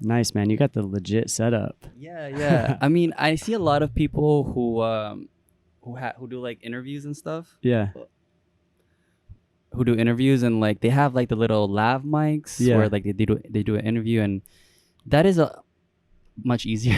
Nice, man. You got the legit setup. Yeah. I mean, I see a lot of people who do like interviews and stuff. Yeah. Who do interviews and like they have like the little lav mics Yeah. where like they do an interview, and that is a much easier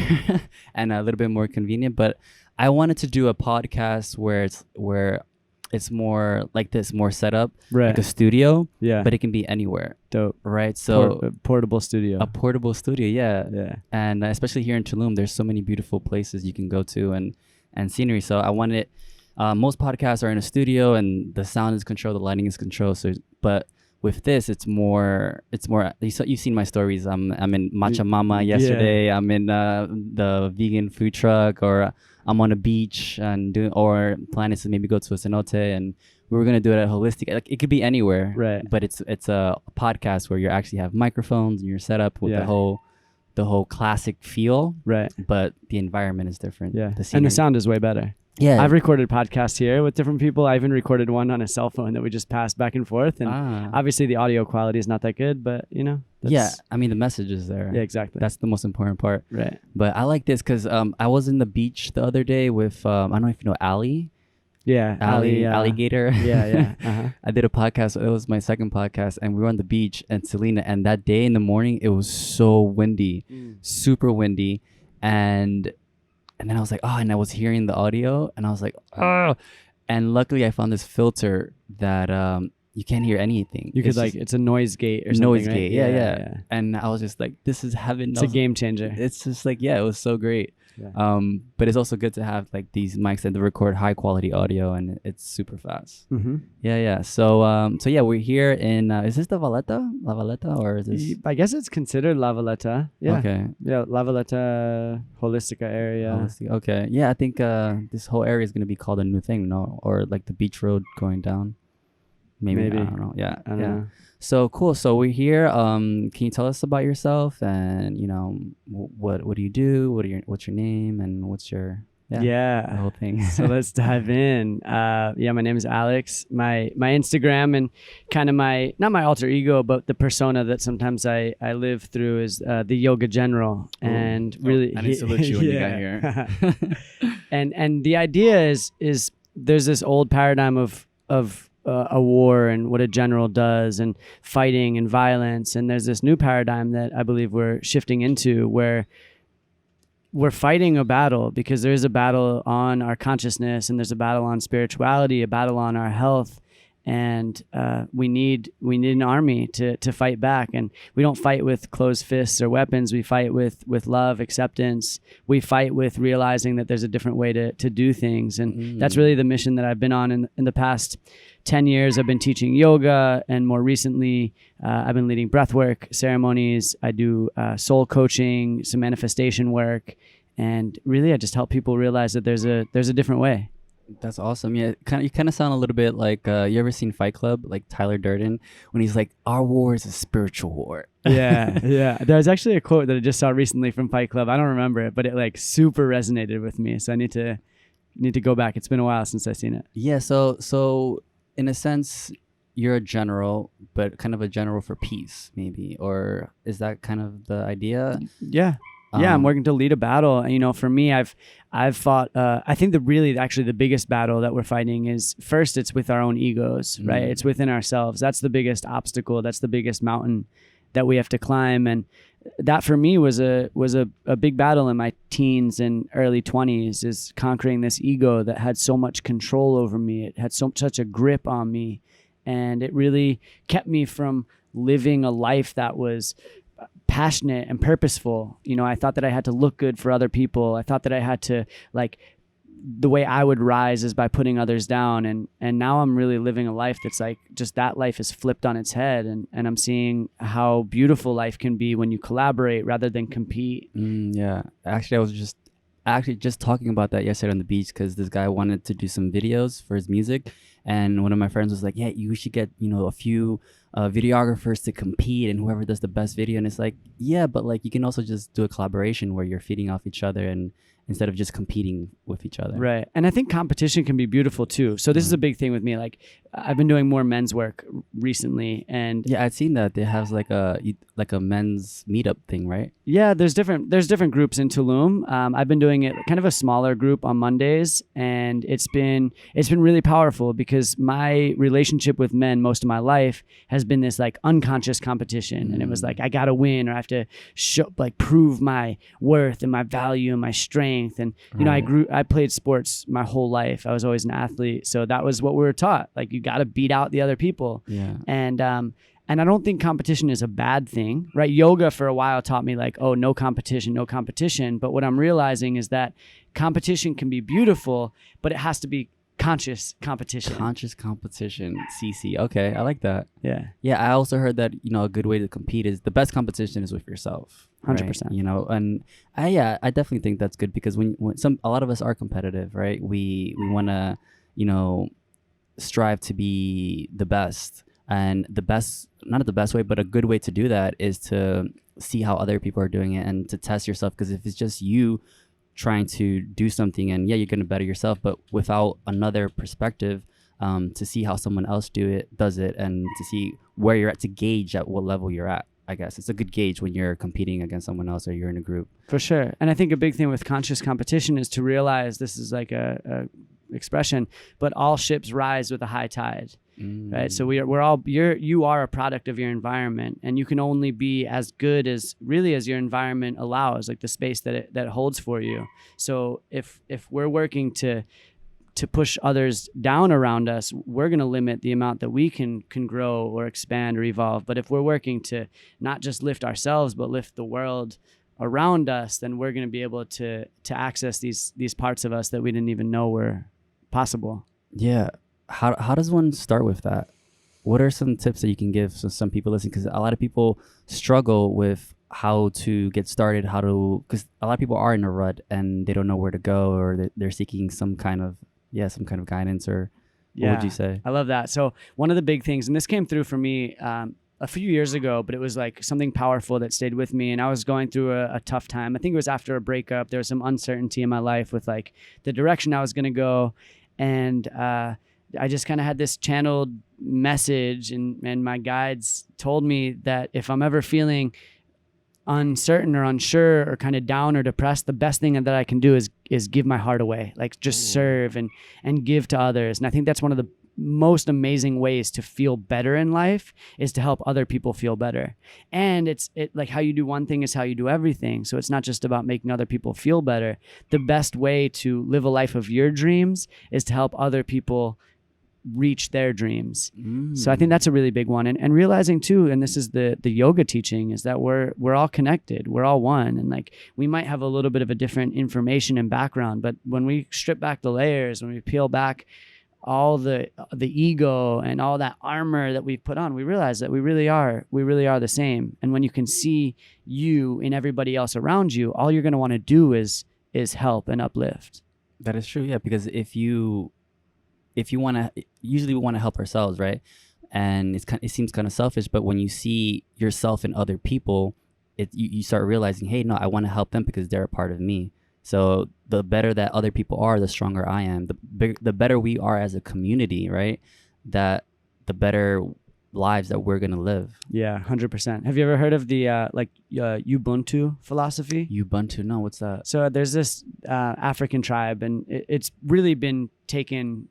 and a little bit more convenient. But I wanted to do a podcast where it's more like this, more set up, Right. like a studio, Yeah. but it can be anywhere, Dope. right? So Portable studio. a portable studio, yeah. Yeah. And especially here in Tulum, there's so many beautiful places you can go to and scenery. So I wanted, most podcasts are in a studio and the sound is controlled, the lighting is controlled. So, but with this, it's more. You've seen my stories. I'm in Matcha Mama yesterday. I'm in the vegan food truck, or I'm on a beach and or planning to maybe go to a cenote, and we were gonna do it at Holistika. Like it could be anywhere, Right. But it's a podcast where you actually have microphones and you're set up with the whole classic feel, Right. but the environment is different. Yeah. The And the sound is way better. Yeah. I've recorded podcasts here with different people. I even recorded one on a cell phone that we just passed back and forth. And obviously the audio quality is not that good, but yeah. I mean, the message is there. Yeah, exactly. That's the most important part. Right. But I like this because I was in the beach the other day with, I don't know if you know Ali. Yeah. Ali, Alligator. Yeah. Uh-huh. I did a podcast. It was my second podcast, and we were on the beach and Selena. And that day in the morning, it was so windy, super windy, and then I was like, oh, and I was hearing the audio, and I was like, oh, and luckily I found this filter that you can't hear anything. You could it's a noise gate or something. Noise right? gate, yeah. And I was just like, this is heaven. It's a game changer. It's just like, yeah, it was so great. Yeah. But it's also good to have like these mics that record high quality audio, and it's super fast. Mm-hmm. Yeah. So yeah, we're here in. Is this the La Valletta, or is this? I guess it's considered La Valletta. Yeah. Okay. Yeah, La Valletta, Holistika area. Okay. Yeah, I think this whole area is gonna be called a new thing, no? Or like the beach road going down. Maybe. I don't know. Yeah. I don't know. So cool. So we're here. Can you tell us about yourself and what do you do? What's your name and what's your the whole thing? So let's dive in. My name is Alex. My Instagram and kind of not my alter ego, but the persona that sometimes I live through is the Yoga General. Ooh. And really, I didn't salute you when you got here. and the idea is there's this old paradigm of a war and what a general does and fighting and violence, and there's this new paradigm that I believe we're shifting into where we're fighting a battle because there is a battle on our consciousness and there's a battle on spirituality, a battle on our health, and we need an army to fight back. And we don't fight with closed fists or weapons. We fight with love, acceptance. We fight with realizing that there's a different way to do things, and that's really the mission that I've been on in the past 10 years. I've been teaching yoga, and more recently I've been leading breathwork ceremonies. I do soul coaching, some manifestation work, and really I just help people realize that there's a different way. That's awesome. Yeah, you kind of sound a little bit like you ever seen Fight Club, like Tyler Durden, when he's like, our war is a spiritual war. Yeah. There's actually a quote that I just saw recently from Fight Club. I don't remember it, but it like super resonated with me, so I need to go back. It's been a while since I've seen it. Yeah, so in a sense, you're a general, but kind of a general for peace, maybe, or is that kind of the idea? Yeah, I'm working to lead a battle. And, for me, I've fought. I think the biggest battle that we're fighting is first, it's with our own egos, right? It's within ourselves. That's the biggest obstacle. That's the biggest mountain that we have to climb. And that for me was a big battle in my teens and early 20s, is conquering this ego that had so much control over me. It had such a grip on me, and it really kept me from living a life that was passionate and purposeful. I thought that I had to look good for other people. I thought that I had to, like, the way I would rise is by putting others down. And now I'm really living a life that's like, just that life is flipped on its head. And I'm seeing how beautiful life can be when you collaborate rather than compete. Yeah. Actually, I was just talking about that yesterday on the beach, because this guy wanted to do some videos for his music. And one of my friends was like, yeah, you should get, a few videographers to compete, and whoever does the best video. And it's like, yeah, but like you can also just do a collaboration where you're feeding off each other, and instead of just competing with each other. Right. And I think competition can be beautiful too. So this is a big thing with me. Like I've been doing more men's work recently, and Yeah, I'd seen that they have like a men's meetup thing, right? yeah, there's different groups in Tulum. I've been doing it kind of a smaller group on Mondays, and it's been really powerful because my relationship with men most of my life has been this like unconscious competition, and it was like I gotta win, or I have to prove my worth and my value and my strength. And you know, I played sports my whole life. I was always an athlete, so that was what we were taught. Like you got to beat out the other people. Yeah. And I don't think competition is a bad thing, right? Yoga for a while taught me like, oh, no competition, no competition. But what I'm realizing is that competition can be beautiful, but it has to be conscious competition. Conscious competition, CC. Okay, I like that. Yeah. Yeah, I also heard that, you know, a good way to compete is the best competition is with yourself. 100%. You know, and I definitely think that's good because when a lot of us are competitive, right? We want to, you know, strive to be the best, and the best, not the best way, but a good way to do that is to see how other people are doing it and to test yourself. Because if it's just you trying to do something, and yeah, you're going to better yourself, but without another perspective, to see how someone else does it and to see where you're at, to gauge at what level you're at. I guess it's a good gauge when you're competing against someone else or you're in a group. For sure. And I think a big thing with conscious competition is to realize, this is like a expression, but all ships rise with a high tide. Right. So you are a product of your environment, and you can only be as good as your environment allows, like the space that it holds for you. So if we're working to push others down around us, we're going to limit the amount that we can grow or expand or evolve. But if we're working to not just lift ourselves, but lift the world around us, then we're going to be able to access these parts of us that we didn't even know were possible. Yeah. How does one start with that? What are some tips that you can give to some people listening? Because a lot of people struggle with how to get started, because a lot of people are in a rut and they don't know where to go, or they're seeking some kind of guidance, or what would you say? I love that. So one of the big things, and this came through for me a few years ago, but it was like something powerful that stayed with me. And I was going through a tough time. I think it was after a breakup. There was some uncertainty in my life with like the direction I was going to go. And I just kind of had this channeled message, and my guides told me that if I'm ever feeling uncertain or unsure or kind of down or depressed, the best thing that I can do is give my heart away, like just serve and give to others. And I think that's one of the most amazing ways to feel better in life, is to help other people feel better. And it like how you do one thing is how you do everything. So it's not just about making other people feel better. The best way to live a life of your dreams is to help other people reach their dreams. So I think that's a really big one. And realizing too, and this is the yoga teaching, is that we're all connected. We're all one. And like, we might have a little bit of a different information and background, but when we strip back the layers, when we peel back all the ego and all that armor that we've put on, we realize that we really are the same. And when you can see you in everybody else around you, all you're going to want to do is help and uplift. That is true. Yeah. Because if you want to, usually we want to help ourselves, right? And it seems kind of selfish, but when you see yourself in other people, you start realizing, hey, no, I want to help them because they're a part of me. So the better that other people are, the stronger I am. The better we are as a community, right? That the better lives that we're gonna live. Yeah, 100%. Have you ever heard of the Ubuntu philosophy? Ubuntu? No, what's that? So there's this African tribe, and it's really been taken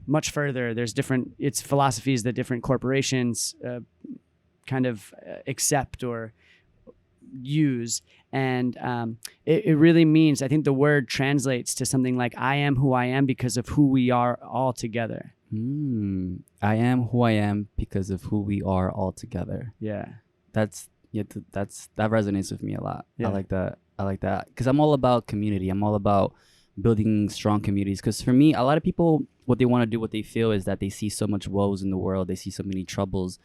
much further. There's it's philosophies that different corporations kind of accept or use. And it really means, I think the word translates to something like, I am who I am because of who we are all together. I am who I am because of who we are all together. Yeah. That resonates with me a lot. Yeah. I like that because I'm all about community. I'm all about building strong communities, because for me, a lot of people, what they want to do, what they feel is that they see so much woes in the world, they see so many troubles,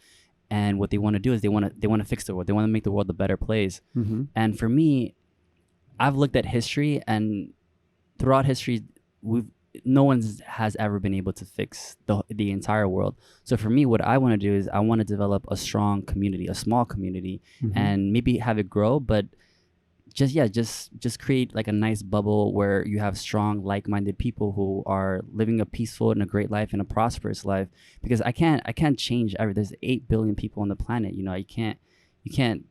and what they want to do is they want to fix the world. They want to make the world a better place. And for me, I've looked at history, and throughout history, no one has ever been able to fix the entire world. So for me, what I want to do is I want to develop a strong community, a small community, and maybe have it grow, but just create like a nice bubble where you have strong, like-minded people who are living a peaceful and a great life and a prosperous life. Because I can't change there's 8 billion people on the planet. You can't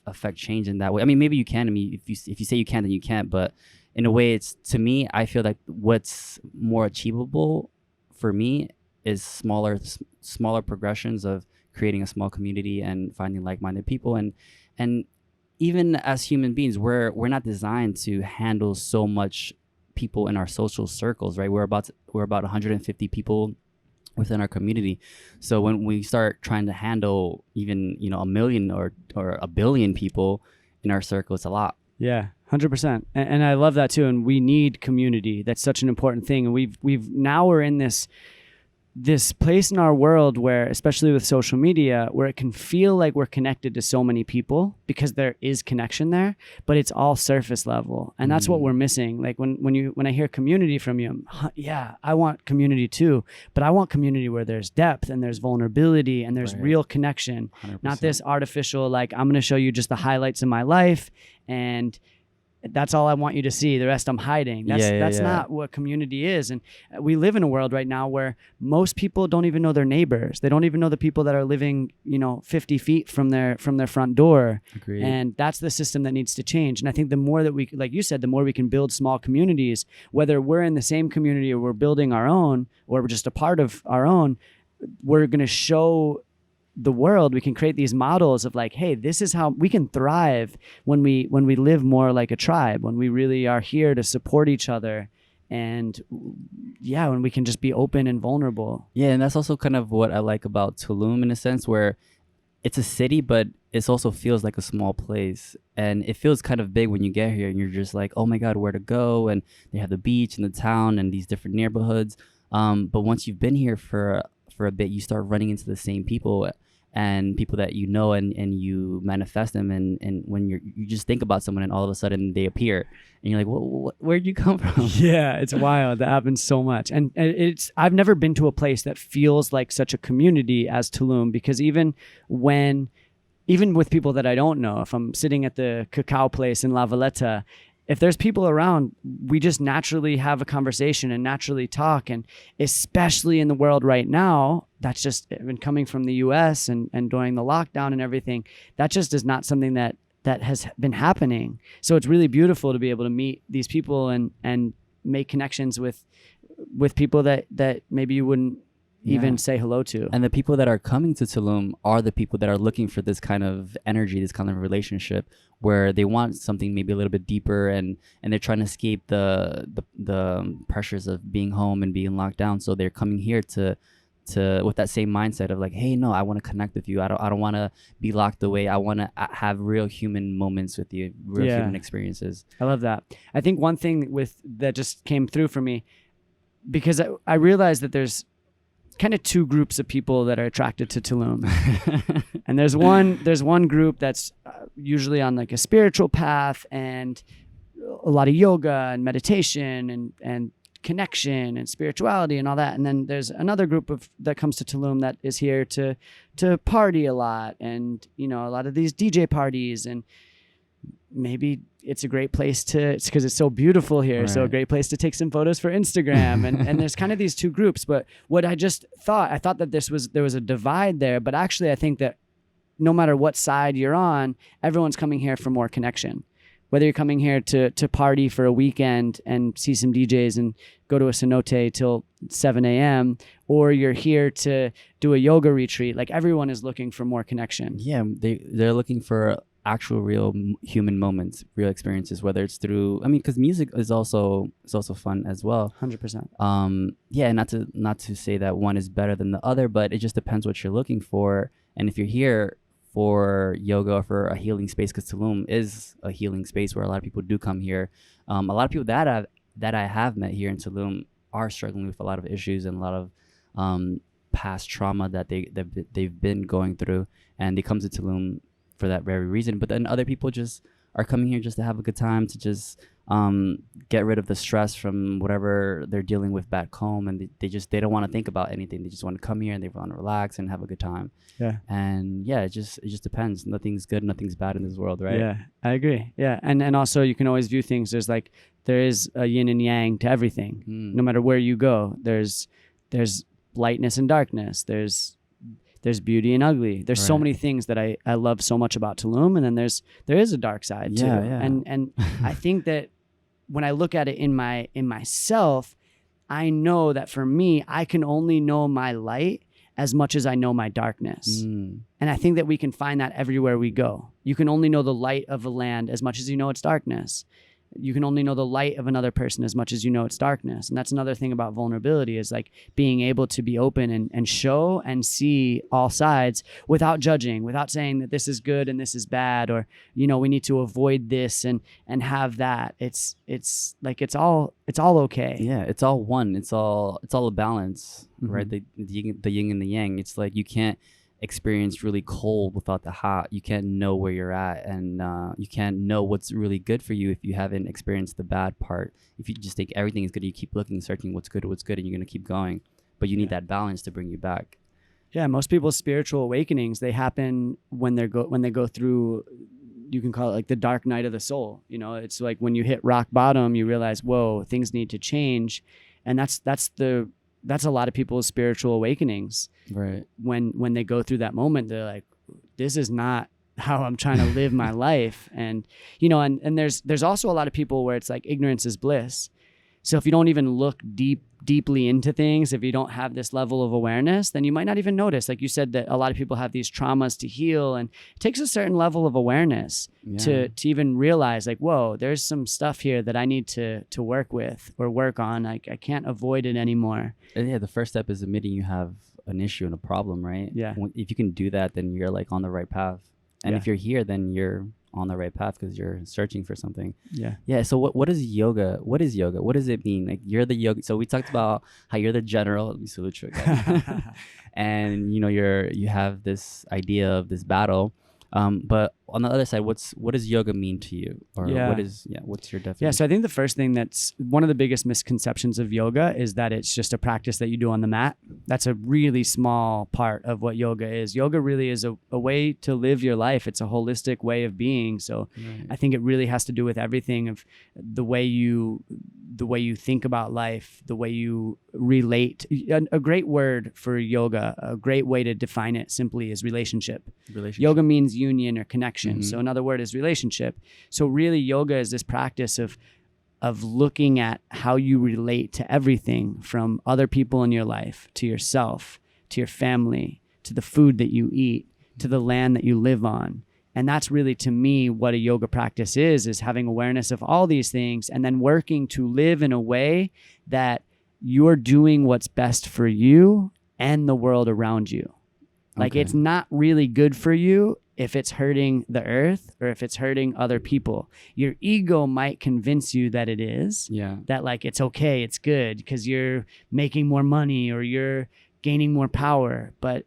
affect change in that way. I mean, maybe you can. I mean, if you say you can, then you can't. But in a way, it's, to me, I feel like what's more achievable for me is smaller progressions of creating a small community and finding like-minded people. And even as human beings, we're not designed to handle so much people in our social circles, right? We're about 150 people within our community. So when we start trying to handle even, a million or a billion people in our circle, it's a lot. Yeah, 100%. And I love that too. And we need community. That's such an important thing. And we're in this place in our world where, especially with social media, where it can feel like we're connected to so many people because there is connection there, but it's all surface level. And that's what we're missing. Like when I hear community from you, yeah, I want community too, but I want community where there's depth and there's vulnerability and there's real connection, 100%. Not this artificial, like, I'm going to show you just the highlights of my life and that's all I want you to see. The rest I'm hiding. That's not what community is. And we live in a world right now where most people don't even know their neighbors. They don't even know the people that are living, 50 feet from their front door. Agreed. And that's the system that needs to change. And I think the more that we, like you said, the more we can build small communities, whether we're in the same community or we're building our own or we're just a part of our own, we're going to show the world, we can create these models of like, hey, this is how we can thrive when we live more like a tribe, when we really are here to support each other. And yeah, when we can just be open and vulnerable. Yeah. And that's also kind of what I like about Tulum, in a sense, where it's a city, but it also feels like a small place. And it feels kind of big when you get here and you're just like, oh my God, where to go? And they have the beach and the town and these different neighborhoods. But once you've been here for a bit, you start running into the same people and people that and you manifest them, and when you just think about someone and all of a sudden they appear and you're like, where'd you come from? Yeah, it's wild. That happens so much. And I've never been to a place that feels like such a community as Tulum, because even with people that I don't know, if I'm sitting at the cacao place in La Valletta, if there's people around, we just naturally have a conversation and naturally talk. And especially in the world right now, that's just been coming from the US and during the lockdown and everything, that just is not something that has been happening. So it's really beautiful to be able to meet these people and make connections with people that maybe you wouldn't even say hello to. And the people that are coming to Tulum are the people that are looking for this kind of energy, this kind of relationship, where they want something maybe a little bit deeper, and they're trying to escape the pressures of being home and being locked down. So they're coming here to with that same mindset of like, hey, no, I want to connect with you. I don't want to be locked away. I want to have real human moments with you, real human experiences. I love that. I think one thing that just came through for me, because I realized that there's kind of two groups of people that are attracted to Tulum. And there's one group that's usually on like a spiritual path and a lot of yoga and meditation and connection and spirituality and all that. And then there's another group that comes to Tulum that is here to party a lot, and a lot of these DJ parties, and maybe it's a great place it's because it's so beautiful here. Right. So a great place to take some photos for Instagram. And there's kind of these two groups. But what I thought that there was a divide there, but actually I think that no matter what side you're on, everyone's coming here for more connection. Whether you're coming here to party for a weekend and see some DJs and go to a cenote till 7 a.m., or you're here to do a yoga retreat, like everyone is looking for more connection. Yeah, they're looking for actual real human moments, real experiences, whether it's through, because music is also fun as well. 100%. Yeah, not to say that one is better than the other, but it just depends what you're looking for. And if you're here for yoga or for a healing space, because Tulum is a healing space where a lot of people do come here. A lot of people that I have met here in Tulum are struggling with a lot of issues and a lot of past trauma that they've been going through, and they come to Tulum for that very reason. But then other people just are coming here just to have a good time, to just get rid of the stress from whatever they're dealing with back home, and they don't want to think about anything. They just want to come here and they want to relax and have a good time. Yeah. And yeah, it just depends. Nothing's good, nothing's bad in this world, right? Yeah, I agree. Yeah, and also you can always view things as like there is a yin and yang to everything. No matter where you go, there's lightness and darkness. There's beauty and ugly. There's so many things that I love so much about Tulum, and then there is a dark side too. Yeah. And I think that when I look at it in myself, I know that for me, I can only know my light as much as I know my darkness. And I think that we can find that everywhere we go. You can only know the light of a land as much as you know its darkness. You can only know the light of another person as much as you know its darkness. And that's another thing about vulnerability, is like being able to be open and show and see all sides without judging, without saying that this is good and this is bad, or, you know, we need to avoid this and have that. It's like, it's all okay. Yeah, it's all one. It's all a balance, right? The yin and the yang. It's like you can't experience really cold without the hot. You can't know where you're at, and you can't know what's really good for you if you haven't experienced the bad part. If you just think everything is good, you keep looking, searching what's good, and you're gonna keep going. But you need that balance to bring you back. Yeah, most people's spiritual awakenings, they happen when they go through, you can call it like the dark night of the soul. You know, it's like when you hit rock bottom, you realize, whoa, things need to change, and that's a lot of people's spiritual awakenings. Right. When they go through that moment, they're like, this is not how I'm trying to live my life. And, you know, and there's also a lot of people where it's like ignorance is bliss. So if you don't even look deeply into things, if you don't have this level of awareness, then you might not even notice. Like you said, that a lot of people have these traumas to heal, and it takes a certain level of awareness to even realize, like, whoa, there's some stuff here that I need to work with or work on. Like, I can't avoid it anymore. And yeah, the first step is admitting you have an issue and a problem, right? Yeah. If you can do that, then you're like on the right path. And if you're here, then you're on the right path because you're searching for something. Yeah. So what is yoga? What is yoga? What does it mean? Like, you're the yoga. So we talked about how you're the general. Let me salute you again. And you know, you have this idea of this battle. But on the other side, what does yoga mean to you? Or what's your definition? Yeah, so I think the first thing, that's one of the biggest misconceptions of yoga, is that it's just a practice that you do on the mat. That's a really small part of what yoga is. Yoga really is a way to live your life. It's a holistic way of being. So I think it really has to do with everything, of the way you think about life, the way you relate. A great word for yoga, a great way to define it simply, is relationship. Yoga means union or connection. So another word is relationship. So really, yoga is this practice of looking at how you relate to everything, from other people in your life, to yourself, to your family, to the food that you eat, to the land that you live on. And that's really, to me, what a yoga practice is having awareness of all these things, and then working to live in a way that you're doing what's best for you and the world around you. Like, it's not really good for you if it's hurting the earth or if it's hurting other people. Your ego might convince you that it is, that like, it's okay, it's good because you're making more money or you're gaining more power. But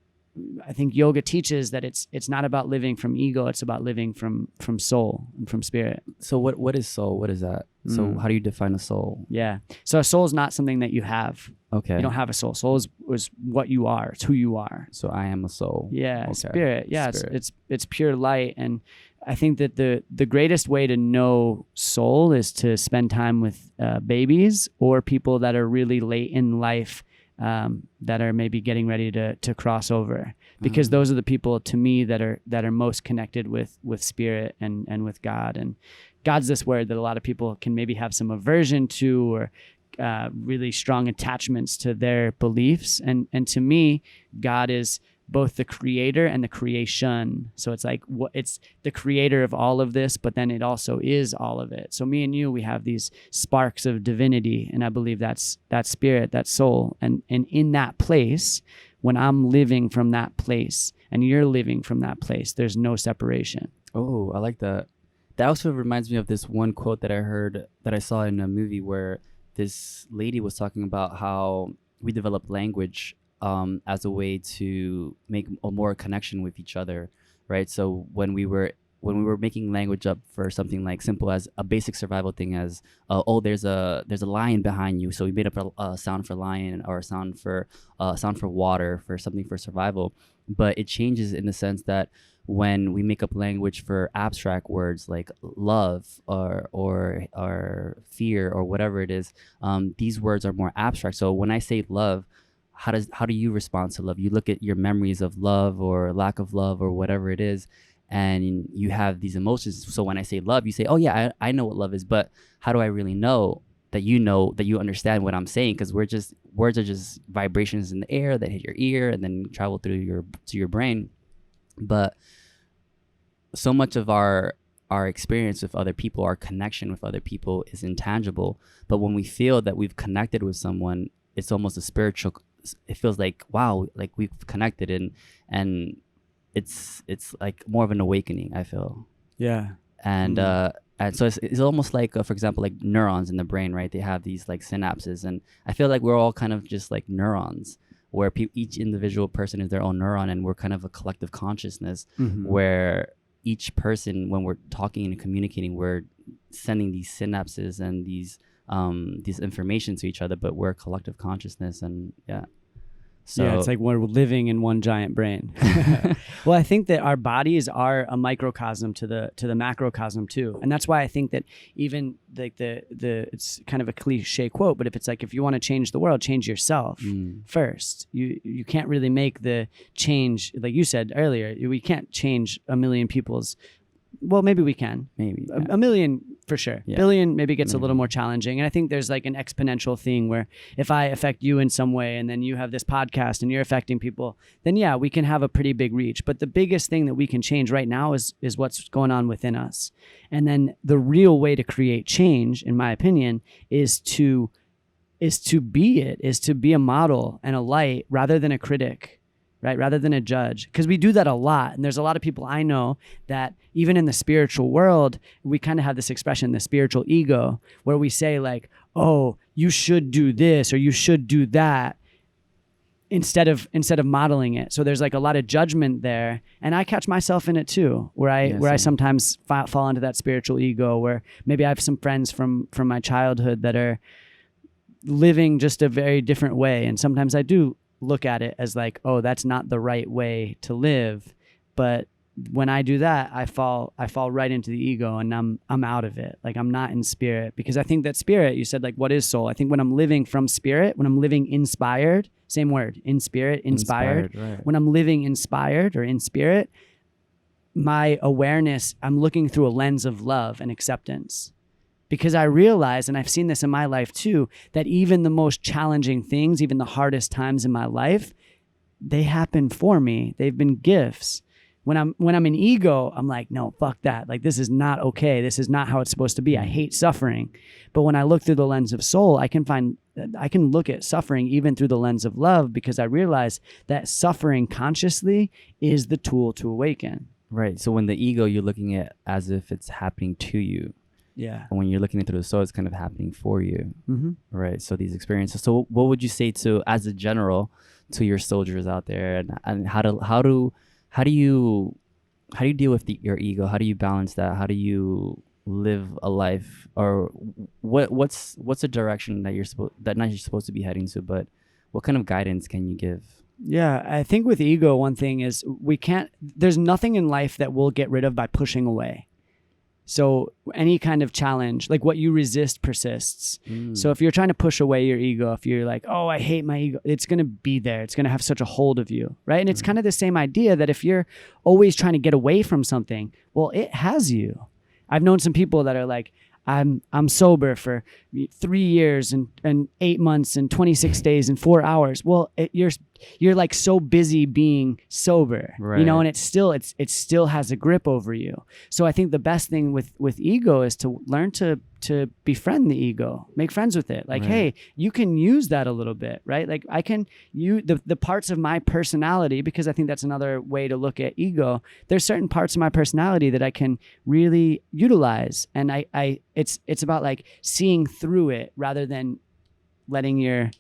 I think yoga teaches that it's not about living from ego, it's about living from soul and from spirit. So what is soul? What is that? So how do you define a soul? Yeah. So a soul is not something that you have. Okay. You don't have a soul. Soul is what you are. It's who you are. So I am a soul. Yeah. Okay. Spirit. Yeah. Spirit. It's pure light. And I think that the greatest way to know soul is to spend time with babies or people that are really late in life, that are maybe getting ready to cross over, because those are the people, to me, that are most connected with spirit and with God. And God's this word that a lot of people can maybe have some aversion to, or really strong attachments to their beliefs. And to me, God is both the creator and the creation. So it's like, it's the creator of all of this, but then it also is all of it. So me and you, we have these sparks of divinity, and I believe that's spirit, that soul. And in that place, when I'm living from that place and you're living from that place, there's no separation. Oh, I like that. That also reminds me of this one quote that I saw in a movie, where this lady was talking about how we develop language as a way to make a more connection with each other, right? So when we were when we were making language up for something like simple as a basic survival thing as there's a lion behind you, so we made up a sound for lion or a sound for water for something for survival. But it changes in the sense that when we make up language for abstract words like love or fear or whatever it is, these words are more abstract. So when I say love, how do you respond to love? You look at your memories of love or lack of love or whatever it is, and you have these emotions. So when I say love, you say, oh yeah, I know what love is, but how do I really know that you understand what I'm saying? Because words are just vibrations in the air that hit your ear and then travel through to your brain. But so much of our experience with other people, our connection with other people is intangible. But when we feel that we've connected with someone, it's almost a spiritual, it feels like, wow, like we've connected, and it's like more of an awakening, I feel. Yeah. And so it's almost like, for example, like neurons in the brain, right? They have these like synapses, and I feel like we're all kind of just like neurons, where each individual person is their own neuron, and we're kind of a collective consciousness, where each person, when we're talking and communicating, we're sending these synapses and these information to each other, but we're a collective consciousness. And so yeah, it's like we're living in one giant brain. Well, I think that our bodies are a microcosm to the macrocosm too, and that's why I think that even like the it's kind of a cliche quote, but if you want to change the world, change yourself first. You can't really make the change, like you said earlier. We can't change a million people's. Well, maybe we can. Maybe a million for sure. Yeah. Billion maybe gets a little more challenging. And I think there's like an exponential thing where if I affect you in some way, and then you have this podcast and you're affecting people, then yeah, we can have a pretty big reach. But the biggest thing that we can change right now is what's going on within us. And then the real way to create change, in my opinion, is to be a model and a light rather than a critic. Right? Rather than a judge. Because we do that a lot. And there's a lot of people I know that even in the spiritual world, we kind of have this expression, the spiritual ego, where we say like, oh, you should do this or you should do that instead of modeling it. So there's like a lot of judgment there. And I catch myself in it too, where I sometimes fall into that spiritual ego, where maybe I have some friends from my childhood that are living just a very different way. And sometimes I do look at it as like, oh, that's not the right way to live. But when I do that, I fall right into the ego, and I'm out of it. Like I'm not in spirit, because I think that spirit, you said like, what is soul? I think when I'm living from spirit, when I'm living inspired, same word, in spirit, inspired. Right. When I'm living inspired or in spirit, my awareness, I'm looking through a lens of love and acceptance. Because I realize, and I've seen this in my life too, that even the most challenging things, even the hardest times in my life, they happen for me. They've been gifts. When I'm in ego, I'm like, no, fuck that. Like, this is not okay. This is not how it's supposed to be. I hate suffering. But when I look through the lens of soul, I can look at suffering even through the lens of love, because I realize that suffering consciously is the tool to awaken. Right. So when the ego, you're looking at as if it's happening to you. Yeah. And when you're looking through the soul, it's kind of happening for you. Mm-hmm. Right. So these experiences. So what would you say to, as a general, to your soldiers out there, and how do you deal with your ego? How do you balance that? How do you live a life, or what's a direction that you're supposed to be heading to, but what kind of guidance can you give? Yeah, I think with ego, one thing is there's nothing in life that we'll get rid of by pushing away. So any kind of challenge, like what you resist persists. So if you're trying to push away your ego, if you're like, oh, I hate my ego, it's going to be there. It's going to have such a hold of you, right? And it's kind of the same idea that if you're always trying to get away from something, well, it has you. I've known some people that are like, I'm sober for 3 years and 8 months and 26 days and 4 hours. Well, you're like so busy being sober, right. And it still has a grip over you. So I think the best thing with ego is to learn to befriend the ego, make friends with it. Like, hey, you can use that a little bit, right? Like I can use the parts of my personality, because I think that's another way to look at ego. There's certain parts of my personality that I can really utilize. And it's about like seeing through it rather than letting your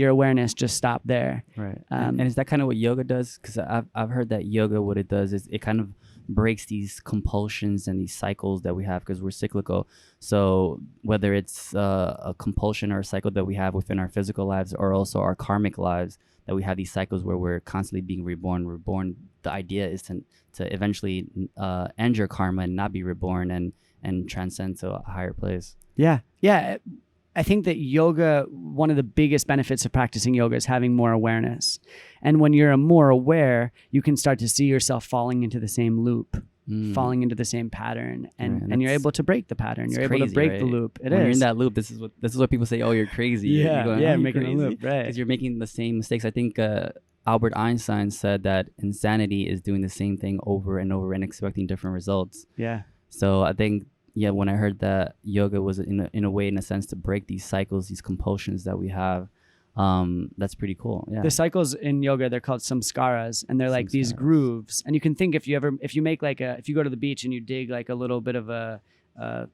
awareness just stop there. Right. And is that kind of what yoga does? Because I've heard that yoga, what it does is it kind of breaks these compulsions and these cycles that we have, because we're cyclical. So whether it's a compulsion or a cycle that we have within our physical lives, or also our karmic lives, that we have these cycles where we're constantly being reborn. The idea is to eventually end your karma and not be reborn, and transcend to a higher place. Yeah. I think that yoga, one of the biggest benefits of practicing yoga is having more awareness. And when you're more aware, you can start to see yourself falling into the same loop, falling into the same pattern, and you're able to break the pattern. You're able to break the loop. When you're in that loop, this is what people say. Oh, you're crazy. Yeah, you're going, yeah, oh, making a loop, right? Because you're making the same mistakes. I think Albert Einstein said that insanity is doing the same thing over and over and expecting different results. Yeah. So I think, yeah, when I heard that yoga was in a way, in a sense, to break these cycles, these compulsions that we have, that's pretty cool. Yeah. The cycles in yoga, they're called samskaras, and they're like these grooves. And you can think, if you go to the beach and you dig like a little bit of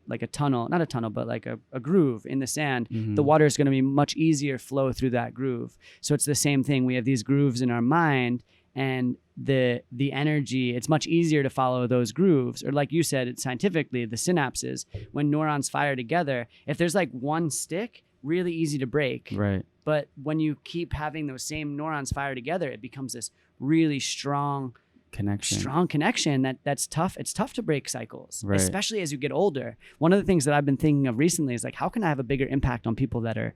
like a tunnel, not a tunnel, but like a groove in the sand, the water is going to be much easier flow through that groove. So it's the same thing. We have these grooves in our mind, and the energy, it's much easier to follow those grooves. Or like you said, it's scientifically, the synapses, when neurons fire together, if there's like one stick, really easy to break. Right. But when you keep having those same neurons fire together, it becomes this really strong connection that's tough. It's tough to break cycles, right, especially as you get older. One of the things that I've been thinking of recently is like, how can I have a bigger impact on people that are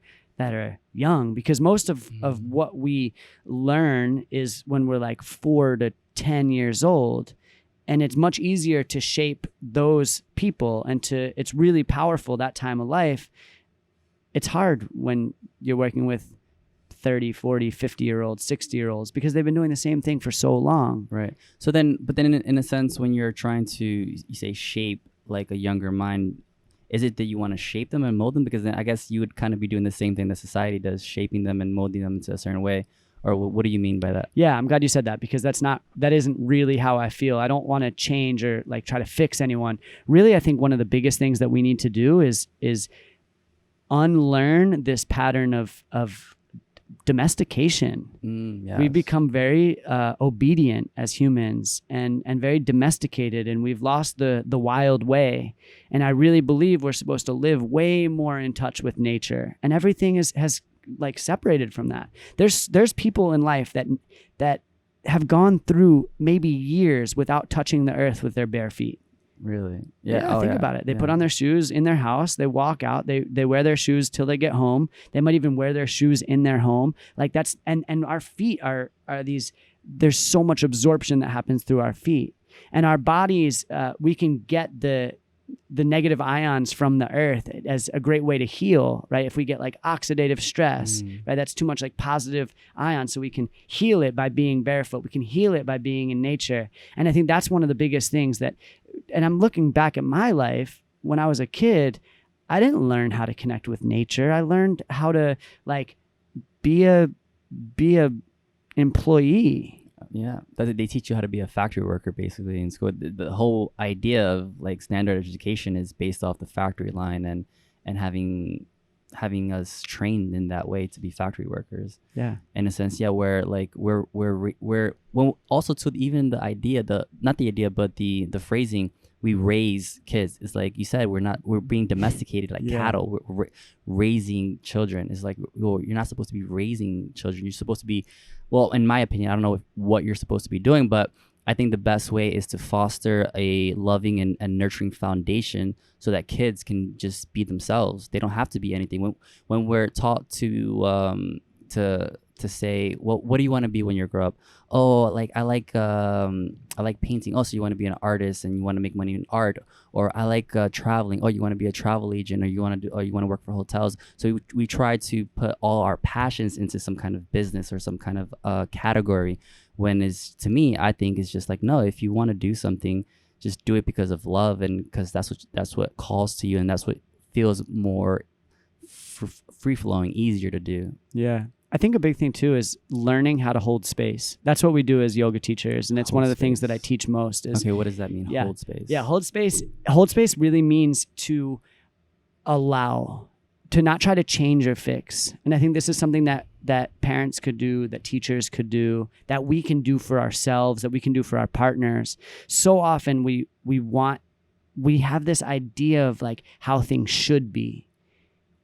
young? Because most of what we learn is when we're like 4 to 10 years old. And it's much easier to shape those people, and it's really powerful that time of life. It's hard when you're working with 30, 40, 50-year-olds, 60-year-olds, because they've been doing the same thing for so long. Right. So then, but then in a sense, when you're trying to, you say, shape like a younger mind, is it that you want to shape them and mold them? Because then I guess you would kind of be doing the same thing that society does, shaping them and molding them into a certain way. Or what do you mean by that? Yeah, I'm glad you said that, because that isn't really how I feel. I don't want to change or like try to fix anyone. Really, I think one of the biggest things that we need to do is unlearn this pattern of domestication. Yes. We've become very obedient as humans and very domesticated, and we've lost the wild way. And I really believe we're supposed to live way more in touch with nature, and everything has like separated from that. There's people in life that have gone through maybe years without touching the earth with their bare feet. Really? Yeah. Think about it. They put on their shoes in their house. They walk out. They wear their shoes till they get home. They might even wear their shoes in their home. Like that's and our feet are these. There's so much absorption that happens through our feet, and our bodies. We can get the negative ions from the earth as a great way to heal, right? If we get like oxidative stress, right? That's too much like positive ions. So we can heal it by being barefoot. We can heal it by being in nature. And I think that's one of the biggest things and I'm looking back at my life when I was a kid, I didn't learn how to connect with nature. I learned how to like be a employee. Yeah, they teach you how to be a factory worker basically in school. The whole idea of like standard education is based off the factory line and having us trained in that way to be factory workers. Yeah, in a sense, yeah, where like we're well, also to even the idea, not the idea, but the phrasing. We raise kids. It's like you said, we're being domesticated like cattle. We're raising children. It's like, well, you're not supposed to be raising children. You're supposed to be, well, in my opinion, I don't know what you're supposed to be doing, but I think the best way is to foster a loving and nurturing foundation so that kids can just be themselves. They don't have to be anything. When we're taught to say, well, what do you want to be when you grow up? Oh, like I like painting. Oh, so you want to be an artist and you want to make money in art. Or I like traveling. Oh, you want to be a travel agent, or you want to work for hotels. So we try to put all our passions into some kind of business or some kind of category. When to me, I think it's just like, no, if you want to do something, just do it because of love, and because that's what calls to you, and that's what feels more free flowing, easier to do. Yeah. I think a big thing too is learning how to hold space. That's what we do as yoga teachers, and it's one of the things that I teach most. Okay, what does that mean? Yeah, hold space. Yeah, hold space. Hold space really means to allow, to not try to change or fix. And I think this is something that that parents could do, that teachers could do, that we can do for ourselves, that we can do for our partners. So often we have this idea of like how things should be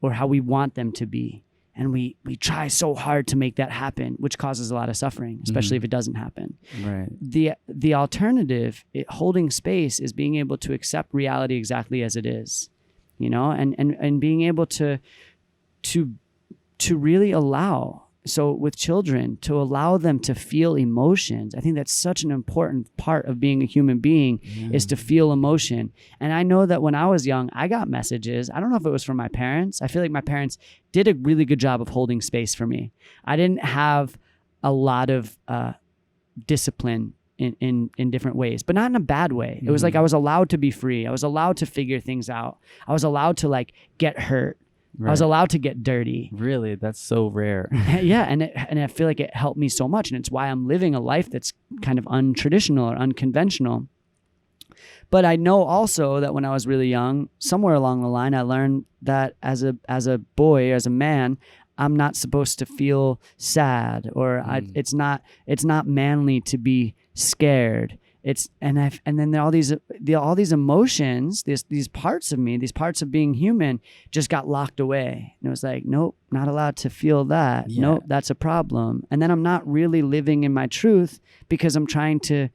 or how we want them to be. And we try so hard to make that happen, which causes a lot of suffering, especially if it doesn't happen. Right. The alternative, holding space, is being able to accept reality exactly as it is, you know, and being able to really allow. So with children, to allow them to feel emotions, I think that's such an important part of being a human being, is to feel emotion. And I know that when I was young, I got messages. I don't know if it was from my parents. I feel like my parents did a really good job of holding space for me. I didn't have a lot of discipline in different ways, but not in a bad way. It was like I was allowed to be free. I was allowed to figure things out. I was allowed to like get hurt. Right. I was allowed to get dirty. Really? That's so rare. Yeah, and I feel like it helped me so much, and it's why I'm living a life that's kind of untraditional or unconventional. But I know also that when I was really young, somewhere along the line, I learned that as a boy, as a man, I'm not supposed to feel sad, or it's not manly to be scared. And then there are all these emotions, these parts of me, these parts of being human, just got locked away. And it was like, nope, not allowed to feel that. Yeah. Nope, that's a problem. And then I'm not really living in my truth because I'm trying to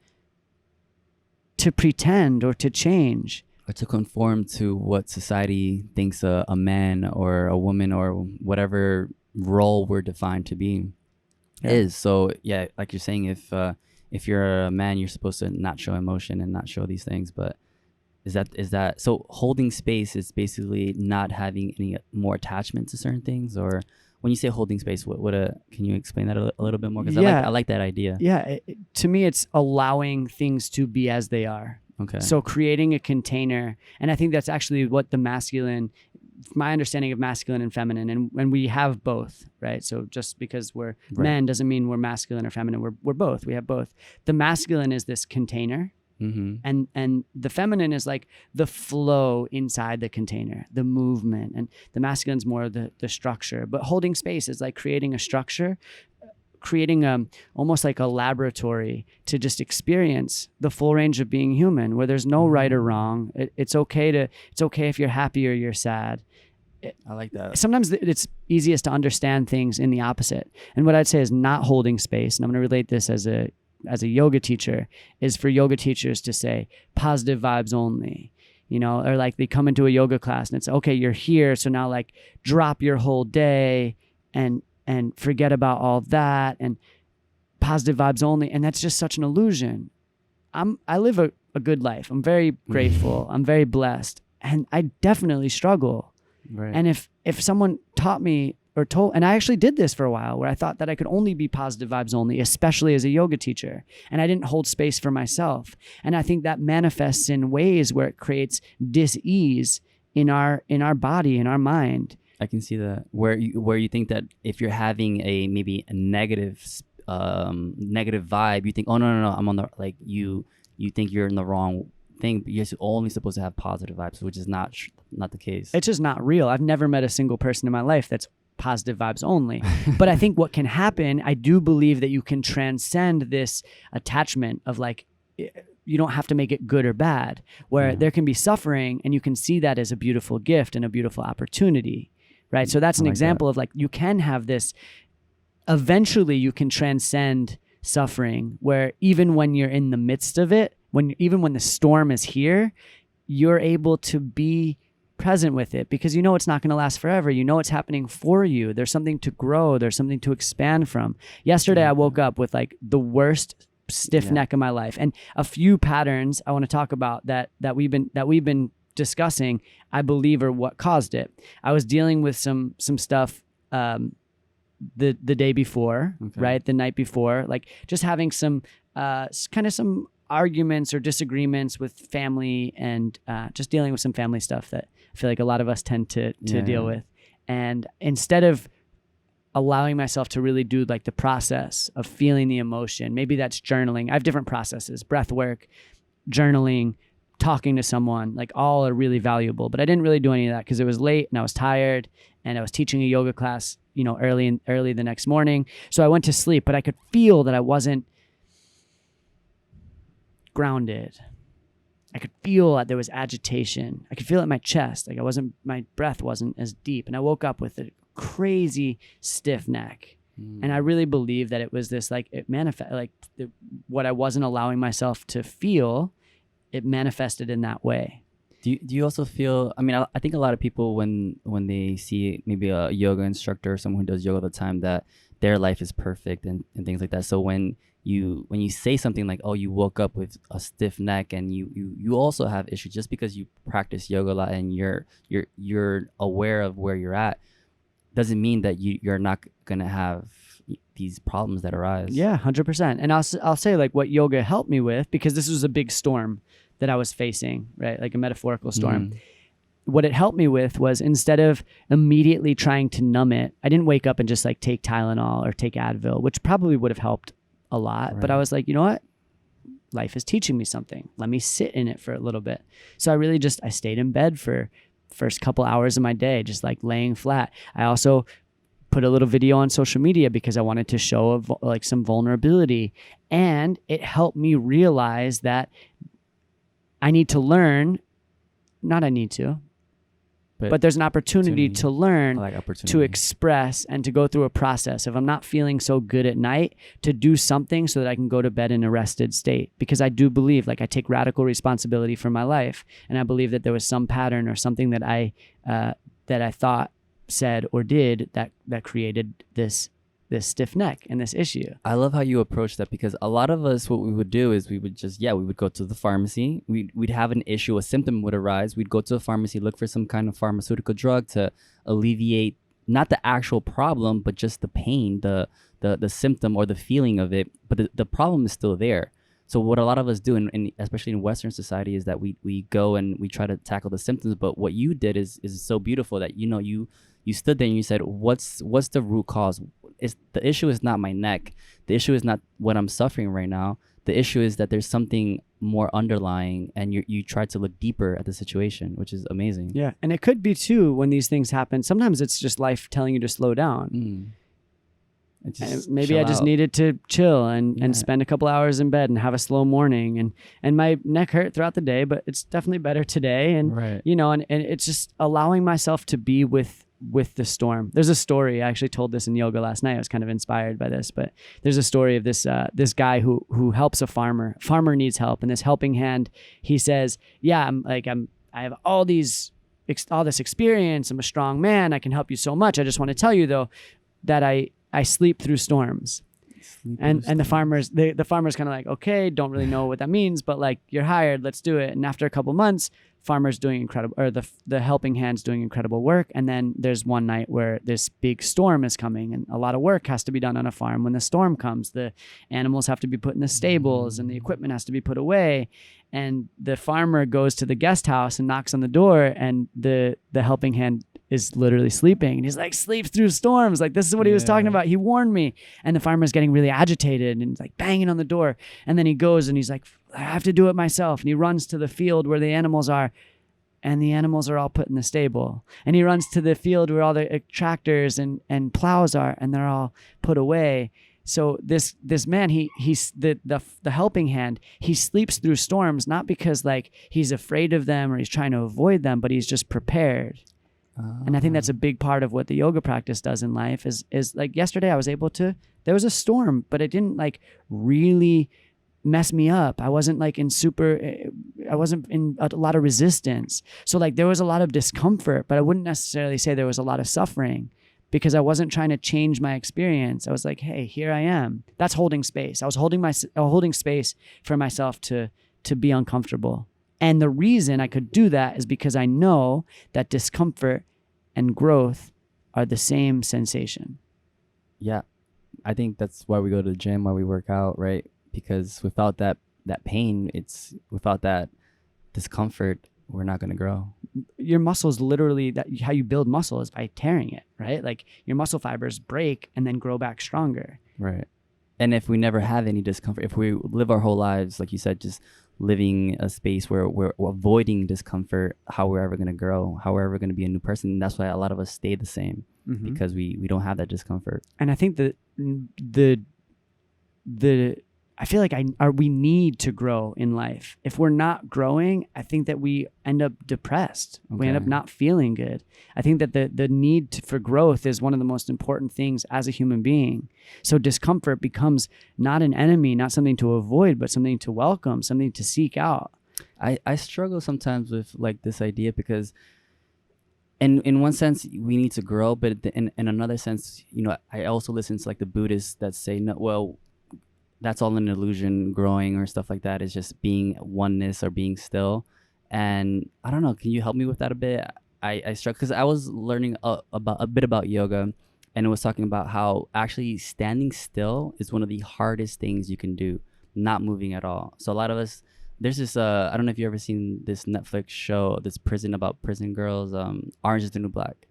pretend or to change. Or to conform to what society thinks a man or a woman or whatever role we're defined to be is. So yeah, like you're saying, if you're a man, you're supposed to not show emotion and not show these things. But is that so? Holding space is basically not having any more attachment to certain things. Or when you say holding space, what can you explain that a little bit more? Because I like that idea. Yeah, to me, it's allowing things to be as they are. Okay. So creating a container, and I think that's actually what the masculine, my understanding of masculine and feminine, and we have both, right? So just because we're men doesn't mean we're masculine or feminine. We're both. We have both. The masculine is this container, and the feminine is like the flow inside the container, the movement, and the masculine's more the structure. But holding space is like creating a structure, creating almost like a laboratory to just experience the full range of being human, where there's no right or wrong. It's okay if you're happy or you're sad. I like that. Sometimes it's easiest to understand things in the opposite. And what I'd say is not holding space, and I'm going to relate this as a yoga teacher, is for yoga teachers to say positive vibes only. You know, or like they come into a yoga class and it's okay, you're here, so now like drop your whole day and forget about all that and positive vibes only. And that's just such an illusion. I live a good life. I'm very grateful. I'm very blessed. And I definitely struggle. Right. And if someone taught me or told, and I actually did this for a while where I thought that I could only be positive vibes only, especially as a yoga teacher. And I didn't hold space for myself. And I think that manifests in ways where it creates dis-ease in our body, in our mind. I can see that where you think that if you're having maybe a negative vibe, you think, oh no, I'm on the, like you think you're in the wrong thing, but you're only supposed to have positive vibes, which is not the case. It's just not real. I've never met a single person in my life that's positive vibes only. But I think what can happen, I do believe that you can transcend this attachment of like, you don't have to make it good or bad, where there can be suffering and you can see that as a beautiful gift and a beautiful opportunity. Right. So that's an example of like, you can have this, eventually you can transcend suffering, where even when you're in the midst of it, even when the storm is here, you're able to be present with it because you know it's not going to last forever. You know it's happening for you. There's something to grow. There's something to expand from. Yesterday, I woke up with like the worst stiff neck of my life, and a few patterns I want to talk about that we've been discussing, I believe, are what caused it. I was dealing with some stuff the day before, right? The night before, like just having some kind of some arguments or disagreements with family, and just dealing with some family stuff that I feel like a lot of us tend to deal with. And instead of allowing myself to really do like the process of feeling the emotion, maybe that's journaling. I have different processes: breath work, journaling, talking to someone, like all are really valuable. But I didn't really do any of that because it was late and I was tired and I was teaching a yoga class, early the next morning. So I went to sleep, but I could feel that I wasn't grounded. I could feel that there was agitation. I could feel it in my chest. Like my breath wasn't as deep. And I woke up with a crazy stiff neck. And I really believe that it was this, like, it manifest, like what I wasn't allowing myself to feel, it manifested in that way. Do you also feel, I mean, I think a lot of people when they see maybe a yoga instructor or someone who does yoga all the time, that their life is perfect and things like that. So when you say something like, oh, you woke up with a stiff neck and you also have issues, just because you practice yoga a lot and you're aware of where you're at, doesn't mean that you're not gonna have these problems that arise. Yeah, 100%. And I'll say, like, what yoga helped me with, because this was a big storm that I was facing, right? Like a metaphorical storm. What it helped me with was, instead of immediately trying to numb it, I didn't wake up and just like take Tylenol or take Advil, which probably would have helped a lot. Right. But I was like, you know what? Life is teaching me something. Let me sit in it for a little bit. So I stayed in bed for first couple hours of my day, just like laying flat. I also put a little video on social media because I wanted to show like some vulnerability, and it helped me realize that I need to learn, but there's an opportunity to learn, to express, and to go through a process. If I'm not feeling so good at night, to do something so that I can go to bed in a rested state. Because I do believe, like, I take radical responsibility for my life, and I believe that there was some pattern or something that I thought, said, or did that created this stiff neck and this issue. I love how you approach that, because a lot of us, what we would do is we would go to the pharmacy. We'd have an issue, a symptom would arise. We'd go to the pharmacy, look for some kind of pharmaceutical drug to alleviate not the actual problem, but just the pain, the symptom or the feeling of it. But the problem is still there. So what a lot of us do, and especially in Western society, is that we go and we try to tackle the symptoms. But what you did is so beautiful, that you stood there and you said, what's the root cause? The issue is not my neck. The issue is not what I'm suffering right now. The issue is that there's something more underlying, and you try to look deeper at the situation, which is amazing. Yeah, and it could be too, when these things happen, sometimes it's just life telling you to slow down. Maybe I just needed to chill and spend a couple hours in bed and have a slow morning, and my neck hurt throughout the day, but it's definitely better today. And right. And it's just allowing myself to be with the storm. There's a story, I actually told this in yoga last night. I was kind of inspired by this, but there's a story of this guy who helps a farmer. Farmer needs help, and this helping hand, he says, yeah, I have all this experience. I'm a strong man. I can help you so much. I just want to tell you though that I sleep through storms. And the farmer's kind of like, okay, don't really know what that means, but like, you're hired, let's do it. And after a couple months, farmer's doing incredible, or the helping hand's doing incredible work. And then there's one night where this big storm is coming, and a lot of work has to be done on a farm. When the storm comes, the animals have to be put in the stables, and the equipment has to be put away. And the farmer goes to the guest house and knocks on the door, and the helping hand is literally sleeping. And he's like, sleeps through storms. Like, this is what he was talking about. He warned me. And the farmer's getting really agitated and he's like banging on the door. And then he goes and he's like, I have to do it myself. And he runs to the field where the animals are, and the animals are all put in the stable. And he runs to the field where all the tractors and plows are, and they're all put away. So this man, he's the helping hand, he sleeps through storms, not because like he's afraid of them or he's trying to avoid them, but he's just prepared. And I think that's a big part of what the yoga practice does in life is like, yesterday there was a storm, but it didn't like really mess me up. I wasn't in a lot of resistance. So like there was a lot of discomfort, but I wouldn't necessarily say there was a lot of suffering, because I wasn't trying to change my experience. I was like, hey, here I am. That's holding space. I was holding space for myself to be uncomfortable. And the reason I could do that is because I know that discomfort and growth are the same sensation. Yeah. I think that's why we go to the gym, why we work out, right? Because without that pain, without that discomfort, we're not going to grow. Your muscles, literally, how you build muscle is by tearing it, right? Like your muscle fibers break and then grow back stronger. Right. And if we never have any discomfort, if we live our whole lives, like you said, just living a space where we're avoiding discomfort, how we're ever going to grow, how we're ever going to be a new person. And that's why a lot of us stay the same, because we don't have that discomfort. And I think that I feel like we need to grow in life. If we're not growing, I think that we end up depressed. We end up not feeling good. I think that the need for growth is one of the most important things as a human being. So discomfort becomes not an enemy, not something to avoid, but something to welcome, something to seek out. I struggle sometimes with like this idea, because in one sense we need to grow, but in another sense, you know, I also listen to like the Buddhists that say, no, well, that's all an illusion. Growing or stuff like that is just being oneness or being still. And I don't know, can you help me with that a bit? I struggle because I was learning a bit about yoga, and it was talking about how actually standing still is one of the hardest things you can do, not moving at all. So a lot of us, there's this I don't know if you've ever seen this Netflix show, this prison about prison girls, Orange is the New Black.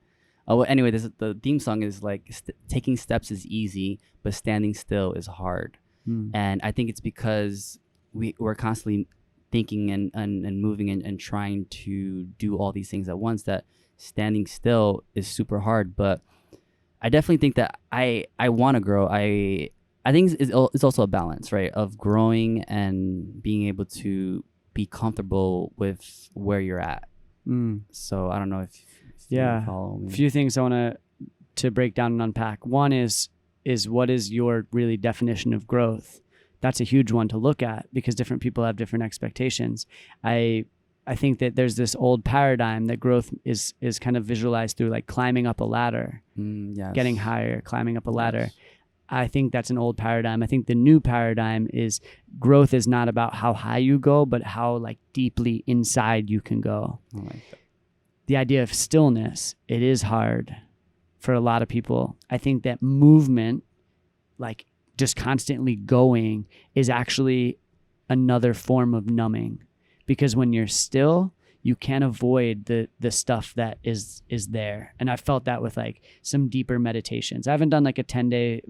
Oh, well, anyway, the theme song is like taking steps is easy, but standing still is hard. And I think it's because we're constantly thinking and moving and trying to do all these things at once, that standing still is super hard. But I definitely think that I want to grow. I think it's also a balance, right, of growing and being able to be comfortable with where you're at. So I don't know if you follow me. A few things I want to break down and unpack. One is what is your really definition of growth? That's a huge one to look at, because different people have different expectations. I think that there's this old paradigm that growth is kind of visualized through like climbing up a ladder, getting higher, climbing up a ladder. Yes. I think that's an old paradigm. I think the new paradigm is growth is not about how high you go, but how like deeply inside you can go. I like that. The idea of stillness, it is hard for a lot of people. I think that movement, like just constantly going, is actually another form of numbing, because when you're still, you can't avoid the stuff that is there. And I felt that with like some deeper meditations. I haven't done like a 10-day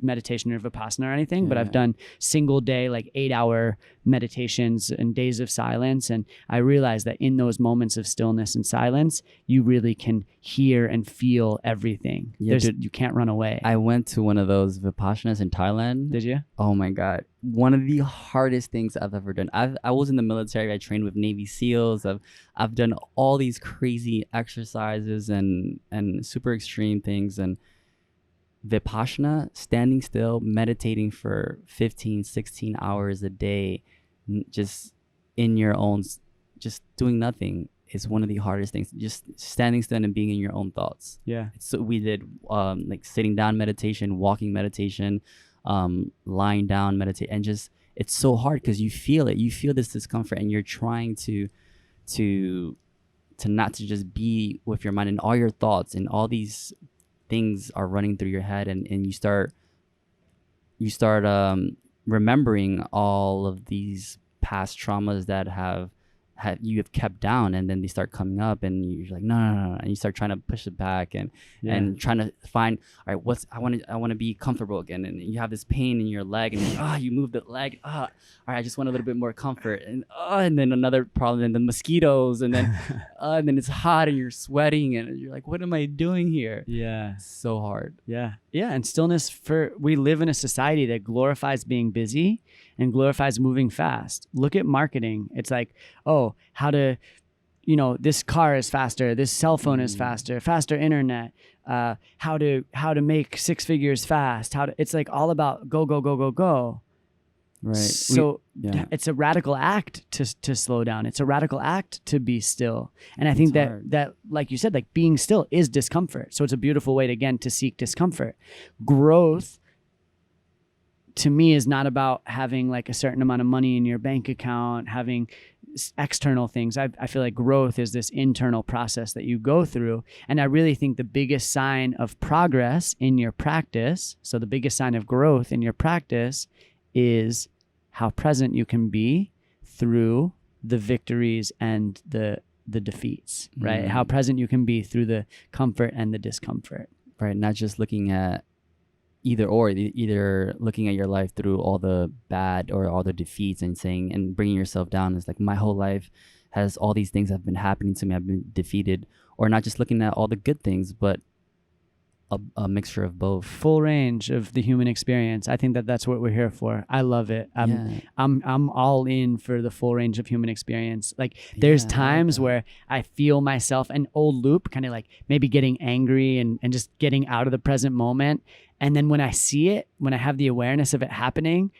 meditation or Vipassana or anything, but I've done single day, like 8-hour meditations and days of silence. And I realized that in those moments of stillness and silence, you really can hear and feel everything. Yeah, you can't run away. I went to one of those Vipassanas in Thailand. Did you? Oh my God. One of the hardest things I've ever done. I was in the military. I trained with Navy SEALs. I've done all these crazy exercises and super extreme things. And Vipassana, standing still, meditating for 15, 16 hours a day, just in your own, just doing nothing, is one of the hardest things. Just standing still and being in your own thoughts. Yeah. So we did like sitting down meditation, walking meditation, lying down meditate, and just, it's so hard because you feel it. You feel this discomfort, and you're trying to not to just be with your mind, and all your thoughts and all these things are running through your head, and you start remembering all of these past traumas that you have kept down, and then they start coming up, and you're like, no, and you start trying to push it back, and trying to find, all right, I want to be comfortable again, and you have this pain in your leg, and you move the leg, all right, I just want a little bit more comfort, and then another problem, and the mosquitoes, and then it's hot, and you're sweating, and you're like, what am I doing here? Yeah, it's so hard. Yeah, and stillness. We live in a society that glorifies being busy and glorifies moving fast. Look at marketing. It's like, how to, this car is faster, this cell phone is faster internet, how to make 6 figures fast, it's like all about go. Right. So it's a radical act to slow down. It's a radical act to be still. And I think that like you said, like being still is discomfort. So it's a beautiful way to seek discomfort. Growth, to me, is not about having like a certain amount of money in your bank account, having external things. I feel like growth is this internal process that you go through. And I really think the biggest sign of progress in your practice, so the biggest sign of growth in your practice, is how present you can be through the victories and the defeats, right? How present you can be through the comfort and the discomfort. Right, not just looking at either looking at your life through all the bad or all the defeats and saying and bringing yourself down is like, my whole life has all these things have been happening to me, I've been defeated, or not just looking at all the good things, but a mixture of both. Full range of the human experience. I think that that's what we're here for. I love it. I'm all in for the full range of human experience. Like there's times where I feel myself, an old loop, kind of like maybe getting angry and just getting out of the present moment. And then when I see it, when I have the awareness of it happening,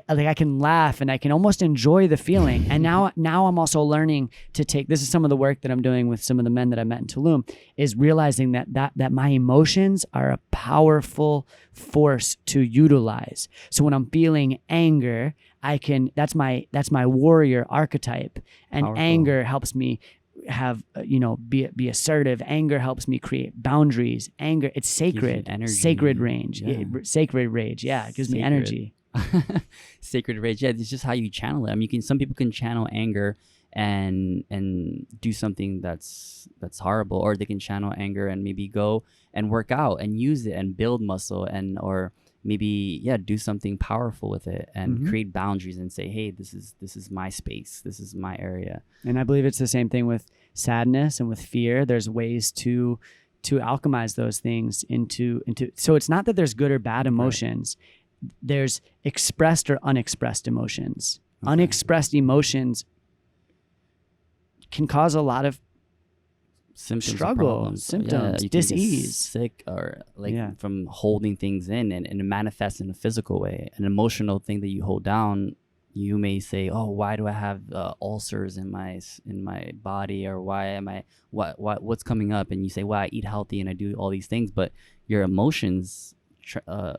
like I can laugh and I can almost enjoy the feeling. And now I'm also learning to take, this is some of the work that I'm doing with some of the men that I met in Tulum, is realizing that my emotions are a powerful force to utilize. So when I'm feeling anger, that's my warrior archetype, and powerful. Anger helps me have be assertive. Anger helps me create boundaries. Anger, it's sacred. Sacred range. Sacred rage. It gives me energy. Sacred rage. It's just how you channel it. I mean, some people can channel anger and do something that's horrible, or they can channel anger and maybe go and work out and use it and build muscle, and or maybe do something powerful with it and create boundaries and say, hey, this is my space, this is my area. And I believe it's the same thing with sadness and with fear. There's ways to alchemize those things into so it's not that there's good or bad emotions. Right. There's expressed or unexpressed emotions. Okay. Unexpressed emotions can cause a lot of symptoms, dis-ease, sick, or from holding things in, and it manifests in a physical way. An emotional thing that you hold down, you may say, oh, why do I have ulcers in my body, or why am I what's coming up? And you say, well, I eat healthy and I do all these things, but your emotions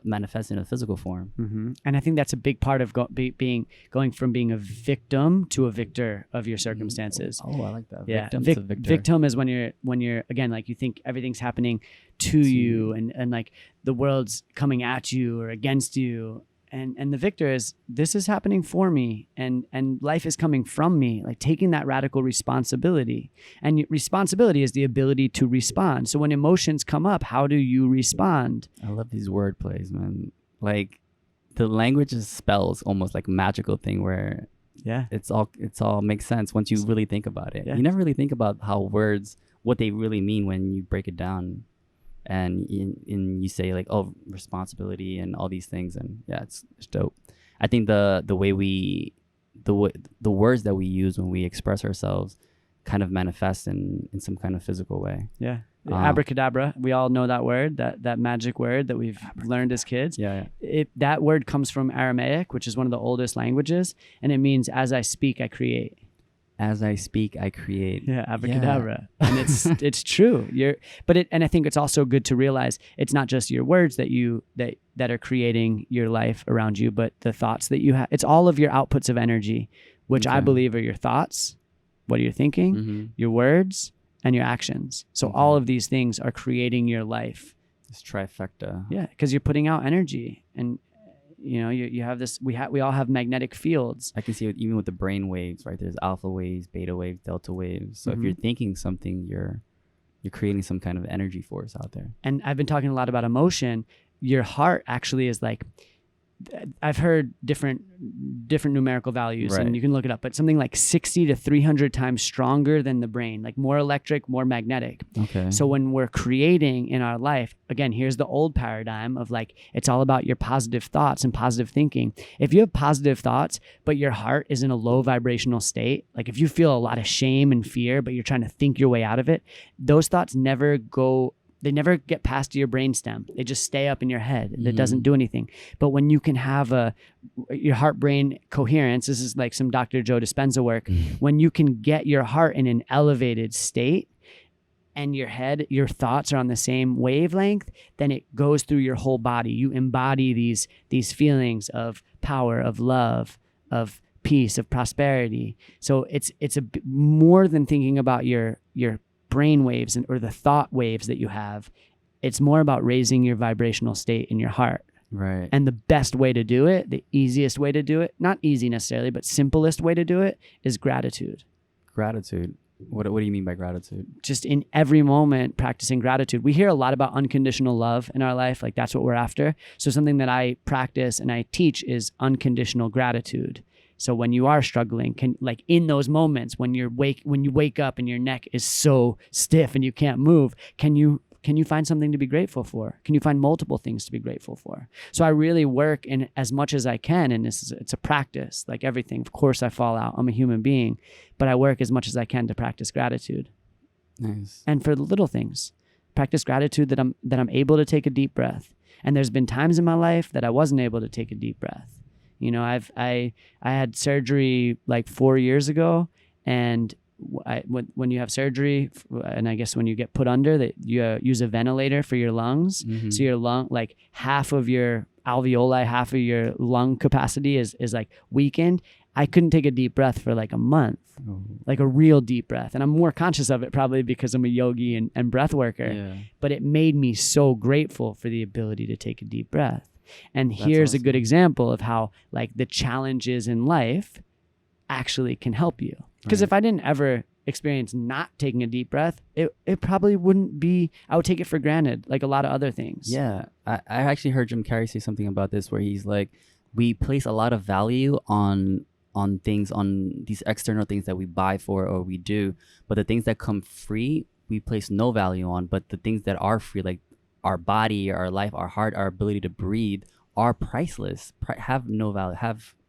manifest in a physical form. And I think that's a big part of going from being a victim to a victor of your circumstances. Oh, I like that. Yeah, victim is when you're again, like, you think everything's happening to you and like the world's coming at you or against you. And the victor is, this is happening for me, and life is coming from me, like taking that radical responsibility. And responsibility is the ability to respond. So when emotions come up, how do you respond? I love these word plays, man. Like the language spells almost like a magical thing where it's all makes sense once you really think about it. You never really think about how words, what they really mean when you break it down. And you say like, oh, responsibility and all these things, and it's dope. I think the words that we use when we express ourselves kind of manifest in some kind of physical way. Abracadabra, we all know that word, that magic word that we've learned as kids. That word comes from Aramaic, which is one of the oldest languages, and it means, as I speak, I create. As I speak, I create. Abracadabra. And it's true. And I think it's also good to realize it's not just your words that are creating your life around you, but the thoughts that you have. It's all of your outputs of energy, which I believe are your thoughts, what you're thinking, your words, and your actions. So all of these things are creating your life. It's trifecta. Yeah, because you're putting out energy, and you have this, we all have magnetic fields. I can see it even with the brain waves, right? There's alpha waves, beta waves, delta waves. So if you're thinking something, you're creating some kind of energy force out there. And I've been talking a lot about emotion. Your heart actually is like, I've heard different numerical values, and you can look it up, but something like 60 to 300 times stronger than the brain, like more electric, more magnetic. Okay. So when we're creating in our life, again, here's the old paradigm of like, it's all about your positive thoughts and positive thinking. If you have positive thoughts, but your heart is in a low vibrational state, like if you feel a lot of shame and fear, but you're trying to think your way out of it, those thoughts never get past your brainstem. They just stay up in your head. That doesn't do anything. But when you can have your heart-brain coherence, this is like some Dr. Joe Dispenza work, when you can get your heart in an elevated state and your thoughts are on the same wavelength, then it goes through your whole body. You embody these feelings of power, of love, of peace, of prosperity. So it's more than thinking about your brain waves or the thought waves that you have. It's more about raising your vibrational state in your heart. Right. And the best way to do it, the easiest way to do it, not easy necessarily, but simplest way to do it is gratitude. Gratitude. What do you mean by gratitude? Just in every moment practicing gratitude. We hear a lot about unconditional love in our life, like that's what we're after. So something that I practice and I teach is unconditional gratitude. So when you are struggling, like in those moments when you wake up and your neck is so stiff and you can't move, can you find something to be grateful for? Can you find multiple things to be grateful for? So I really work in as much as I can, and it's a practice, like everything. Of course I fall out, I'm a human being, but I work as much as I can to practice gratitude. Nice. And for the little things, practice gratitude that I'm able to take a deep breath. And there's been times in my life that I wasn't able to take a deep breath. You know, I had surgery like 4 years ago, and when you have surgery, and I guess when you get put under, that you use a ventilator for your lungs. Mm-hmm. So your lung, like half of your alveoli, half of your lung capacity is like weakened. I couldn't take a deep breath for like a month, like a real deep breath. And I'm more conscious of it probably because I'm a yogi and breath worker. Yeah. But it made me so grateful for the ability to take a deep breath. And That's here's awesome. a good example of how like the challenges in life actually can help you. Because Right. if I didn't ever experience not taking a deep breath, it probably wouldn't be, I would take it for granted, like a lot of other things. Yeah. I actually heard Jim Carrey say something about this where he's like, we place a lot of value on things, on these external things that we buy for or we do, but the things that come free, we place no value on. But the things that are free, like our body, our life, our heart, our ability to breathe, are priceless, have no value,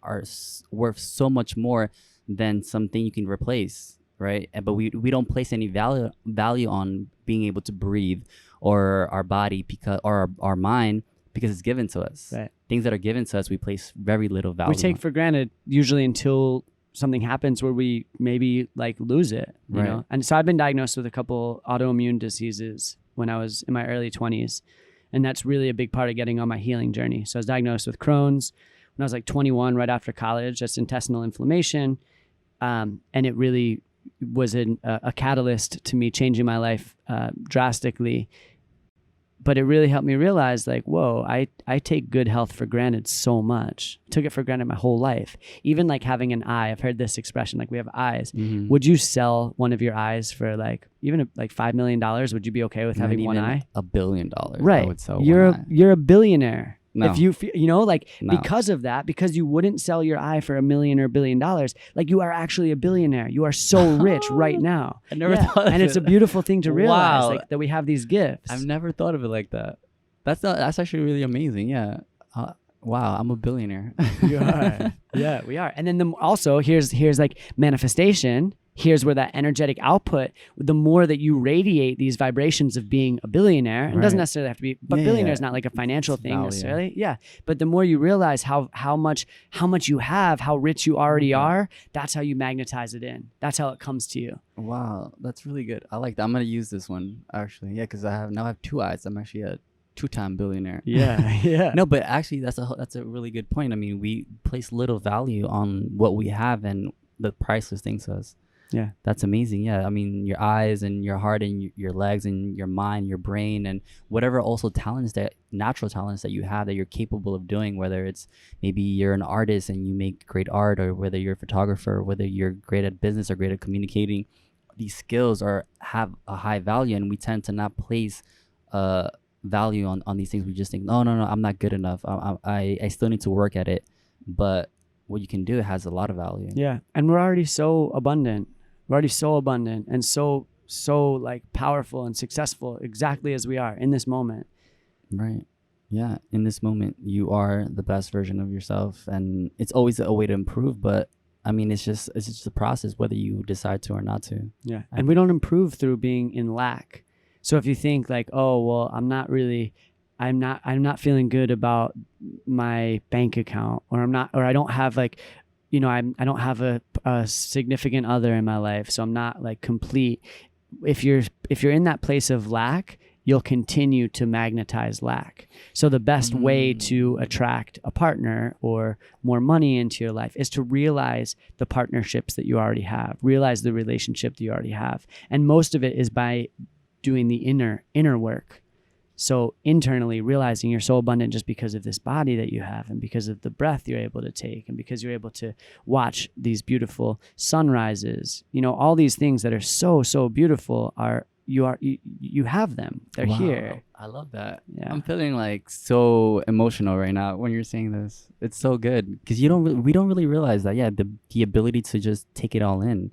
are worth so much more than something you can replace, right? But we don't place any value on being able to breathe, or our body or our mind, because it's given to us. Right. Things that are given to us, we place very little value. We take on. for granted usually until something happens where we maybe like lose it, you Right. know? And so I've been diagnosed with a couple autoimmune diseases when I was in my early 20s. And that's really a big part of getting on my healing journey. So I was diagnosed with Crohn's when I was like 21, right after college. That's intestinal inflammation. And it really was a catalyst to me changing my life drastically. But it really helped me realize, like, whoa, I take good health for granted so much. I took it for granted my whole life. Even like having an eye. I've heard this expression, like we have eyes. Mm-hmm. Would you sell one of your eyes for like even like $5 million? Would you be okay with having one eye? $1 billion. Right. I would sell You're one eye. you're a billionaire. No. If you feel, you know, like No. because of that, because you wouldn't sell your eye for $1 million or $1 billion, like you are actually a billionaire. You are so rich right now. I never thought of and it's it. a beautiful thing to realize, Wow. like, that we have these gifts. I've never thought of it like that. That's actually really amazing. Yeah. Wow, I'm a billionaire. You are. Yeah, we are. And then also here's like manifestation. Here's where that energetic output, the more that you radiate these vibrations of being a billionaire, and it doesn't Right. necessarily have to be, but Yeah, billionaire yeah. is not like a financial It's thing value. necessarily. Yeah. But the more you realize how much you have, how rich you already are, that's how you magnetize it in. That's how it comes to you. Wow, that's really good. I like that. I'm gonna use this one actually. Yeah, because I have 2 eyes. I'm actually a 2-time billionaire. Yeah. Yeah. No, but actually that's a really good point. I mean, we place little value on what we have and the priceless things to us. Yeah. That's amazing. Yeah. I mean, your eyes and your heart and your legs and your mind, your brain, and whatever also natural talents that you have that you're capable of doing, whether it's maybe you're an artist and you make great art, or whether you're a photographer, or whether you're great at business or great at communicating, these skills have a high value, and we tend to not place value on these things. We just think, no, I'm not good enough. I still need to work at it. But what you can do has a lot of value. Yeah. And we're already so abundant. We're already so abundant and so like powerful and successful exactly as we are in this moment. Right. Yeah. In this moment, you are the best version of yourself, and it's always a way to improve. But I mean, it's just a process, whether you decide to or not to. Yeah. And we don't improve through being in lack. So if you think like, oh, well, I'm not feeling good about my bank account, or I don't have like, you know, I don't have a significant other in my life, so I'm not like complete. If you're in that place of lack, you'll continue to magnetize lack. So the best way to attract a partner or more money into your life is to realize the partnerships that you already have, realize the relationship that you already have. And most of it is by doing the inner work. So internally realizing you're so abundant just because of this body that you have, and because of the breath you're able to take, and because you're able to watch these beautiful sunrises, all these things that are so, so beautiful you have them. They're here. I love that. Yeah. I'm feeling like so emotional right now when you're saying this. It's so good because we don't really realize that. Yeah, the ability to just take it all in,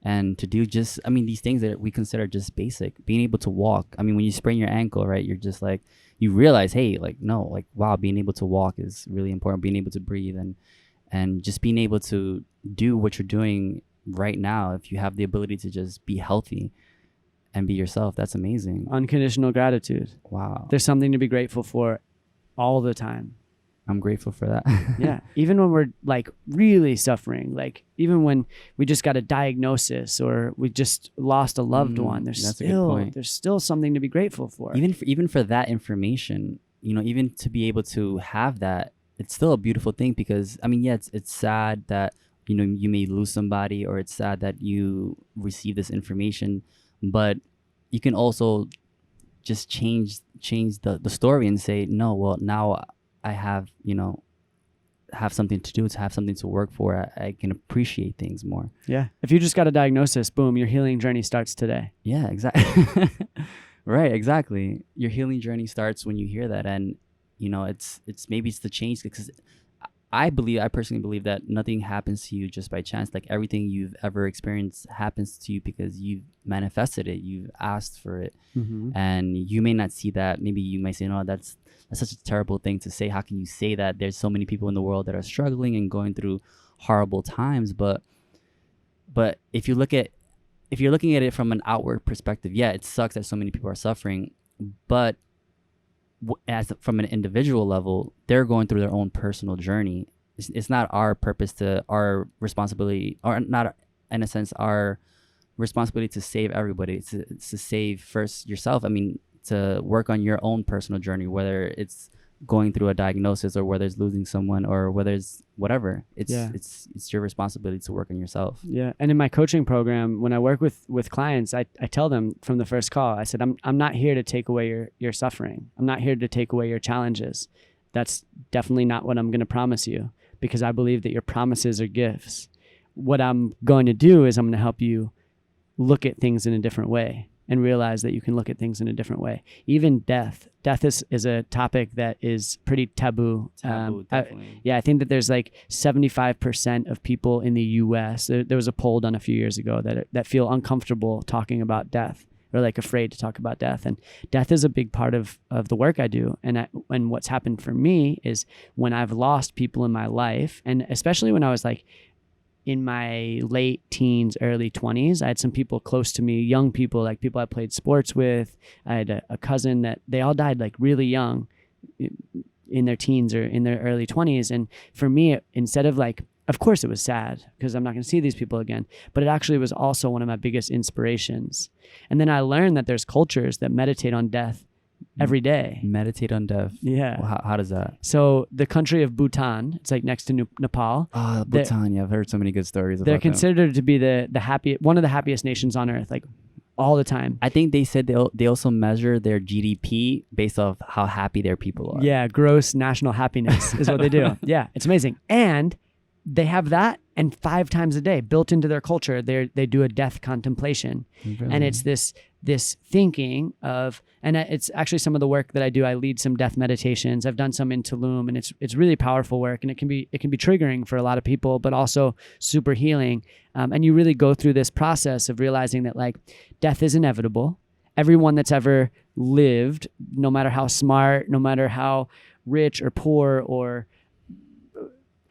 and to do these things that we consider just basic. Being able to walk. I mean, when you sprain your ankle, right? You're just like, you realize, hey, like, no, like, wow, being able to walk is really important. Being able to breathe and just being able to do what you're doing right now. If you have the ability to just be healthy and be yourself, that's amazing. Unconditional gratitude. Wow. There's something to be grateful for all the time. I'm grateful for that. Yeah. Even when we're like really suffering, like even when we just got a diagnosis or we just lost a loved one, there's still something to be grateful for. Even for that information, even to be able to have that, it's still a beautiful thing because it's sad that, you may lose somebody, or it's sad that you receive this information, but you can also just change the story and say, no, well, now I have something to do, to have something to work for. I can appreciate things more. Yeah. If you just got a diagnosis, boom, your healing journey starts today. Yeah, exactly. Right, exactly. Your healing journey starts when you hear that. And, it's the change, because I personally believe that nothing happens to you just by chance. Like everything you've ever experienced happens to you because you've manifested it, you've asked for it. Mm-hmm. And you may not see that. Maybe you might say, no, that's such a terrible thing to say. How can you say that? There's so many people in the world that are struggling and going through horrible times. But if you're looking at it from an outward perspective, yeah, it sucks that so many people are suffering. But from an individual level, they're going through their own personal journey. It's not our responsibility, or not in a sense our responsibility to save everybody. It's to save first yourself. To work on your own personal journey, whether it's going through a diagnosis, or whether it's losing someone, or whether it's whatever. It's your responsibility to work on yourself. Yeah. And in my coaching program, when I work with clients, I tell them from the first call, I said, I'm not here to take away your suffering. I'm not here to take away your challenges. That's definitely not what I'm going to promise you, because I believe that your promises are gifts. What I'm going to do is I'm going to help you look at things in a different way, and realize that you can look at things in a different way. Even death is a topic that is pretty taboo. Definitely. I think that there's like 75% of people in the US, there was a poll done a few years ago that feel uncomfortable talking about death, or like afraid to talk about death. And death is a big part of the work I do. And what's happened for me is when I've lost people in my life, and especially when I was like in my late teens, early 20s, I had some people close to me, young people, like people I played sports with. I had a cousin that they all died like really young, in their teens or in their early 20s. And for me, instead of like, of course it was sad because I'm not going to see these people again, but it actually was also one of my biggest inspirations. And then I learned that there's cultures that meditate on death every day. Meditate on death. Yeah. Well, how does that? So the country of Bhutan, it's like next to Nepal. Bhutan. Yeah, I've heard so many good stories about They're considered to be one of the happiest nations on earth, like all the time. I think they said they also measure their GDP based off how happy their people are. Yeah, gross national happiness is what they do. Yeah, it's amazing. And they have that, and 5 times a day built into their culture, they do a death contemplation. Really? And it's this thinking of, and it's actually some of the work that I do. I lead some death meditations. I've done some in Tulum, and it's really powerful work, and it can be triggering for a lot of people, but also super healing. And you really go through this process of realizing that like death is inevitable. Everyone that's ever lived, no matter how smart, no matter how rich or poor or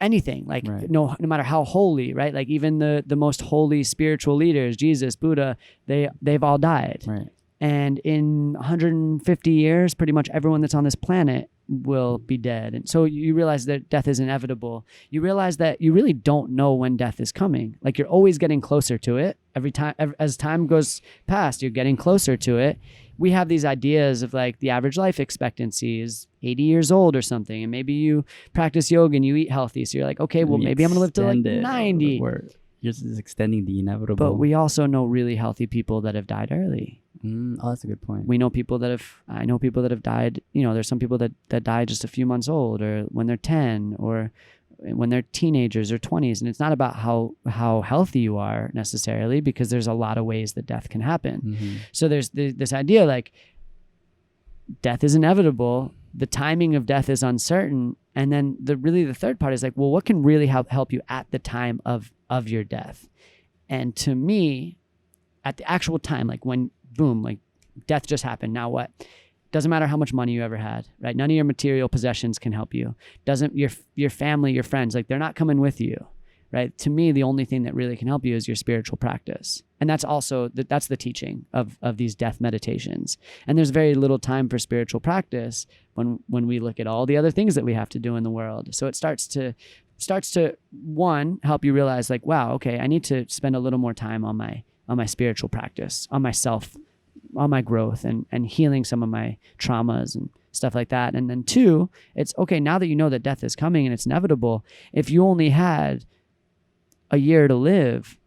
anything, like right. no matter how holy, right? Like even the most holy spiritual leaders, Jesus, Buddha, they've all died. Right. And in 150 years, pretty much everyone that's on this planet will be dead. And so you realize that death is inevitable. You realize that you really don't know when death is coming. Like you're always getting closer to it. Every time, as time goes past, you're getting closer to it. We have these ideas of like the average life expectancy is 80 years old or something. And maybe you practice yoga and you eat healthy. So you're like, okay, well, maybe I'm going to live to like 90. You're just extending the inevitable. But we also know really healthy people that have died early. Oh, that's a good point. I know people that have died, there's some people that die just a few months old, or when they're 10, or when they're teenagers or 20s. And it's not about how healthy you are necessarily, because there's a lot of ways that death can happen. Mm-hmm. So there's this idea like death is inevitable. The timing of death is uncertain. And then the third part is like, well, what can really help you at the time of your death? And to me, at the actual time, like when, boom, like death just happened. Now what? Doesn't matter how much money you ever had, right? None of your material possessions can help you. Doesn't your family, your friends, like they're not coming with you, right? To me, the only thing that really can help you is your spiritual practice. And that's also, that's the teaching of these death meditations. And there's very little time for spiritual practice when we look at all the other things that we have to do in the world. So it starts to one, help you realize like, wow, okay, I need to spend a little more time on my spiritual practice, on myself, on my growth, and healing some of my traumas and stuff like that. And then two, it's okay, now that you know that death is coming and it's inevitable, if you only had a year to live,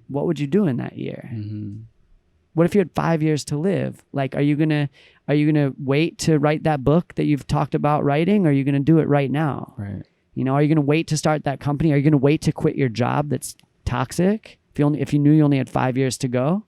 what would you do in that year? Mm-hmm. What if you had 5 years to live? Like, are you gonna wait to write that book that you've talked about writing? Or are you gonna do it right now? Right. Are you gonna wait to start that company? Are you gonna wait to quit your job that's toxic if you knew you only had 5 years to go?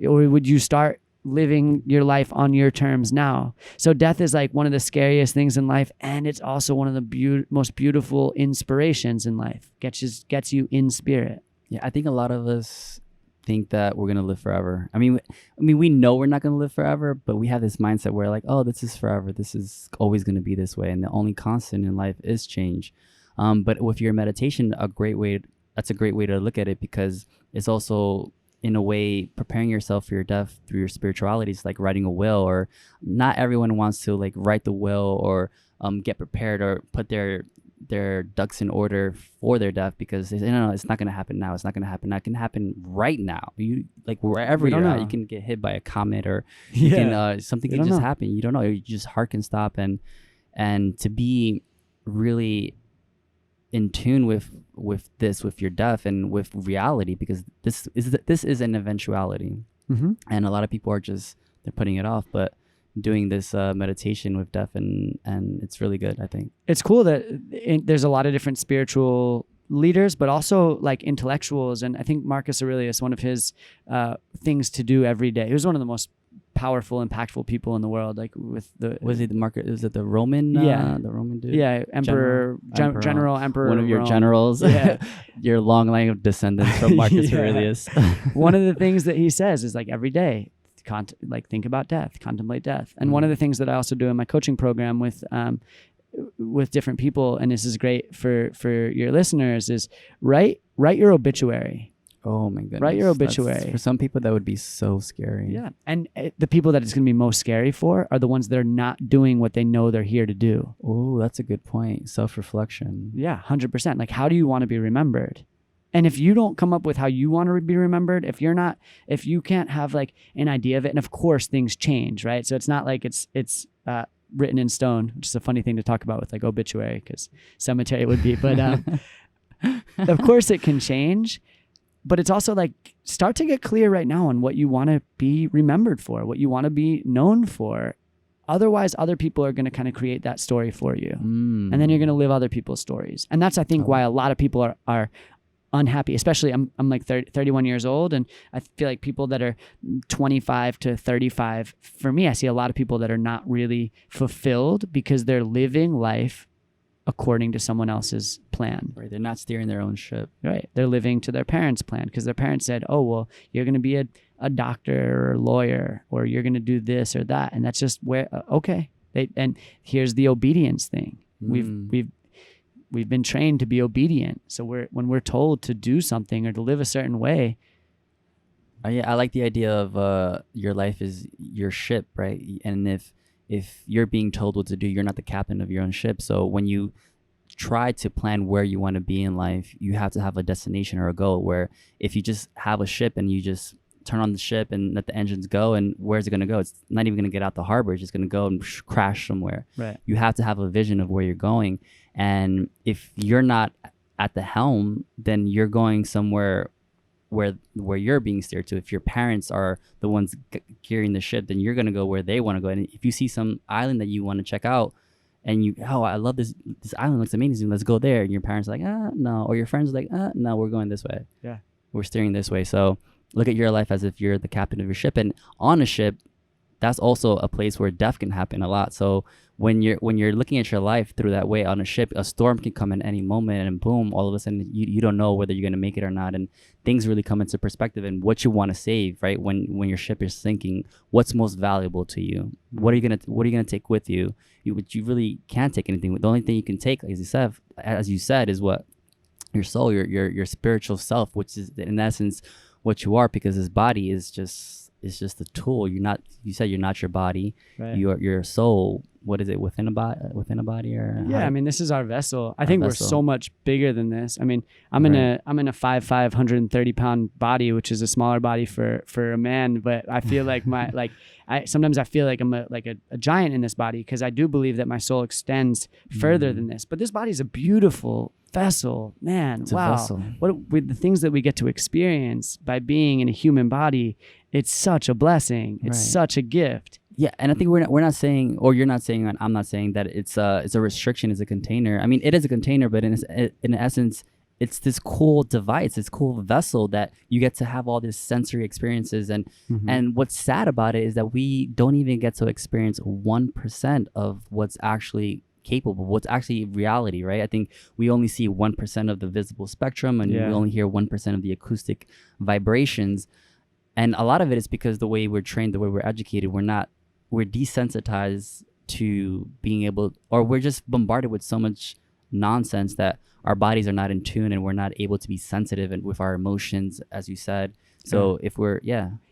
Or would you start living your life on your terms now? So death is like one of the scariest things in life, and it's also one of the most beautiful inspirations in life. Gets you in spirit. Yeah, I think a lot of us think that we're gonna live forever. I mean, we know we're not gonna live forever, but we have this mindset where like, oh, this is forever. This is always gonna be this way, and the only constant in life is change. But with your meditation, that's a great way to look at it, because it's also, in a way, preparing yourself for your death through your spirituality. It's like writing a will. Or not everyone wants to like write the will or get prepared or put their ducks in order for their death, because they say, no, it's not going to happen now. It's not going to happen now. It can happen right now. You like wherever you're at, you can get hit by a comet, or you can something can just happen. You don't know. You just heart can stop, and to be really in tune with your death and with reality, because this is an eventuality. Mm-hmm. And a lot of people they're putting it off, but doing this meditation with death, and it's really good. I think it's cool that there's a lot of different spiritual leaders, but also like intellectuals. And I think Marcus Aurelius, one of his things to do every day, he was one of the most powerful, impactful people in the world. Like with the is it the Roman the Roman dude? Yeah, General Emperor. One of your Rome. Generals. Yeah. Your long line of descendants from Marcus Aurelius. One of the things that he says is like every day, think about death, contemplate death. And one of the things that I also do in my coaching program with different people, and this is great for your listeners, is write your obituary. Oh my goodness. Write your obituary. For some people, that would be so scary. Yeah. And the people that it's going to be most scary for are the ones that are not doing what they know they're here to do. Oh, that's a good point. Self-reflection. Yeah, 100%. Like, how do you want to be remembered? And if you don't come up with how you want to be remembered, if you can't have like an idea of it, and of course things change, right? So it's not like it's written in stone, which is a funny thing to talk about with like obituary, because cemetery would be, but of course it can change. But it's also like, start to get clear right now on what you want to be remembered for, what you want to be known for. Otherwise, other people are going to kind of create that story for you. And then you're going to live other people's stories. And that's, I think, why a lot of people are unhappy. Especially, I'm like 31 years old, and I feel like people that are 25 to 35, for me, I see a lot of people that are not really fulfilled because they're living life according to someone else's plan. Right. They're not steering their own ship. Right. They're living to their parents' plan because their parents said, oh, well, you're going to be a doctor or a lawyer, or you're going to do this or that. And that's just where, okay. And here's the obedience thing. We've been trained to be obedient. So when we're told to do something or to live a certain way. I like the idea of your life is your ship, right? And if you're being told what to do, you're not the captain of your own ship. So when you try to plan where you want to be in life, you have to have a destination or a goal. Where if you just have a ship and you just turn on the ship and let the engines go, and where's it going to go? It's not even going to get out the harbor. It's just going to go and crash somewhere. Right. You have to have a vision of where you're going. And if you're not at the helm, then you're going somewhere where you're being steered to. If your parents are the ones gearing the ship, then you're going to go where they want to go. And if you see some island that you want to check out, and I love this island, looks amazing, let's go there, and your parents are like, no, or your friends are like, no, we're going this way, we're steering this way. So look at your life as if you're the captain of your ship, and on a ship, that's also a place where death can happen a lot. So when you're looking at your life through that way on a ship, a storm can come in any moment, and boom, all of a sudden you don't know whether you're going to make it or not, and things really come into perspective and what you want to save, right? When your ship is sinking, what's most valuable to you? What are you gonna take with you? You really can't take anything. The only thing you can take, as you said, is what your soul, your spiritual self, which is in essence what you are, because this body is just a tool. You said you're not your body, right? Your soul. What is it, within a body or I mean, this is our vessel. I think we're so much bigger than this. I mean, I'm in a 5'5", 130 pound body, which is a smaller body for a man, but I feel like sometimes I feel like I'm a giant in this body, because I do believe that my soul extends further than this. But this body is a beautiful vessel, man. It's wow. a vessel. What with the things that we get to experience by being in a human body, it's such a blessing. It's such a gift. Yeah, and I think we're not saying, or you're not saying, and I'm not saying that it's a restriction, it's a container. I mean, it is a container, but in essence, it's this cool device, this cool vessel that you get to have all these sensory experiences. And and what's sad about it is that we don't even get to experience 1% of what's actually capable, what's actually reality, right? I think we only see 1% of the visible spectrum, and we only hear 1% of the acoustic vibrations. And a lot of it is because the way we're trained, the way we're educated, we're desensitized to being able, or we're just bombarded with so much nonsense that our bodies are not in tune, and we're not able to be sensitive and with our emotions, as you said. So if we're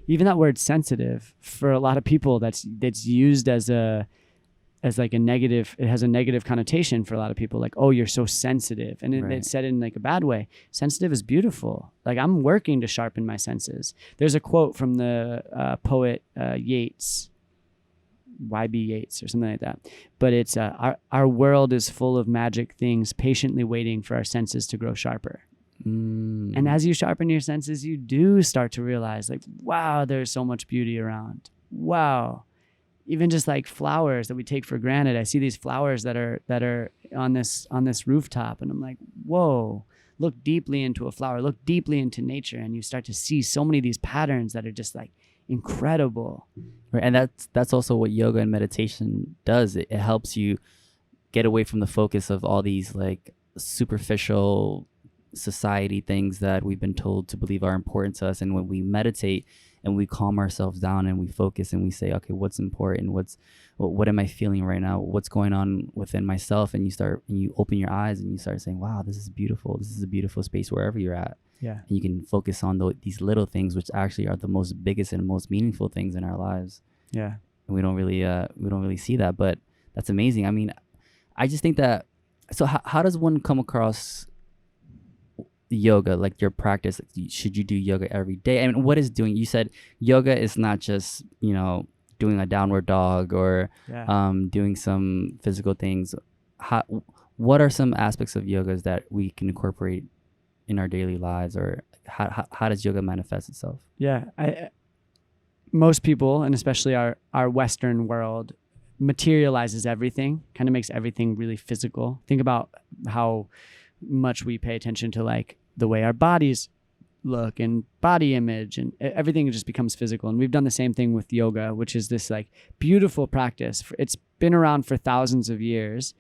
even that word sensitive, for a lot of people, that's used as like a negative. It has a negative connotation for a lot of people, like, oh, you're so sensitive, and it's said in like a bad way. Sensitive is beautiful. Like, I'm working to sharpen my senses. There's a quote from the poet Yeats, Y.B. Yeats or something like that, but it's our world is full of magic things patiently waiting for our senses to grow sharper. And as you sharpen your senses, you do start to realize, like, wow, there's so much beauty around. Wow. Even just like flowers that we take for granted. I see these flowers that are on this rooftop, and I'm like, whoa, look deeply into a flower, look deeply into nature, and you start to see so many of these patterns that are just like incredible. Right. And that's also what yoga and meditation does. It helps you get away from the focus of all these like superficial society things that we've been told to believe are important to us. And when we meditate and we calm ourselves down and we focus and we say, okay, what's important? What am I feeling right now? What's going on within myself? And you open your eyes and you start saying, wow, this is beautiful. This is a beautiful space wherever you're at. Yeah. And you can focus on these little things, which actually are the most biggest and most meaningful things in our lives. Yeah. And we don't really see that, but that's amazing. I mean, I just think that, so how does one come across yoga, like your practice? Should you do yoga every day? I mean, what is doing? You said yoga is not just, doing a downward dog or doing some physical things. What are some aspects of yogas that we can incorporate in our daily lives, or how does yoga manifest itself? Yeah, most people, and especially our Western world, materializes everything, kind of makes everything really physical. Think about how much we pay attention to like the way our bodies look and body image, and everything just becomes physical. And we've done the same thing with yoga, which is this like beautiful practice. It's been around for thousands of years.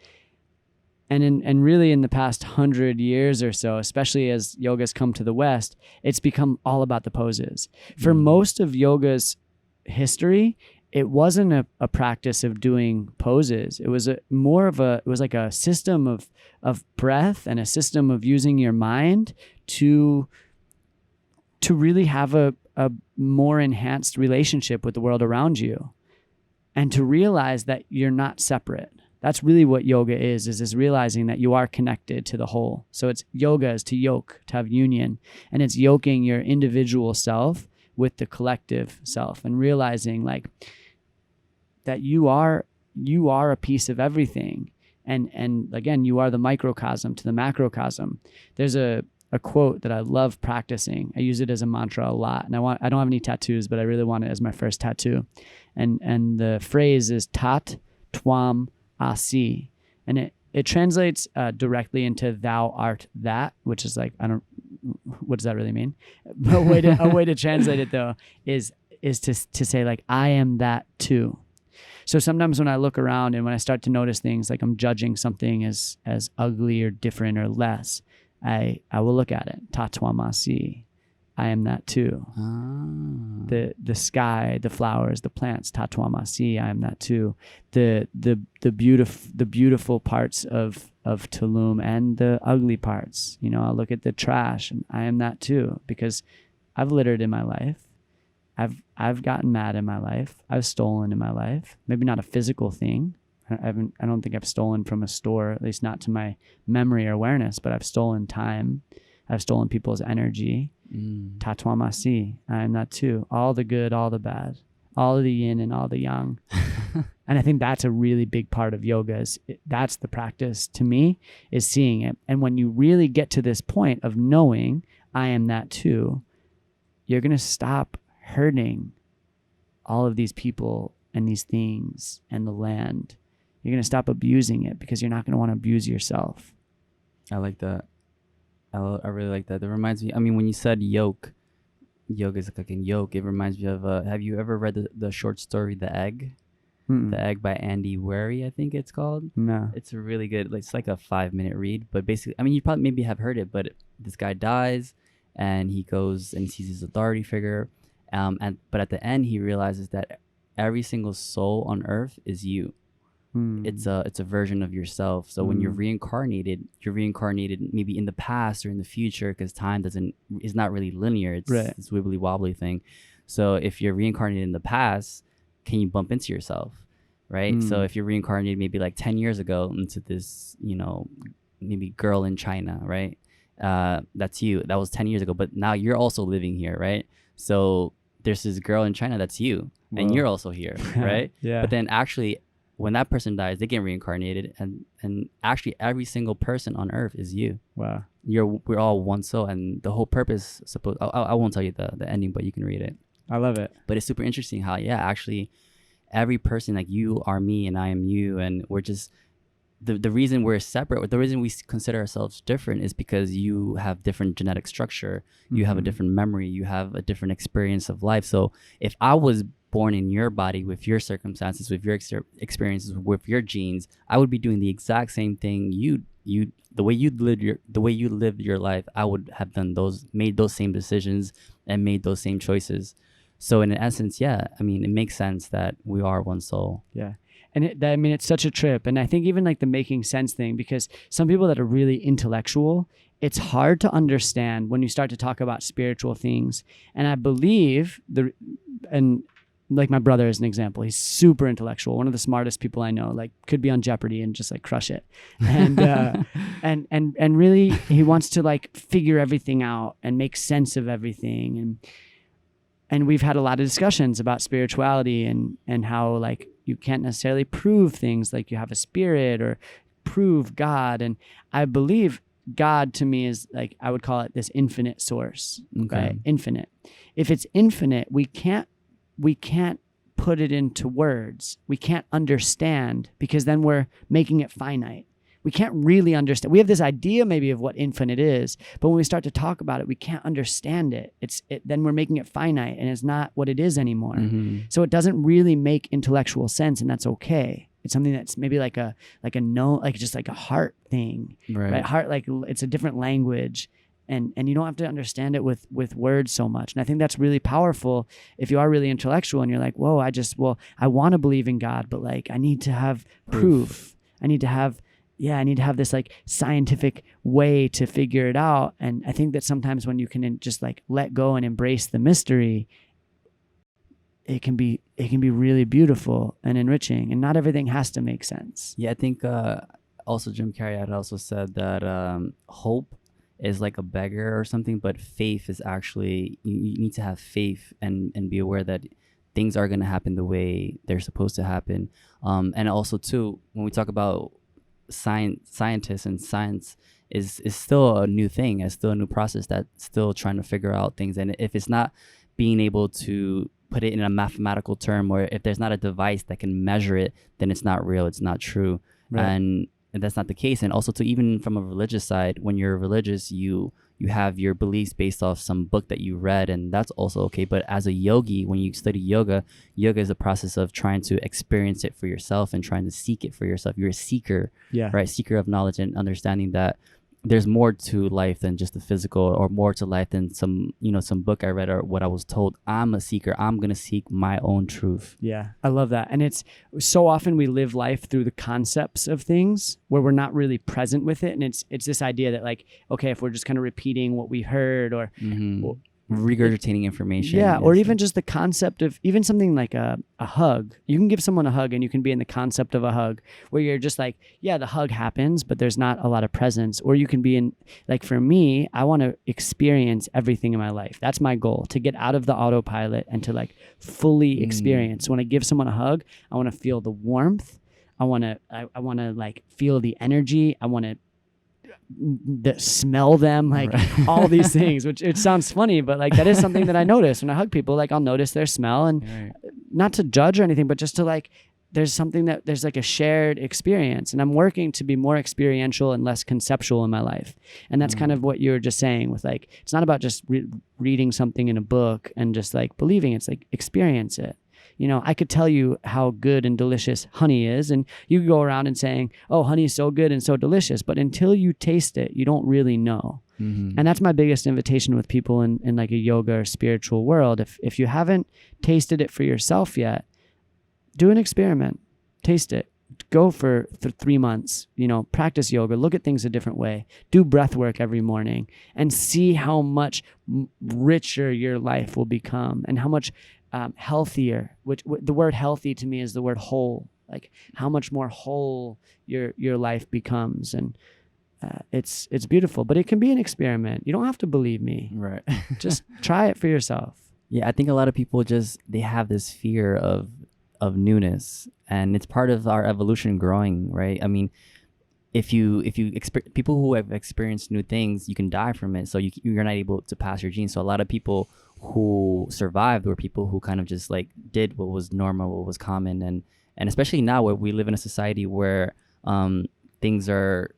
And really in the past 100 years or so, especially as yoga's come to the West, it's become all about the poses. For most of yoga's history, it wasn't a practice of doing poses. It was like a system of breath and a system of using your mind to really have a more enhanced relationship with the world around you, and to realize that you're not separate. That's really what yoga is this realizing that you are connected to the whole. So it's yoga is to yoke, to have union, and it's yoking your individual self with the collective self, and realizing like that you are a piece of everything. And again, you are the microcosm to the macrocosm. There's a a quote that I love practicing. I use it as a mantra a lot, and I don't have any tattoos, but I really want it as my first tattoo. And the phrase is Tat Twam Asi, and it translates directly into "Thou art that," which is like, what does that really mean? But a way to translate it though is to say like, I am that too. So sometimes when I look around and when I start to notice things like I'm judging something as ugly or different or less, I will look at it. Tatwamasi. I am that too. The sky, the flowers, the plants, tatwamasi, I am that too. The beautiful parts of Tulum and the ugly parts. You know, I'll look at the trash and I am that too, because I've littered in my life. I've gotten mad in my life. I've stolen in my life. Maybe not a physical thing. I don't think I've stolen from a store, at least not to my memory or awareness, but I've stolen time. I've stolen people's energy. Tatwamasi. I am that too. All the good, all the bad, all the yin and all the yang. And I think that's a really big part of yoga. That's the practice to me, is seeing it. And when you really get to this point of knowing I am that too, you're going to stop hurting all of these people and these things and the land. You're going to stop abusing it because you're not going to want to abuse yourself. I like that. I really like that. That reminds me, I mean, when you said yoga is like a yoke, it reminds me of, have you ever read the short story, The Egg? Mm-mm. The Egg by Andy Wery, I think it's called. No. It's a really good, it's like a 5-minute read, but basically, I mean, you probably maybe have heard it, but this guy dies and he goes and sees his authority figure. But at the end, he realizes that every single soul on earth is you. It's a version of yourself. So when you're reincarnated maybe in the past or in the future, because time is not really linear. It's this wibbly wobbly thing. So if you're reincarnated in the past, can you bump into yourself, right? So if you're reincarnated maybe like 10 years ago into this, you know, maybe girl in China, right? That's you. That was 10 years ago, but now you're also living here, right? So there's this girl in China that's you. Whoa. And you're also here, right? Yeah. But then actually, when that person dies, they get reincarnated, and actually every single person on earth is you. Wow. We're all one soul, and the whole purpose, I won't tell you the ending, but you can read it. I love it. But it's super interesting how, actually every person, like you are me and I am you, and we're just, the reason we're separate, the reason we consider ourselves different is because you have different genetic structure, you have a different memory, you have a different experience of life. So if I was born in your body with your circumstances, with your experiences, with your genes, I would be doing the exact same thing the way you lived your life. I would have made those same decisions and made those same choices. So in essence, I mean, it makes sense that we are one soul. Yeah. And it's such a trip. And I think even like the making sense thing, because some people that are really intellectual, it's hard to understand when you start to talk about spiritual things. And I believe like my brother is an example. He's super intellectual, one of the smartest people I know, like could be on Jeopardy and just like crush it. And and really he wants to like figure everything out and make sense of everything. And we've had a lot of discussions about spirituality and how like you can't necessarily prove things like you have a spirit or prove God. And I believe God to me is like, I would call it this infinite source, right? Infinite. If it's infinite, we can't put it into words. We can't understand, because then we're making it finite. We can't really understand. We have this idea maybe of what infinite is, but when we start to talk about it, we can't understand it. Then we're making it finite, and it's not what it is anymore. So it doesn't really make intellectual sense, and that's okay. It's something that's maybe like just like a heart thing, right? Heart, like it's a different language. And you don't have to understand it with words so much. And I think that's really powerful if you are really intellectual and you're like, whoa, I want to believe in God, but like I need to have proof. I need to have this like scientific way to figure it out. And I think that sometimes when you can just like let go and embrace the mystery, it can be really beautiful and enriching, and not everything has to make sense. Yeah, I think also Jim Carrey had also said that hope is like a beggar or something, but faith is actually, you need to have faith and be aware that things are going to happen the way they're supposed to happen. And also too, when we talk about scientists and science, is still a new thing. It's still a new process that's still trying to figure out things. And if it's not being able to put it in a mathematical term, or if there's not a device that can measure it, then it's not real, it's not true. Right. And that's not the case. And also, to even from a religious side, when you're religious, you have your beliefs based off some book that you read, and that's also okay. But as a yogi, when you study yoga is a process of trying to experience it for yourself and trying to seek it for yourself. You're a seeker, right? Seeker of knowledge, and understanding that there's more to life than just the physical, or more to life than some book I read or what I was told. I'm a seeker. I'm going to seek my own truth. Yeah, I love that. And it's so often we live life through the concepts of things where we're not really present with it. And it's this idea that like, okay, if we're just kind of repeating what we heard or regurgitating information. Yeah, or even just the concept of even something like a hug. You can give someone a hug and you can be in the concept of a hug where you're just like, yeah, the hug happens, but there's not a lot of presence. Or you can be in, like for me, I want to experience everything in my life. That's my goal, to get out of the autopilot and to like fully experience. When I give someone a hug, I want to feel the warmth. I want to like feel the energy. I want to smell them, like all these things, which it sounds funny, but like that is something that I notice when I hug people. Like I'll notice their smell, and not to judge or anything, but just to like, there's something that there's like a shared experience, and I'm working to be more experiential and less conceptual in my life. And that's kind of what you were just saying with like, it's not about just reading something in a book and just like believing. It's like experience it. You know, I could tell you how good and delicious honey is, and you could go around and saying, oh, honey is so good and so delicious, but until you taste it, you don't really know. And that's my biggest invitation with people in like a yoga or spiritual world. If you haven't tasted it for yourself yet, do an experiment, taste it. Go for 3 months, practice yoga, look at things a different way, do breath work every morning, and see how much richer your life will become and how much healthier, which the word healthy to me is the word whole, like how much more whole your life becomes. And it's beautiful, but it can be an experiment. You don't have to believe me. Right. Just try it for yourself. Yeah, I think a lot of people they have this fear of newness, and it's part of our evolution growing, right? I mean, if you people who have experienced new things, you can die from it, so you're not able to pass your genes. So a lot of people who survived were people who kind of just like did what was normal, what was common, and especially now where we live in a society where things are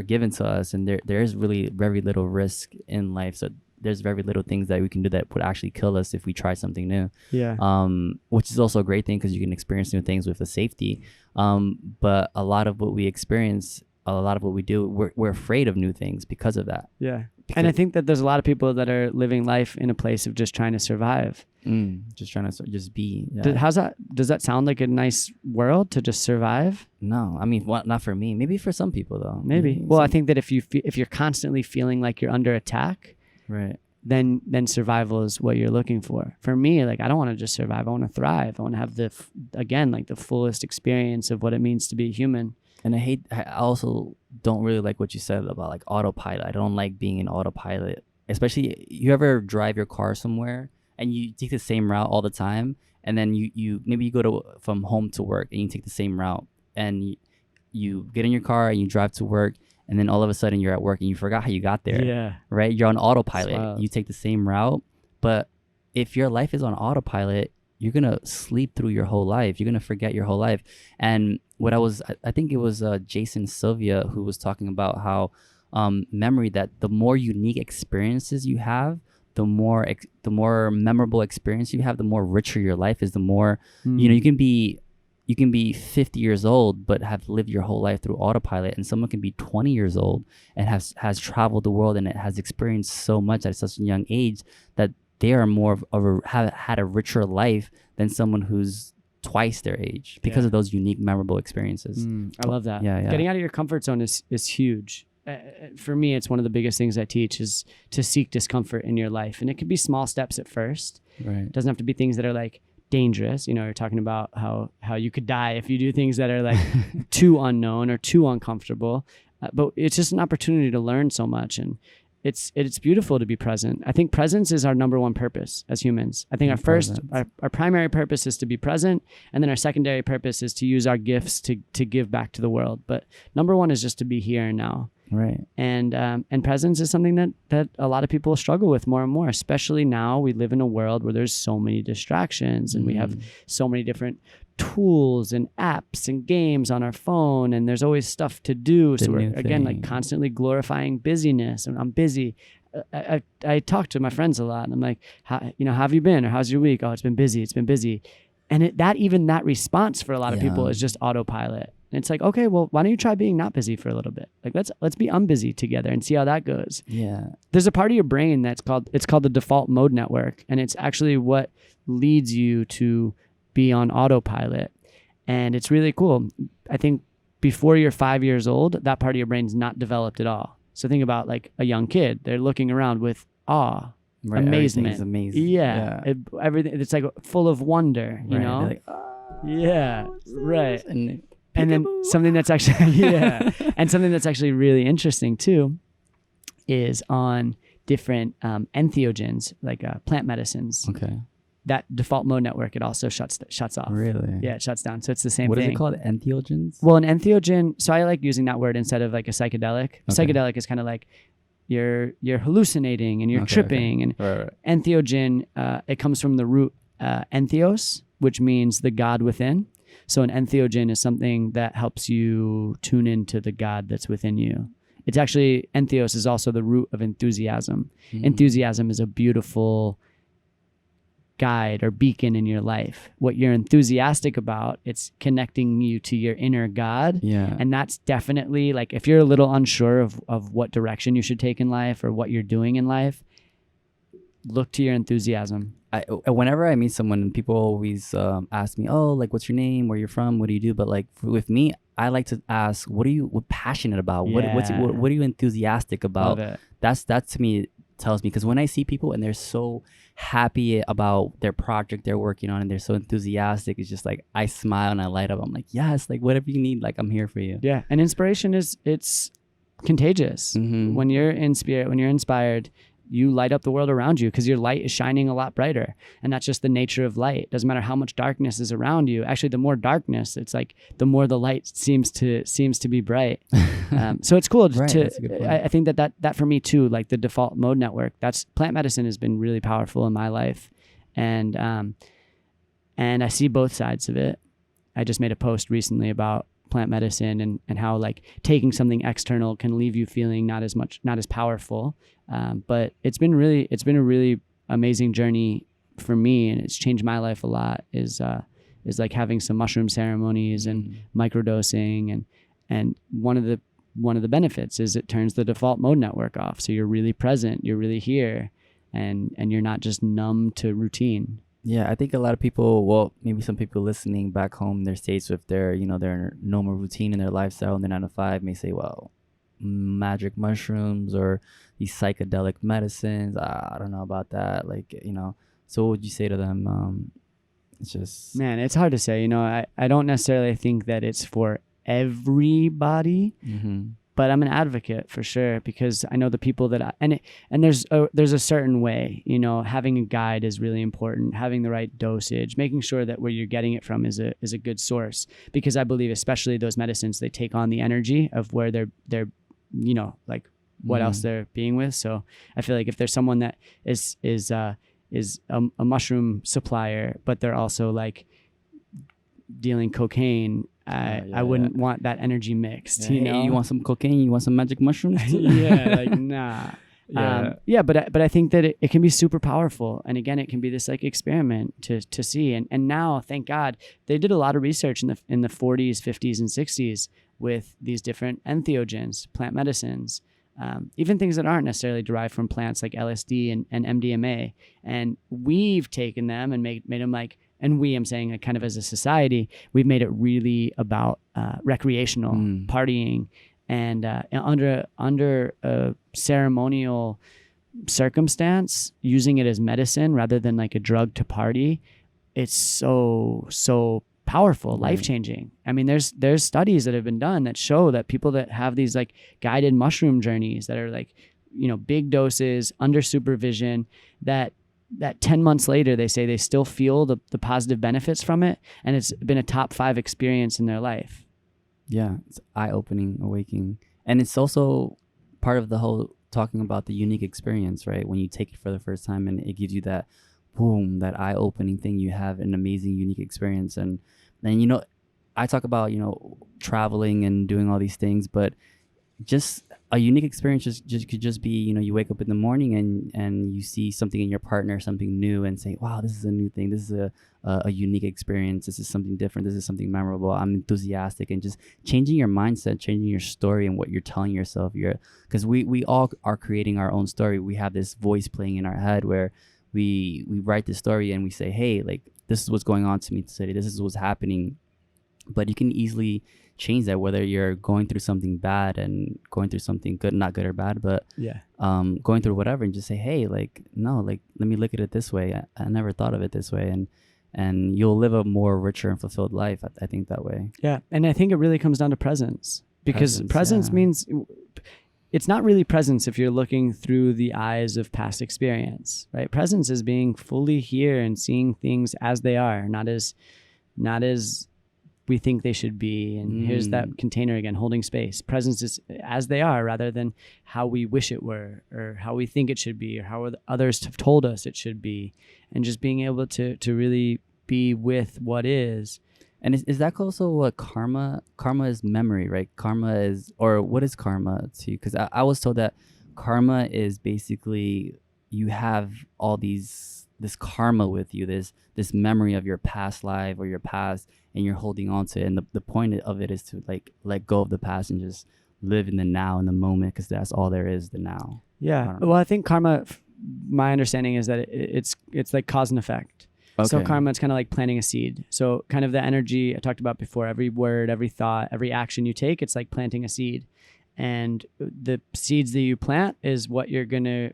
given to us, and there is really very little risk in life. So there's very little things that we can do that would actually kill us if we try something new. Yeah. Which is also a great thing because you can experience new things with the safety. But a lot of what we experience, a lot of what we do, we're afraid of new things because of that. Yeah. And I think that there's a lot of people that are living life in a place of just trying to survive. Just trying to just be. Yeah. Does that sound like a nice world to just survive? No, I mean, not for me. Maybe for some people though. Maybe. Well, I think that if you're constantly feeling like you're under attack, right, then survival is what you're looking for. For me, like I don't want to just survive. I want to thrive. I want to have the fullest experience of what it means to be human. And I also don't really like what you said about like autopilot. I don't like being in autopilot, especially you ever drive your car somewhere and you take the same route all the time, and then you maybe you go from home to work and you take the same route, and you get in your car and you drive to work, and then all of a sudden you're at work and you forgot how you got there. Yeah. Right? You're on autopilot. You take the same route, but if your life is on autopilot, you're going to sleep through your whole life. You're going to forget your whole life. And I think it was Jason Sylvia who was talking about how memory, that the more unique experiences you have, the more memorable experience you have, the more richer your life is, the more, you can be 50 years old, but have lived your whole life through autopilot. And someone can be 20 years old and has traveled the world and it has experienced so much at such a young age that they are more have had a richer life than someone who's twice their age because of those unique, memorable experiences. I love that. Yeah. Getting out of your comfort zone is huge. For me, it's one of the biggest things I teach is to seek discomfort in your life. And it could be small steps at first. Right. It doesn't have to be things that are like dangerous. You're talking about how you could die if you do things that are like too unknown or too uncomfortable. But it's just an opportunity to learn so much. And it's beautiful to be present. I think presence is our number one purpose as humans. I think our primary purpose is to be present, and then our secondary purpose is to use our gifts to give back to the world. But number one is just to be here and now. Right. And presence is something that a lot of people struggle with more and more, especially now. We live in a world where there's so many distractions, and we have so many different tools and apps and games on our phone, and there's always stuff to do. So we're again like constantly glorifying busyness, and I'm busy. I talk to my friends a lot, and I'm like, how have you been, or how's your week? Oh, it's been busy. And that response for a lot of people is just autopilot. And it's like, okay, well, why don't you try being not busy for a little bit? Like let's be unbusy together and see how that goes. Yeah. There's a part of your brain it's called the default mode network, and it's actually what leads you to be on autopilot. And it's really cool. I think before you're 5 years old, that part of your brain's not developed at all. So think about like a young kid. They're looking around with awe, right, amazement. Amazing. Yeah. Everything. It's like full of wonder, you know? Like, oh, yeah. Right. And then something that's actually, and something that's actually really interesting too is on different entheogens, like plant medicines. Okay. That default mode network, it also shuts off. Really? Yeah, it shuts down. So it's the same thing. What is it called? Entheogens? Well, an entheogen, so I like using that word instead of like a psychedelic. Okay. Psychedelic is kind of like you're hallucinating and you're tripping. And right. Entheogen, it comes from the root entheos, which means the God within. So an entheogen is something that helps you tune into the God that's within you. It's actually, entheos is also the root of enthusiasm. Enthusiasm is a beautiful guide or beacon in your life. What you're enthusiastic about, it's connecting you to your inner God. Yeah. And that's definitely like, if you're a little unsure of what direction you should take in life or what you're doing in life, look to your enthusiasm. Whenever I meet someone, people always ask me, oh, like, what's your name, where you're from, what do you do? But like with me, I like to ask, what are you passionate about? Yeah. What are you enthusiastic about? That to me tells me, because when I see people and they're so happy about their project they're working on and they're so enthusiastic, it's just like I smile and I light up. I'm like, yes, like whatever you need, like I'm here for you. Yeah. And inspiration it's contagious. When you're in spirit, when you're inspired, you light up the world around you because your light is shining a lot brighter. And that's just the nature of light. Doesn't matter how much darkness is around you. Actually, the more darkness, it's like the more the light seems to be bright. So it's cool I think that for me too, like the default mode network, that's plant medicine has been really powerful in my life. And I see both sides of it. I just made a post recently about plant medicine and how like taking something external can leave you feeling not as powerful. But it's been a really amazing journey for me, and it's changed my life a lot is like having some mushroom ceremonies and microdosing and one of the benefits is it turns the default mode network off. So you're really present, you're really here, and you're not just numb to routine. Yeah, I think a lot of people, well, maybe some people listening back home in their states with their normal routine in their lifestyle and their 9 to 5 may say, well, magic mushrooms or these psychedelic medicines, I don't know about that. Like, so what would you say to them? It's just... Man, it's hard to say. I don't necessarily think that it's for everybody. But I'm an advocate for sure, because I know the people that and there's a certain way, having a guide is really important, having the right dosage, making sure that where you're getting it from is a good source, because I believe especially those medicines, they take on the energy of where they're like what else they're being with. So I feel like if there's someone that is a mushroom supplier, but they're also like dealing cocaine, I wouldn't want that energy mixed. Hey, you want some cocaine? You want some magic mushrooms? Yeah, like nah. But I think that it can be super powerful, and again, it can be this like experiment to see. And now, thank God, they did a lot of research in the 40s, 50s, and 60s with these different entheogens, plant medicines, even things that aren't necessarily derived from plants like LSD and MDMA. And we've taken them and made them like. And I'm saying like kind of as a society, we've made it really about recreational partying, and under a ceremonial circumstance, using it as medicine rather than like a drug to party. It's so powerful, life-changing. I mean, there's studies that have been done that show that people that have these like guided mushroom journeys that are like, big doses under supervision, that 10 months later, they say they still feel the positive benefits from it. And it's been a top 5 experience in their life. Yeah. It's eye-opening, awakening. And it's also part of the whole talking about the unique experience, right? When you take it for the first time and it gives you that boom, that eye-opening thing, you have an amazing, unique experience. And then, you know, I talk about, you know, traveling and doing all these things, but just a unique experience just could just be, you know, you wake up in the morning and you see something in your partner, something new, and say, wow, this is a new thing. This is a unique experience. This is something different. This is something memorable. I'm enthusiastic. And just changing your mindset, changing your story and what you're telling yourself. Because we all are creating our own story. We have this voice playing in our head where we write the story and we say, hey, like, this is what's going on to me today. This is what's happening. But you can easily change that, whether you're going through something bad and going through something good, not good or bad, but going through whatever, and just say, hey, like, no, like, let me look at it this way. I never thought of it this way. And you'll live a more richer and fulfilled life, I think, that way. Yeah. And I think it really comes down to presence, because presence means it's not really presence if you're looking through the eyes of past experience, right? Presence is being fully here and seeing things as they are, not as we think they should be. And here's that container again, holding space. Presence is as they are rather than how we wish it were, or how we think it should be, or how others have told us it should be. And just being able to really be with what is. And is that also what karma is? Memory, right? Karma is, or what is karma to you? Because I was told that karma is basically you have all this karma with you, this memory of your past life or your past, and you're holding on to it. And the point of it is to like let go of the past and just live in the now, in the moment, because that's all there is, the now. Yeah. Well, I think karma, my understanding is that it's like cause and effect. Okay. So karma, it's kind of like planting a seed. So kind of the energy I talked about before, every word, every thought, every action you take, it's like planting a seed. And the seeds that you plant is what you're gonna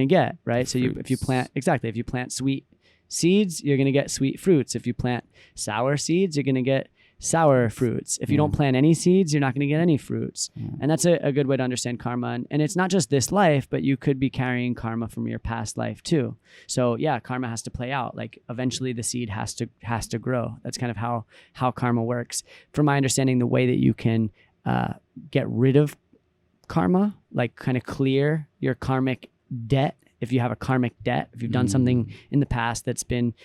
get, right? So if you plant sweet seeds, you're gonna get sweet fruits. If you plant sour seeds, you're gonna get sour fruits. If you don't plant any seeds, you're not gonna get any fruits. And that's a good way to understand karma. And it's not just this life, but you could be carrying karma from your past life too. So yeah, karma has to play out. Like eventually the seed has to grow. That's kind of how karma works. From my understanding, the way that you can get rid of karma, like kind of clear your karmic debt. If you have a karmic debt, if you've done something in the past that's been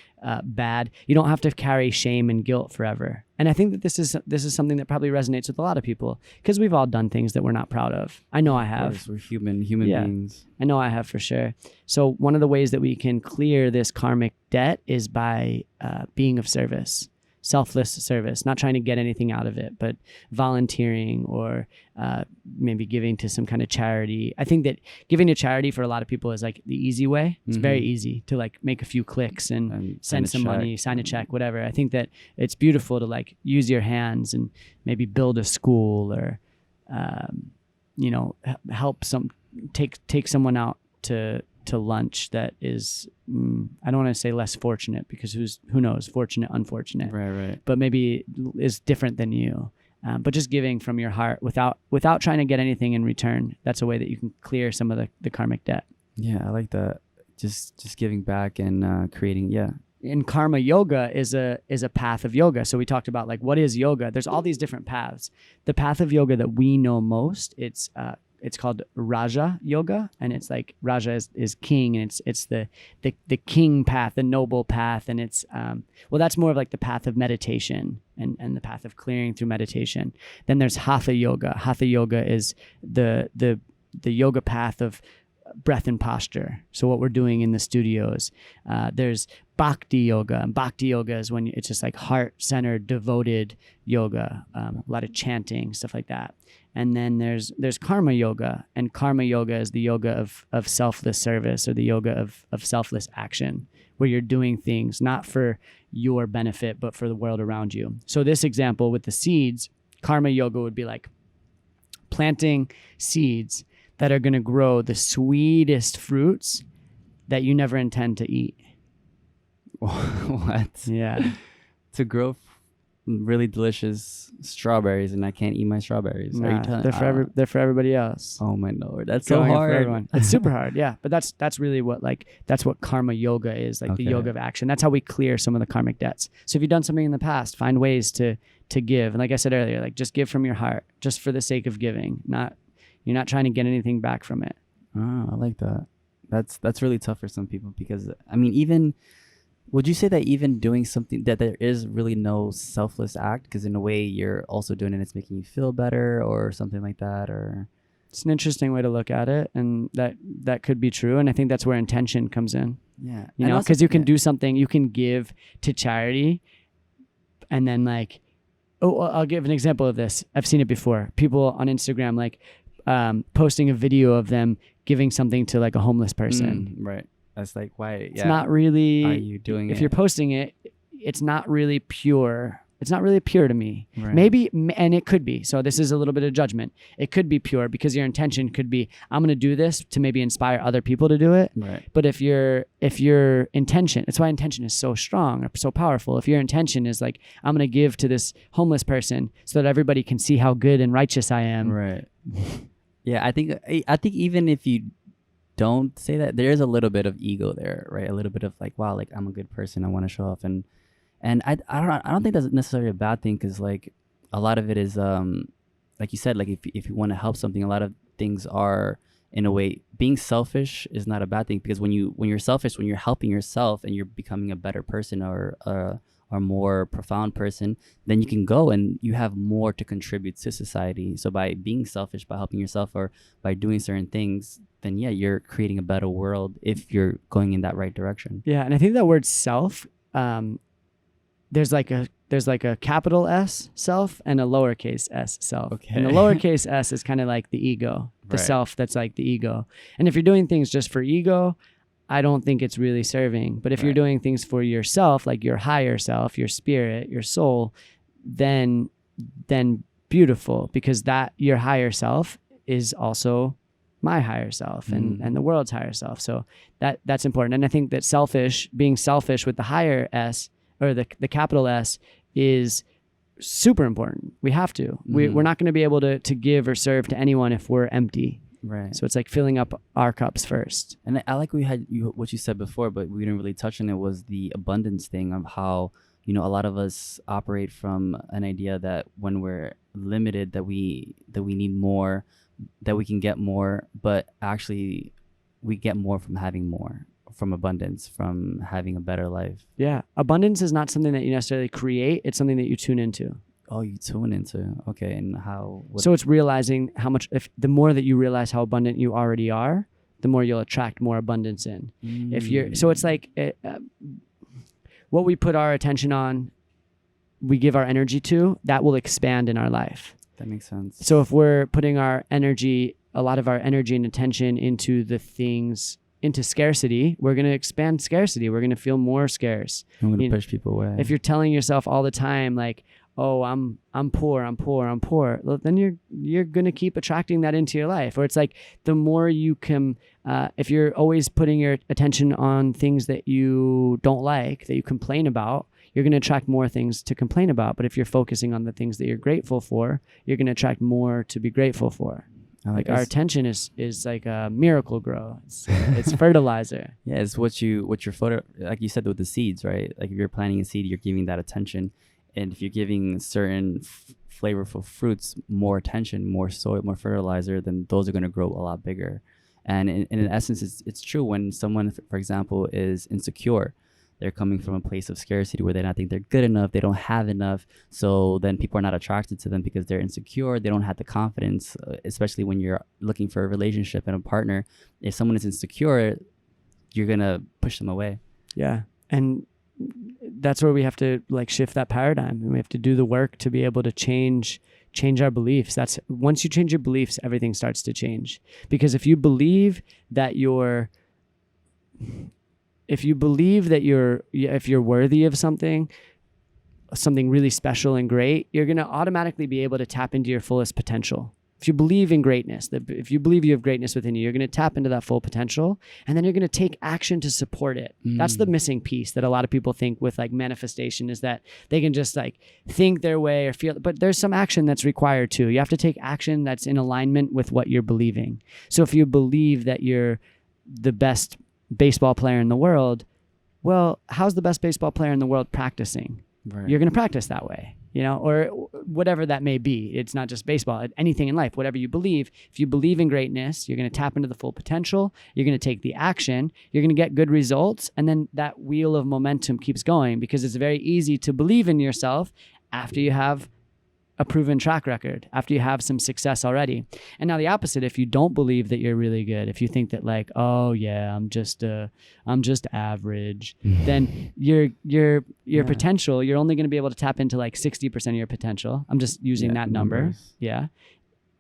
bad, you don't have to carry shame and guilt forever. And I think that this is something that probably resonates with a lot of people, because we've all done things that we're not proud of. I know I have. Of course, we're human beings. I know I have for sure. So one of the ways that we can clear this karmic debt is by being of service. Selfless service, not trying to get anything out of it, but volunteering or maybe giving to some kind of charity. I think that giving to charity for a lot of people is like the easy way. It's very easy to like make a few clicks and send some money, sign a check, whatever. I think that it's beautiful to like use your hands and maybe build a school or, help take someone out to lunch that is, I don't want to say less fortunate, because who knows, fortunate, unfortunate, right, but maybe is different than you. But just giving from your heart without trying to get anything in return. That's a way that you can clear some of the karmic debt. Yeah, I like that. Just giving back and creating. Yeah. In karma yoga is a path of yoga. So we talked about like, what is yoga? There's all these different paths. The path of yoga that we know most, it's called Raja Yoga, and it's like Raja is king, and it's the king path, the noble path, and it's that's more of like the path of meditation and the path of clearing through meditation. Then there's Hatha Yoga. Hatha Yoga is the yoga path of breath and posture. So what we're doing in the studios. There's Bhakti Yoga, and Bhakti Yoga is when it's just like heart-centered, devoted yoga, a lot of chanting, stuff like that. And then there's Karma Yoga, and Karma Yoga is the yoga of selfless service, or the yoga of selfless action, where you're doing things not for your benefit, but for the world around you. So this example with the seeds, Karma Yoga would be like planting seeds that are going to grow the sweetest fruits that you never intend to eat. What? Yeah. To grow really delicious strawberries, and I can't eat my strawberries. Nah, Are you telling? they're for everybody else. Oh my Lord, that's so Growing hard. For everyone. It's super hard, yeah. But that's really what that's what karma yoga is, like the yoga of action. That's how we clear some of the karmic debts. So if you've done something in the past, find ways to to give. And like I said earlier, like just give from your heart, just for the sake of giving. You're not trying to get anything back from it. Oh, I like that. That's really tough for some people, because I mean, even would you say that even doing something that there is really no selfless act, because in a way you're also doing it, it's making you feel better or something like that? Or it's an interesting way to look at it, and that could be true. And I think that's where intention comes in. Yeah, you know, because you can do something, you can give to charity, and then like, I'll give an example of this. I've seen it before. People on Instagram like posting a video of them giving something to like a homeless person. Right. That's like, why? It's not really. Are you doing it? If you're posting it, it's not really pure. It's not really pure to me. Right. Maybe, and it could be. So this is a little bit of judgment. It could be pure because your intention could be, I'm going to do this to maybe inspire other people to do it. Right. But if your intention, that's why intention is so strong or so powerful. If your intention is like, I'm going to give to this homeless person so that everybody can see how good and righteous I am. Right. Yeah, I think even if you don't say that, there is a little bit of ego there, right? A little bit of like, wow, like I'm a good person, I want to show off, and I don't think that's necessarily a bad thing, because like a lot of it is like you said, like if you want to help something, a lot of things are, in a way, being selfish is not a bad thing, because when you're selfish, when you're helping yourself and you're becoming a better person or more profound person, then you can go and you have more to contribute to society. So by being selfish, by helping yourself, or by doing certain things, then yeah, you're creating a better world if you're going in that right direction. Yeah, and I think that word self, there's like a capital S self and a lowercase s self. Okay. And the lowercase s is kind of like the ego, the Right. self that's like the ego. And if you're doing things just for ego, I don't think it's really serving. But if you're Right. doing things for yourself, like your higher self, your spirit, your soul, then beautiful, because that your higher self is also my higher self and the world's higher self. So that's important. And I think that being selfish with the higher S or the capital S is super important. We have to. We're not going to be able to give or serve to anyone if we're empty. Right. So it's like filling up our cups first. And I like what you said before, but we didn't really touch on it, was the abundance thing of how, you know, a lot of us operate from an idea that when we're limited, that we need more, that we can get more, but actually we get more from having more, from abundance, from having a better life. Yeah. Abundance is not something that you necessarily create. It's something that you tune into. Oh, you tune into. Okay. And how? So it's realizing how much, the more that you realize how abundant you already are, the more you'll attract more abundance in. So it's like what we put our attention on, we give our energy to, that will expand in our life. That makes sense. So if we're putting a lot of our energy and attention into the things, into scarcity, we're going to expand scarcity. We're going to feel more scarce. I'm going to push people away. If you're telling yourself all the time, like, oh, I'm poor, well, then you're going to keep attracting that into your life. Or it's like, the more you can, if you're always putting your attention on things that you don't like, that you complain about, you're going to attract more things to complain about. But if you're focusing on the things that you're grateful for, you're going to attract more to be grateful for. Like our attention is like a miracle grow. It's fertilizer. Yeah, it's what you're like you said with the seeds, right? Like if you're planting a seed, you're giving that attention. And if you're giving certain flavorful fruits more attention, more soil, more fertilizer, then those are going to grow a lot bigger. And in essence, it's true when someone, for example, is insecure. They're coming from a place of scarcity where they don't think they're good enough. They don't have enough. So then people are not attracted to them because they're insecure. They don't have the confidence, especially when you're looking for a relationship and a partner. If someone is insecure, you're going to push them away. Yeah. And that's where we have to like shift that paradigm, and we have to do the work to be able to change our beliefs. That's once you change your beliefs, everything starts to change. Because if you believe that if you're worthy of something really special and great, you're going to automatically be able to tap into your fullest potential. If you believe in greatness, if you believe you have greatness within you, you're going to tap into that full potential, and then you're going to take action to support it. That's the missing piece that a lot of people think with like manifestation, is that they can just like think their way or feel, but there's some action that's required too. You have to take action that's in alignment with what you're believing. So if you believe that you're the best baseball player in the world, well, how's the best baseball player in the world practicing? Right. You're going to practice that way. or whatever that may be. It's not just baseball, anything in life, whatever you believe. If you believe in greatness, you're going to tap into the full potential. You're going to take the action. You're going to get good results. And then that wheel of momentum keeps going, because it's very easy to believe in yourself after you have a proven track record, after you have some success already. And now the opposite, if you don't believe that you're really good, if you think that like, oh yeah, I'm just average, then your potential, you're only going to be able to tap into like 60% of your potential. I'm just using that number. Numbers. Yeah.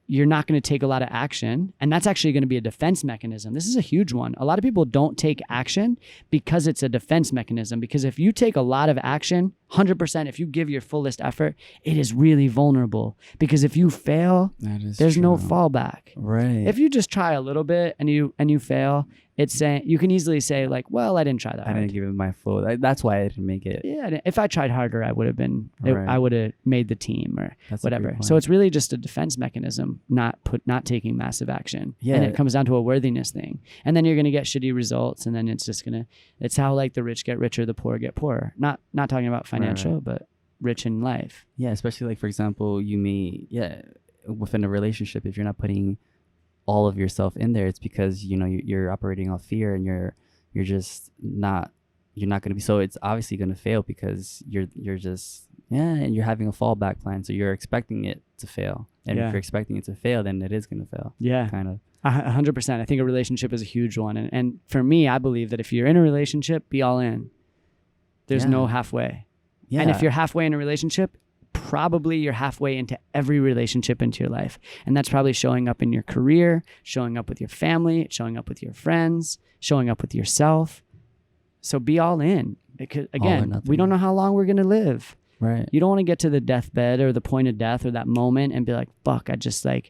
You're not going to take a lot of action. And that's actually going to be a defense mechanism. This is a huge one. A lot of people don't take action because it's a defense mechanism. Because if you take a lot of action, 100%, if you give your fullest effort, it is really vulnerable. Because if you fail, there's no fallback. Right. If you just try a little bit and you fail, it's saying, you can easily say like, well, I didn't try that hard. I didn't give it my full. That's why I didn't make it. Yeah. If I tried harder, I would have been, Right. I would have made the team or That's a whatever. great point. So it's really just a defense mechanism, not taking massive action. Yeah. And it comes down to a worthiness thing. And then you're going to get shitty results. And then it's how like the rich get richer, the poor get poorer. Not talking about financial, Right. but rich in life. Yeah, especially like, for example, within a relationship, if you're not putting all of yourself in there, it's because you're operating off fear, and you're not going to be. So it's obviously going to fail because you're just and you're having a fallback plan, so you're expecting it to fail. And if you're expecting it to fail, then it is going to fail. Yeah, kind of. 100%. I think a relationship is a huge one, and for me, I believe that if you're in a relationship, be all in. There's no halfway. Yeah. And if you're halfway in a relationship, probably you're halfway into every relationship into your life. And that's probably showing up in your career, showing up with your family, showing up with your friends, showing up with yourself. So be all in. Because again, we don't know how long we're going to live. Right. You don't want to get to the deathbed or the point of death or that moment and be like, fuck, I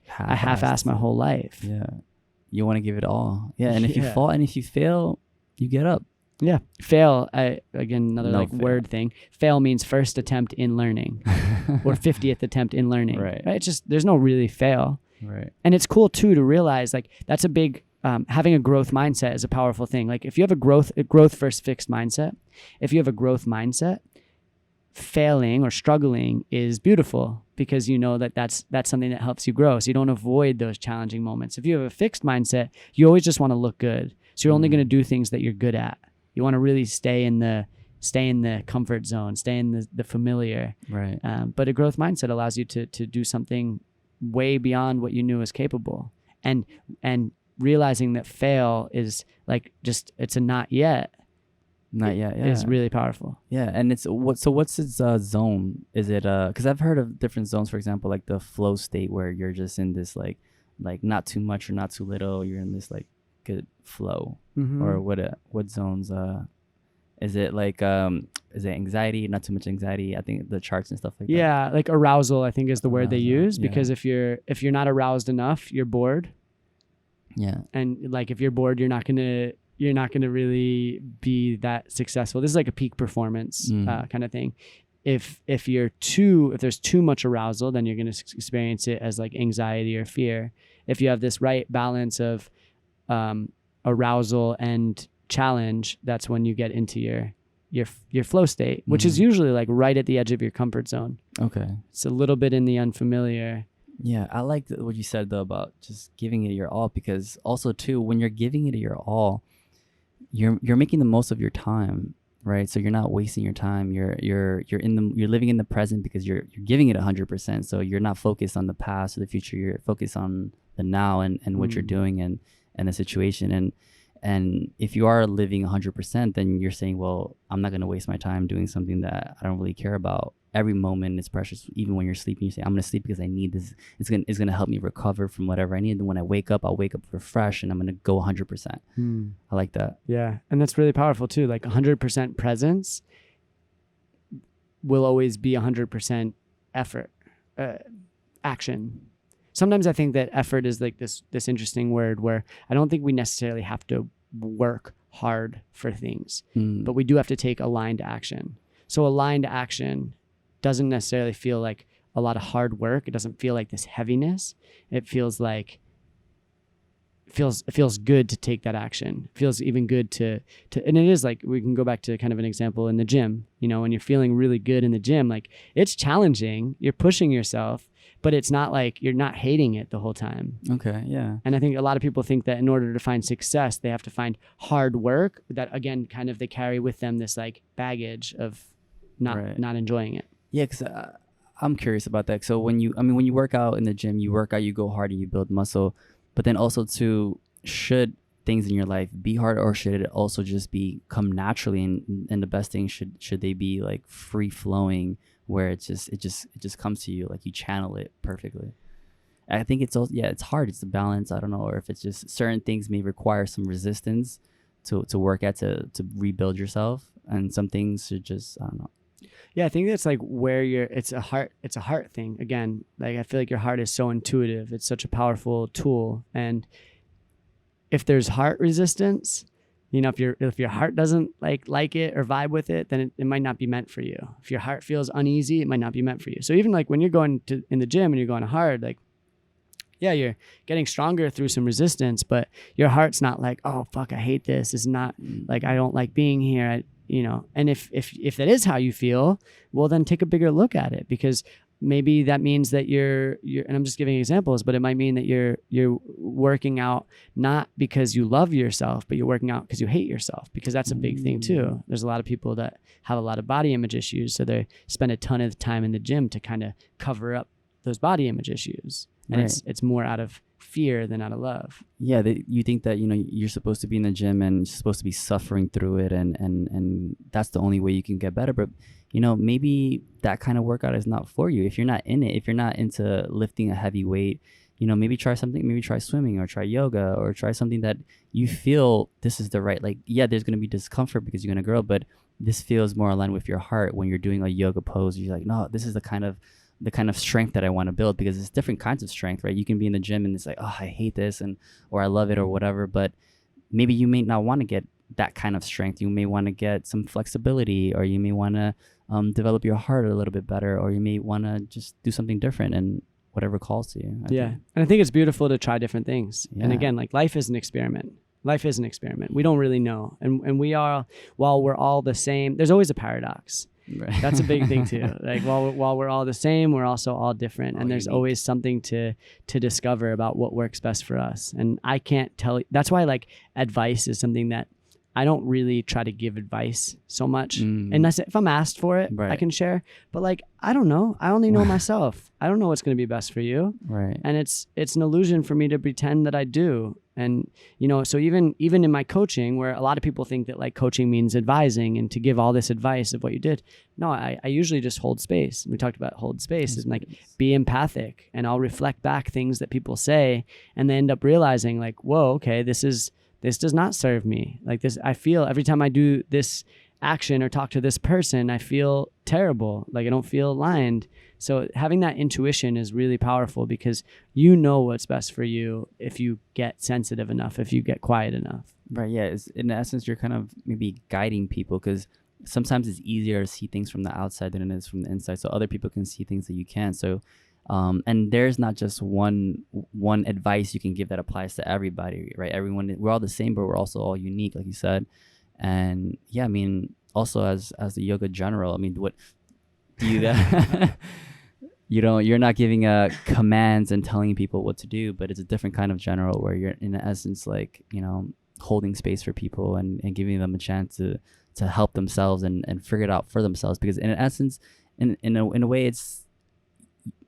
half-assed my whole life. Yeah. You want to give it all. Yeah. And if you fall and if you fail, you get up. Yeah. Fail. Another word thing. Fail means first attempt in learning or 50th attempt in learning. Right. It's just, there's no really fail. Right. And it's cool too to realize like that's a big, having a growth mindset is a powerful thing. Like if you have a growth versus fixed mindset, if you have a growth mindset, failing or struggling is beautiful because you know that that's something that helps you grow. So you don't avoid those challenging moments. If you have a fixed mindset, you always just want to look good. So you're only going to do things that you're good at. You want to really stay in the comfort zone, stay in the familiar. Right. But a growth mindset allows you to do something way beyond what you knew was capable. And realizing that fail is like just, it's a not yet. Not yet. Yeah. Is really powerful. Yeah. And what's its zone? Is it because I've heard of different zones, for example, like the flow state where you're just in this like not too much or not too little. You're in this like good flow. Mm-hmm. Or what zones is it like is it anxiety, not too much anxiety? I think the charts and stuff like that. Yeah, like arousal I think is the word they use yeah. because if you're not aroused enough, you're bored. Yeah. And like if you're bored, you're not gonna really be that successful. This is like a peak performance kind of thing. If there's too much arousal, then you're gonna experience it as like anxiety or fear. If you have this right balance of arousal and challenge, that's when you get into your flow state, which is usually like right at the edge of your comfort zone. Okay. It's a little bit in the unfamiliar. Yeah, I like what you said though about just giving it your all, because also too, when you're giving it your all, you're making the most of your time, right? So you're not wasting your time. You're living in the present because you're giving it 100%. So you're not focused on the past or the future. You're focused on the now and what you're doing and the situation. And if you are living 100%, then you're saying, well, I'm not going to waste my time doing something that I don't really care about. Every moment is precious. Even when you're sleeping, you say, I'm going to sleep because I need this. It's going to help me recover from whatever I need. And when I wake up, I'll wake up refreshed and I'm going to go 100%. I like that. Yeah. And that's really powerful too. Like 100% presence will always be 100% effort, action. Sometimes I think that effort is like this interesting word where I don't think we necessarily have to work hard for things, but we do have to take aligned action. So aligned action doesn't necessarily feel like a lot of hard work. It doesn't feel like this heaviness. It feels like it feels good to take that action. It feels even good to, and it is like, we can go back to kind of an example in the gym, you know, when you're feeling really good in the gym, like it's challenging, you're pushing yourself, but it's not like you're not hating it the whole time. Okay. Yeah. And I think a lot of people think that in order to find success, they have to find hard work that, again, kind of they carry with them this like baggage of not enjoying it. Yeah. Cause I'm curious about that. So when you work out in the gym, you work out, you go hard and you build muscle, but then also too, should things in your life be hard, or should it also just come naturally? And the best thing, should they be like free flowing, where it just comes to you, like you channel it perfectly? I think it's also, it's hard. It's the balance. I don't know, or if it's just certain things may require some resistance to work at to rebuild yourself, and some things should just, I don't know. Yeah, I think that's like where it's a heart thing. Again, like I feel like your heart is so intuitive. It's such a powerful tool. And if there's heart resistance, you know, if your heart doesn't like it or vibe with it, then it might not be meant for you. If your heart feels uneasy, it might not be meant for you. So even like when you're going in the gym and you're going hard, like, yeah, you're getting stronger through some resistance, but your heart's not like, oh fuck, I hate this. It's not like, I don't like being here. You know, and if that is how you feel, well, then take a bigger look at it, because maybe that means that you're, and I'm just giving examples, but it might mean that you're working out not because you love yourself, but you're working out because you hate yourself, because that's a big thing too. There's a lot of people that have a lot of body image issues, so they spend a ton of time in the gym to kind of cover up those body image issues, and it's more out of fear than out of love. Yeah, you think that, you know, you're supposed to be in the gym and you're supposed to be suffering through it, and that's the only way you can get better. But you know, maybe that kind of workout is not for you. If you're not in it, if you're not into lifting a heavy weight, you know, maybe try something, maybe try swimming or try yoga or try something that you feel this is the right, like, yeah, there's going to be discomfort because you're going to grow, but this feels more aligned with your heart. When you're doing a yoga pose, you're like, no, this is the kind of strength that I want to build, because it's different kinds of strength, right? You can be in the gym and it's like, oh, I hate this, or I love it or whatever, but maybe you may not want to get that kind of strength. You may want to get some flexibility, or you may want to develop your heart a little bit better, or you may want to just do something different, and whatever calls to you. I think. And I think it's beautiful to try different things. Yeah. And again, like life is an experiment. We don't really know. And we are, while we're all the same, there's always a paradox. Right. That's a big thing too. Like while we're all the same, we're also all different, and there's unique. Always something to discover about what works best for us. And I can't tell you. That's why like advice is something that I don't really try to give advice so much, unless if I'm asked for it, I can share. But like, I don't know. I only know myself. I don't know what's going to be best for you. Right. And it's an illusion for me to pretend that I do. And, you know, so even in my coaching, where a lot of people think that like coaching means advising and to give all this advice of what you did. No, I usually just hold space. We talked about hold space and like be empathic, and I'll reflect back things that people say, and they end up realizing like, whoa, okay, this does not serve me. Like this, I feel every time I do this action or talk to this person, I feel terrible. Like I don't feel aligned. So having that intuition is really powerful, because you know what's best for you if you get sensitive enough, if you get quiet enough. Right. Yeah. In essence, you're kind of maybe guiding people, because sometimes it's easier to see things from the outside than it is from the inside. So other people can see things that you can't. So, and there's not just one advice you can give that applies to everybody, right? Everyone, we're all the same, but we're also all unique, like you said. And yeah, I mean, also as the yoga general, I mean, what do you that you're not giving commands and telling people what to do, but it's a different kind of general, where you're in essence like, you know, holding space for people and giving them a chance to help themselves and figure it out for themselves. Because in essence, in a way, it's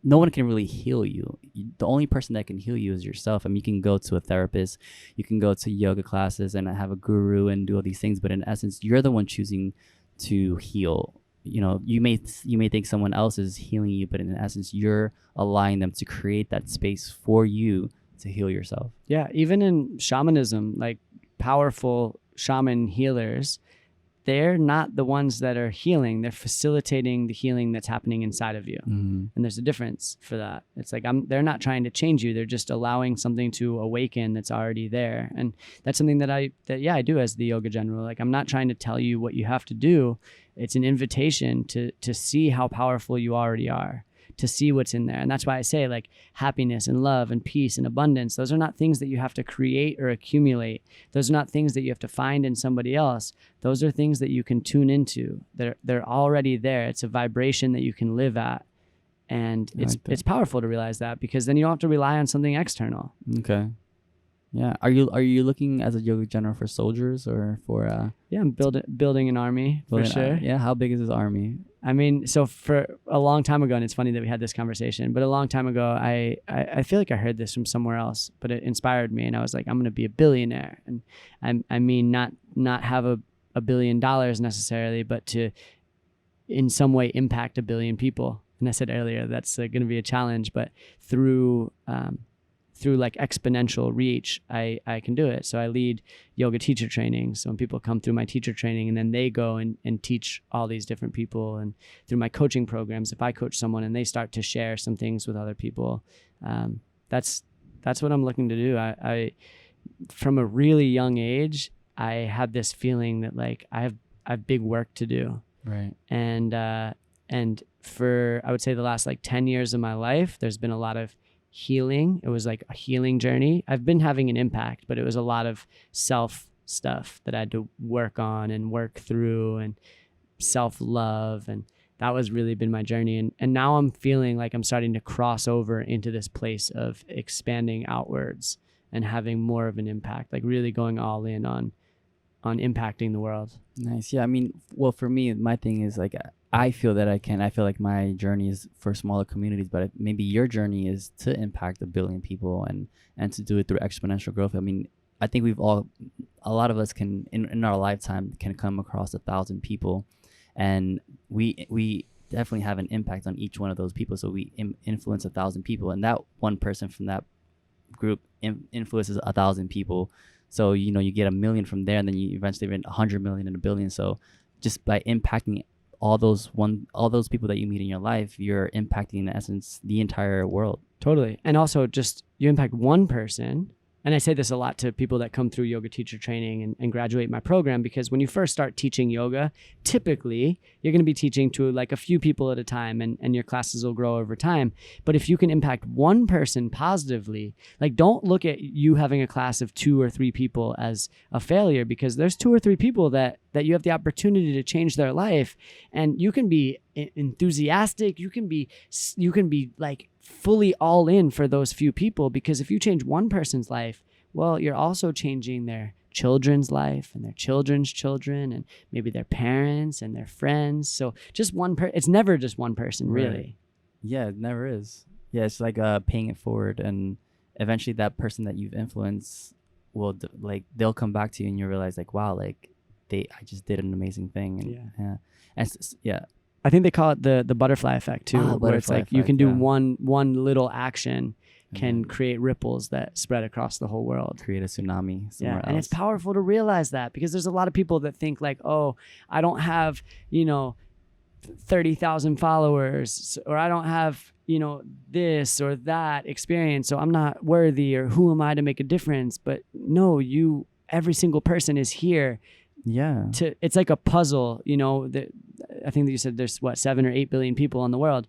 no one can really heal you. The only person that can heal you is yourself. I mean, you can go to a therapist, you can go to yoga classes and have a guru and do all these things, but in essence, you're the one choosing to heal. You know, you may think someone else is healing you, but in essence, you're allowing them to create that space for you to heal yourself. Yeah, even in shamanism, like powerful shaman healers, they're not the ones that are healing. They're facilitating the healing that's happening inside of you. Mm-hmm. And there's a difference for that. It's like they're not trying to change you. They're just allowing something to awaken that's already there. And that's something that I do as the yoga general. Like, I'm not trying to tell you what you have to do. It's an invitation to see how powerful you already are. to see what's in there. And that's why I say like happiness and love and peace and abundance, those are not things that you have to create or accumulate. Those are not things that you have to find in somebody else. Those are things that you can tune into. They're already there. It's a vibration that you can live at. And it's powerful to realize that, because then you don't have to rely on something external. Okay. Yeah. Are you looking as a yogic general for soldiers or for Yeah, I'm building an army for sure. Yeah. How big is this army? I mean, so for a long time ago, and it's funny that we had this conversation, but a long time ago, I feel like I heard this from somewhere else, but it inspired me, and I was like, I'm going to be a billionaire. And I mean, not have a $1 billion necessarily, but to in some way impact 1 billion people. And I said earlier, that's going to be a challenge, but through like exponential reach, I can do it. So I lead yoga teacher training. So when people come through my teacher training and then they go and teach all these different people, and through my coaching programs, if I coach someone and they start to share some things with other people, that's what I'm looking to do. I from a really young age, I had this feeling that like I have big work to do. Right. And for, I would say the last like 10 years of my life, there's been a lot of healing. It was like a healing journey. I've been having an impact, but it was a lot of self stuff that I had to work on and work through, and self-love. And that was really been my journey. And now I'm feeling like I'm starting to cross over into this place of expanding outwards and having more of an impact, like really going all in on impacting the world. Nice. Yeah. I mean, well, for me, my thing is like, I feel like my journey is for smaller communities, but maybe your journey is to impact 1 billion people and to do it through exponential growth. I mean, I think a lot of us can, in our lifetime, can come across 1,000 people, and we definitely have an impact on each one of those people. So we influence 1,000 people, and that one person from that group influences 1,000 people. So, you get 1 million from there, and then you eventually get 100 million and 1 billion. So just by impacting all those people that you meet in your life, you're impacting, in essence, the entire world. Totally. And also just you impact one person. And I say this a lot to people that come through yoga teacher training and graduate my program, because when you first start teaching yoga, typically you're going to be teaching to like a few people at a time, and your classes will grow over time. But if you can impact one person positively, like don't look at you having a class of 2 or 3 people as a failure, because there's 2 or 3 people that you have the opportunity to change their life. And you can be enthusiastic. You can be like fully all in for those few people, because if you change one person's life, well, you're also changing their children's life and their children's children, and maybe their parents and their friends. So just it's never just one person, really. Right. Yeah, it never is. Yeah, it's like paying it forward, and eventually that person that you've influenced will they'll come back to you, and you realize like, wow, like I just did an amazing thing. And yeah. I think they call it the butterfly effect too, where it's like effect, you can do one little action can create ripples that spread across the whole world. Create a tsunami somewhere else. And it's powerful to realize that, because there's a lot of people that think like, oh, I don't have, 30,000 followers, or I don't have, this or that experience, so I'm not worthy, or who am I to make a difference? But no, every single person is here. Yeah. It's like a puzzle, I think that you said there's 7 or 8 billion people in the world.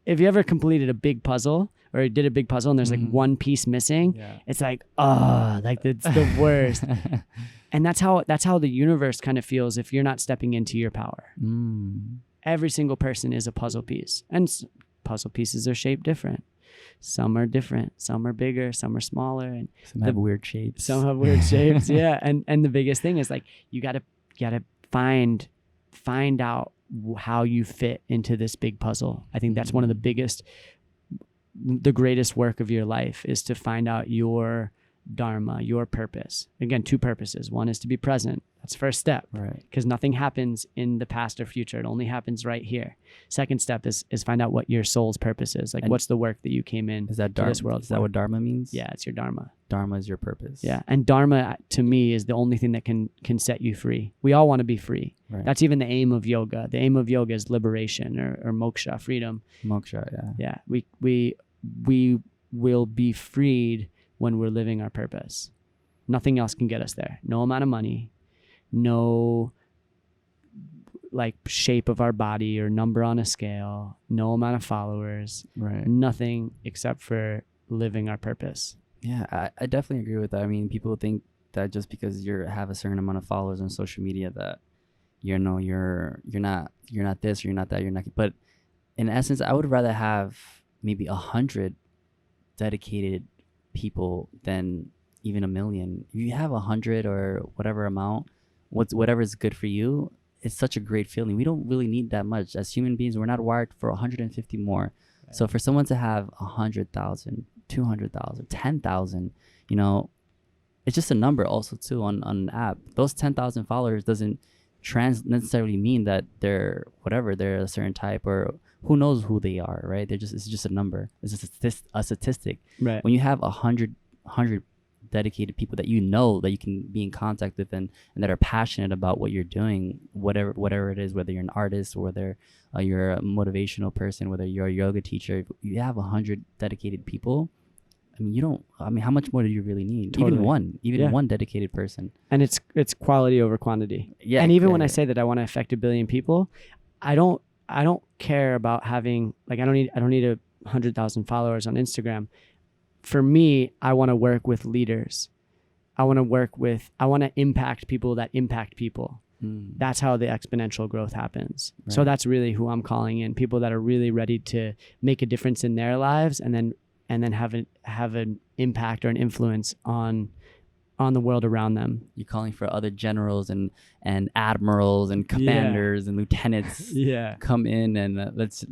If you ever completed a big puzzle, or did a big puzzle and there's like one piece missing, it's like, like it's the worst. And that's how the universe kind of feels if you're not stepping into your power. Every single person is a puzzle piece, and puzzle pieces are shaped different. Some are different, some are bigger, some are smaller, and some have weird shapes. Some have weird shapes. Yeah. And the biggest thing is like, you gotta find out how you fit into this big puzzle. I think that's one of the greatest work of your life, is to find out your dharma, your purpose. Again, 2 purposes. One is to be present. That's first step, right? Because nothing happens in the past or future. It only happens right here. Second step is find out what your soul's purpose is. Like, what's the work that you came in to this world for? Is that what dharma means? Yeah, it's your dharma. Dharma is your purpose. Yeah, and dharma to me is the only thing that can set you free. We all want to be free. Right. That's even the aim of yoga. The aim of yoga is liberation or moksha, freedom. Moksha, yeah. Yeah, we will be freed when we're living our purpose. Nothing else can get us there. No amount of money, no like shape of our body or number on a scale, no amount of followers, Right. nothing except for living our purpose. Yeah, I definitely agree with that. I mean, people think that just because you have a certain amount of followers on social media that you're not this, or you're not that, you're not. But in essence, I would rather have maybe 100 dedicated people than even 1,000,000. If you have 100 or whatever amount, whatever is good for you, it's such a great feeling. We don't really need that much as human beings. We're not wired for 150 more. Right. So for someone to have 100,000, 200,000, 10,000, you know, it's just a number also too on an app. Those 10,000 followers doesn't necessarily mean that they're a certain type, or who knows who they are, right? It's just a number. It's just a statistic. Right. When you have 100 dedicated people that you know that you can be in contact with and that are passionate about what you're doing, whatever it is, whether you're an artist or whether you're a motivational person, whether you're a yoga teacher, if you have 100 dedicated people, how much more do you really need? Totally. Even one dedicated person. And it's quality over quantity. Yeah. And even when I say that I want to affect 1 billion people, I don't care about having, like, I don't need 100,000 followers on Instagram. For me, I want to work with leaders. I want to impact people that impact people. That's how the exponential growth happens. Right. So that's really who I'm calling in, people that are really ready to make a difference in their lives and then have an impact or an influence on the world around them. You're calling for other generals and admirals and commanders and lieutenants. Yeah, come in and let's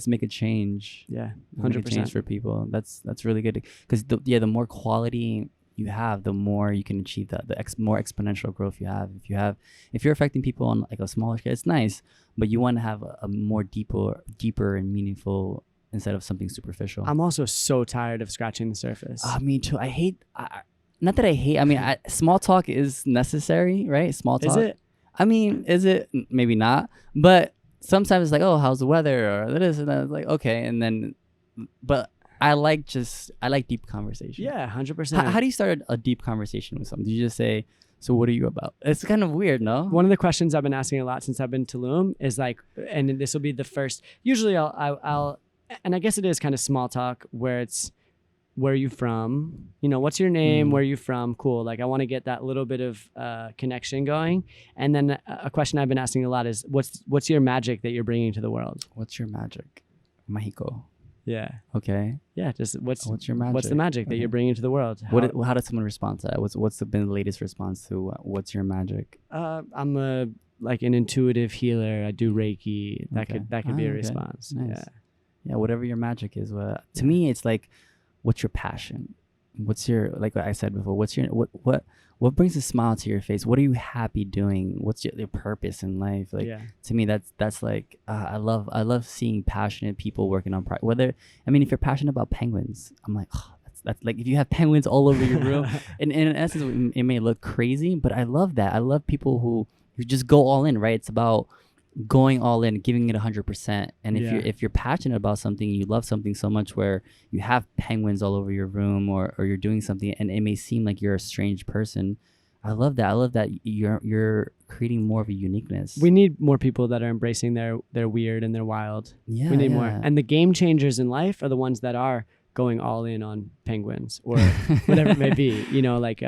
make a change. Yeah, 100%. Make a change for people. That's really good, because the more quality you have, the more you can achieve that. More exponential growth you have. If you're affecting people on like a smaller scale, it's nice, but you want to have a more deeper and meaningful, instead of something superficial. I'm also so tired of scratching the surface. Me too. Not that I hate. I mean, small talk is necessary, right? Small talk. Is it? I mean, is it? Maybe not. But sometimes it's like, oh, how's the weather? Or this and that. It's like, okay. And then, but I like deep conversation. Yeah, 100%. How do you start a deep conversation with someone? Do you just say, so what are you about? It's kind of weird, no? One of the questions I've been asking a lot since I've been to Tulum is like, and this will be the first, usually I'll and I guess it is kind of small talk where it's, where are you from? You know, what's your name? Where are you from? Cool. Like, I want to get that little bit of connection going. And then a question I've been asking a lot is, what's your magic that you're bringing to the world? What's your magic? Mexico. Yeah. Okay. Yeah. Just what's your magic? What's the magic that you're bringing to the world? How did someone respond to that? What's been the latest response to what's your magic? I'm an intuitive healer. I do Reiki. That could be a response. Nice. Yeah. Whatever your magic is. To me, it's like, what's your passion? What's your, like I said before, what brings a smile to your face? What are you happy doing? What's your purpose in life? Like, to me, that's like, I love seeing passionate people working on if you're passionate about penguins, I'm like, oh, that's like, if you have penguins all over your room, and in essence, it may look crazy, but I love that. I love people who just go all in, right? It's about going all in, giving it 100%. And if you're passionate about something, you love something so much where you have penguins all over your room, or you're doing something and it may seem like you're a strange person, I love that you're creating more of a uniqueness. We need more people that are embracing their weird and their wild. We need more. And the game changers in life are the ones that are going all in on penguins or whatever it may be, you know, like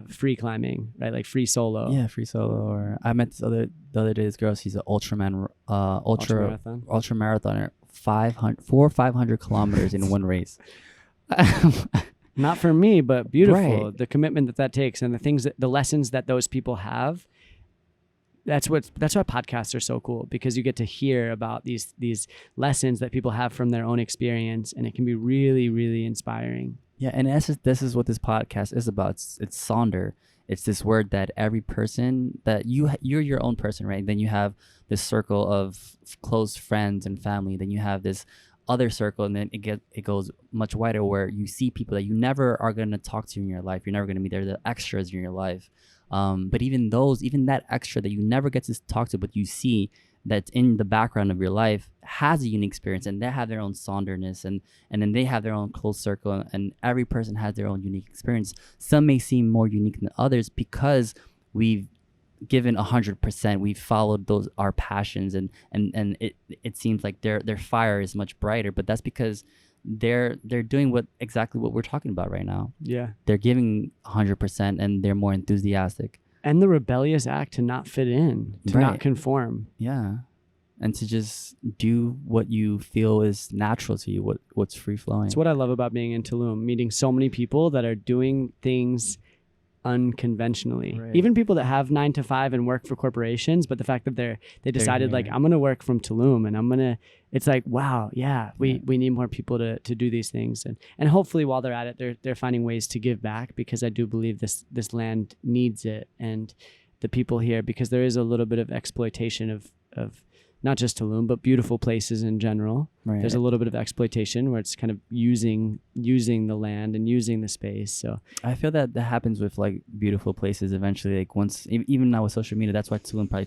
free climbing, right? Like free solo. Yeah, free solo. Or I met the other day, this girl, she's an ultra marathoner, 500 kilometers in one race. Not for me, but beautiful. Right. The commitment that takes, and the lessons that those people have. That's why podcasts are so cool, because you get to hear about these lessons that people have from their own experience, and it can be really, really inspiring. Yeah, and this is what this podcast is about. It's Sonder. It's this word that every person, that you're your own person, right? Then you have this circle of close friends and family. Then you have this other circle, and then it goes much wider, where you see people that you never are going to talk to in your life. You're never going to be there, the extras in your life. But even that extra that you never get to talk to, but you see that's in the background of your life, has a unique experience, and they have their own sonderness, and then they have their own close circle, and every person has their own unique experience. Some may seem more unique than others because we've given 100%. We've followed our passions, and it seems like their fire is much brighter. But that's because they're doing exactly what we're talking about right now. Yeah. They're giving 100%, and they're more enthusiastic. And the rebellious act to not fit in, to not conform. Yeah. And to just do what you feel is natural to you, what's free flowing. It's what I love about being in Tulum, meeting so many people that are doing things unconventionally. Right. Even people that have 9 to 5 and work for corporations, but the fact that they decided like, I'm gonna work from Tulum, and it's like, wow, yeah, we need more people to do these things, and hopefully while they're at it, they're finding ways to give back, because I do believe this land needs it, and the people here, because there is a little bit of exploitation of not just Tulum, but beautiful places in general. Right. There's a little bit of exploitation where it's kind of using the land and using the space. So I feel that happens with like beautiful places eventually. Like once, even now with social media, that's why Tulum probably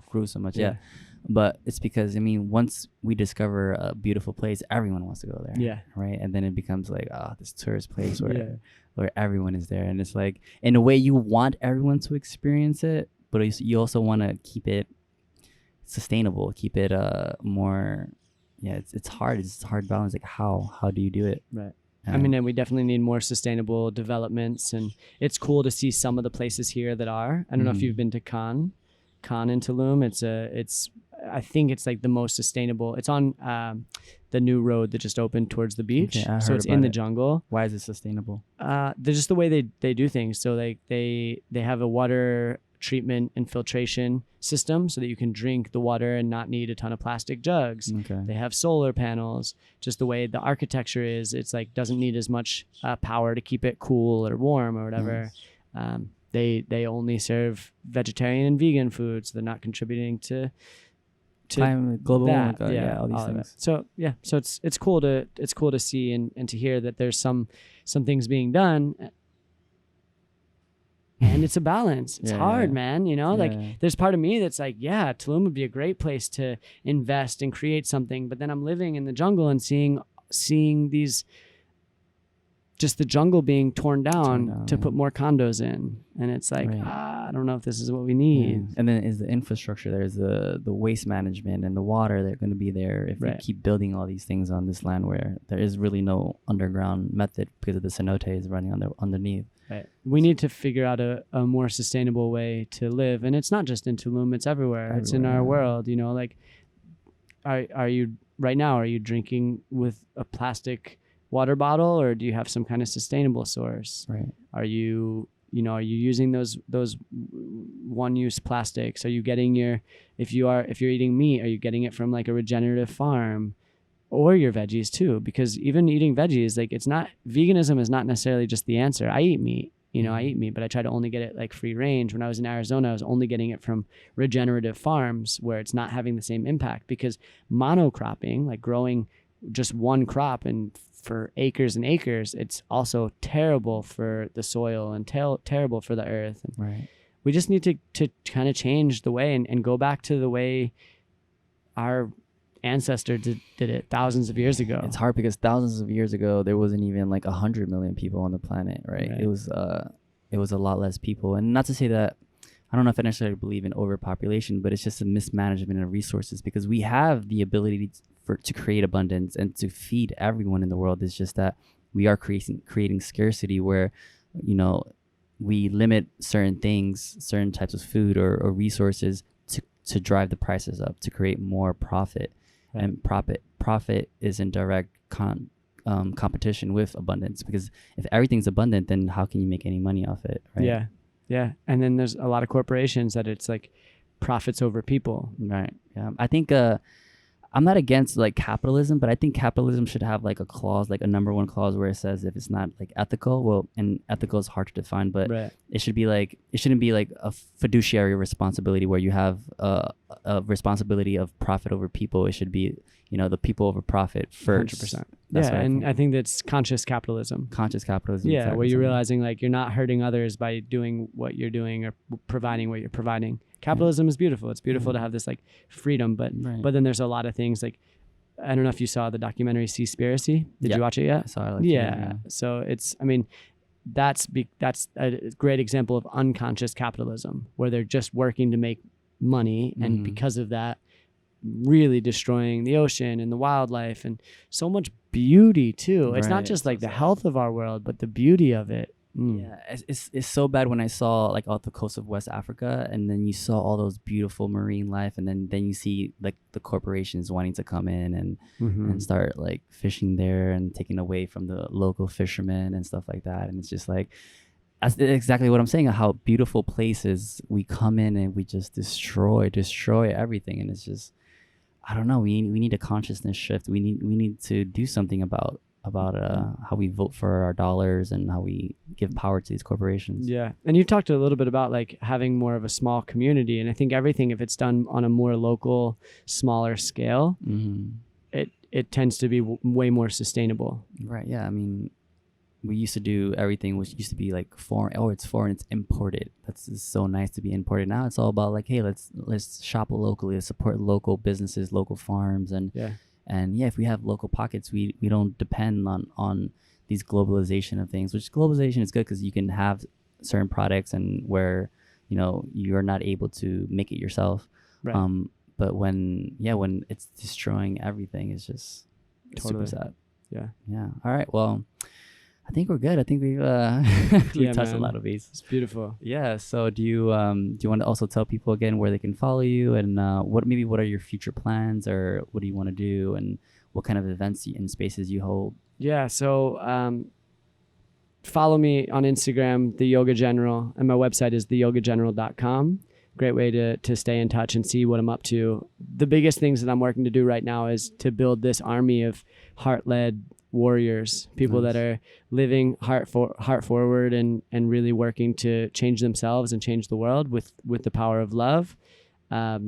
grew so much. Yeah. But it's because, I mean, once we discover a beautiful place, everyone wants to go there. Yeah. Right. And then it becomes like, this tourist place where everyone is there. And it's like, in a way, you want everyone to experience it, but you also want to keep it sustainable, keep it more. Yeah, it's hard. It's a hard balance. Like how do you do it? Right. I mean, and we definitely need more sustainable developments, and it's cool to see some of the places here that are. I don't know if you've been to Khan in Tulum. I think it's like the most sustainable. It's on the new road that just opened towards the beach. Okay, so it's in the jungle. Why is it sustainable? They're just the way they do things. So like they have a water treatment and filtration system so that you can drink the water and not need a ton of plastic jugs. Okay. They have solar panels. Just the way the architecture is, it's like doesn't need as much power to keep it cool or warm or whatever. Nice. They only serve vegetarian and vegan foods. They're not contributing to global warming, all these things. So it's cool to see and to hear that there's some things being done. And it's a balance. It's hard, man. Like there's part of me that's like, yeah, Tulum would be a great place to invest and create something. But then I'm living in the jungle and seeing these, just the jungle being torn down to put more condos in. And it's like, I don't know if this is what we need. Yeah. And then is the infrastructure, there's the waste management and the water that are going to be there if we keep building all these things on this land where there is really no underground method because of the cenote is running underneath. Right. We need to figure out a more sustainable way to live. And it's not just in Tulum, it's everywhere. It's in our world, like, are you drinking with a plastic water bottle, or do you have some kind of sustainable source? Right. Are you using those one-use plastics? Are you getting if you're eating meat, are you getting it from like a regenerative farm? Or your veggies too, because even eating veggies, like veganism is not necessarily just the answer. I eat meat, but I try to only get it like free range. When I was in Arizona, I was only getting it from regenerative farms where it's not having the same impact, because monocropping, like growing just one crop and for acres and acres, it's also terrible for the soil and terrible for the earth. And right. We just need to kind of change the way and go back to the way our ancestor did it thousands of years ago. It's hard because thousands of years ago there wasn't even like 100 million people on the planet, right? It was a lot less people. And not to say that I don't know if I necessarily believe in overpopulation, but it's just a mismanagement of resources, because we have the ability to create abundance and to feed everyone in the world. It's just that we are creating scarcity where we limit certain things, certain types of food or resources to drive the prices up, to create more profit. Right. And profit is in direct competition with abundance, because if everything's abundant, then how can you make any money off it? Right? Yeah. And then there's a lot of corporations that it's like profits over people. Right. Yeah. I think I'm not against like capitalism, but I think capitalism should have like a clause, like a number 1 clause where it says if it's not like ethical, and ethical is hard to define, but it shouldn't be like a fiduciary responsibility where you have a responsibility of profit over people. It should be, the people over profit first. 100%. And I think that's conscious capitalism. Yeah, exactly. where you're realizing like you're not hurting others by doing what you're doing or providing what you're providing. Capitalism is beautiful. It's beautiful to have this like freedom, but then there's a lot of things like, I don't know if you saw the documentary Seaspiracy. Did you watch it yet? I saw it. So it's, that's a great example of unconscious capitalism, where they're just working to make money, and because of that, really destroying the ocean and the wildlife and so much beauty too. It's not just like the health of our world, but the beauty of it. Yeah, it's so bad when I saw like off the coast of West Africa, and then you saw all those beautiful marine life, and then you see like the corporations wanting to come in and start like fishing there and taking away from the local fishermen and stuff like that. And it's just like, that's exactly what I'm saying, how beautiful places we come in and we just destroy everything. And it's just, I don't know, we need a consciousness shift. We need to do something about how we vote for our dollars and how we give power to these corporations. Yeah. And you talked a little bit about like having more of a small community. And I think everything, if it's done on a more local, smaller scale, it tends to be way more sustainable. Right. Yeah. I mean, we used to do everything which used to be like foreign. Oh, it's foreign, it's imported. That's so nice to be imported. Now it's all about like, hey, let's shop locally, let's support local businesses, local farms, and if we have local pockets, we don't depend on these globalization of things. Which globalization is good because you can have certain products and where you're not able to make it yourself. Right. But when it's destroying everything, it's just super sad. Yeah. Yeah. All right. Well, I think we're good. I think we've we touched a lot of bases. It's beautiful. Yeah. So do you want to also tell people again where they can follow you, and what are your future plans, or what do you want to do, and what kind of events and spaces you hold? Yeah. So follow me on Instagram, The Yoga General, and my website is theyogageneral.com. Great way to stay in touch and see what I'm up to. The biggest things that I'm working to do right now is to build this army of heart-led warriors, people that are living heart forward and really working to change themselves and change the world with the power of love. I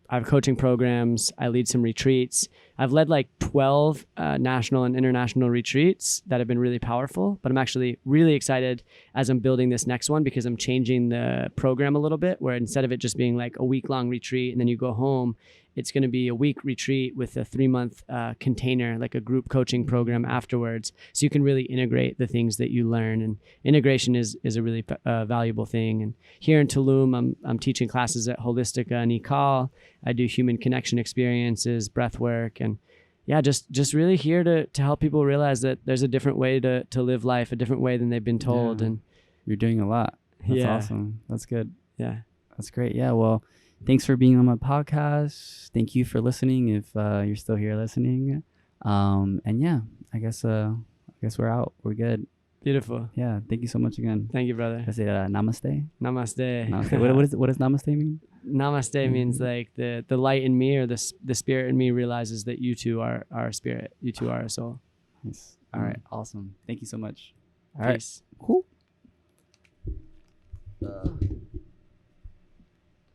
have coaching programs. I lead some retreats. I've led like 12 national and international retreats that have been really powerful, but I'm actually really excited as I'm building this next one, because I'm changing the program a little bit, where instead of it just being like a week-long retreat and then you go home, it's going to be a week retreat with a 3-month container, like a group coaching program afterwards. So you can really integrate the things that you learn. And integration is a really valuable thing. And here in Tulum, I'm teaching classes at Holistika and Ikal. I do human connection experiences, breath work. And yeah, just really here to help people realize that there's a different way to live life, a different way than they've been told. Yeah. And you're doing a lot. That's awesome. That's good. Yeah. That's great. Yeah. Well, thanks for being on my podcast. Thank you for listening, if you're still here listening. And yeah, I guess we're out. We're good. Beautiful. Yeah. Thank you so much again. Thank you, brother. I say namaste. Namaste. Namaste. What does namaste mean? Namaste means like the light in me, or the spirit in me, realizes that you too are our spirit. You too are a soul. Nice. All right. Awesome. Thank you so much. All right. Cool.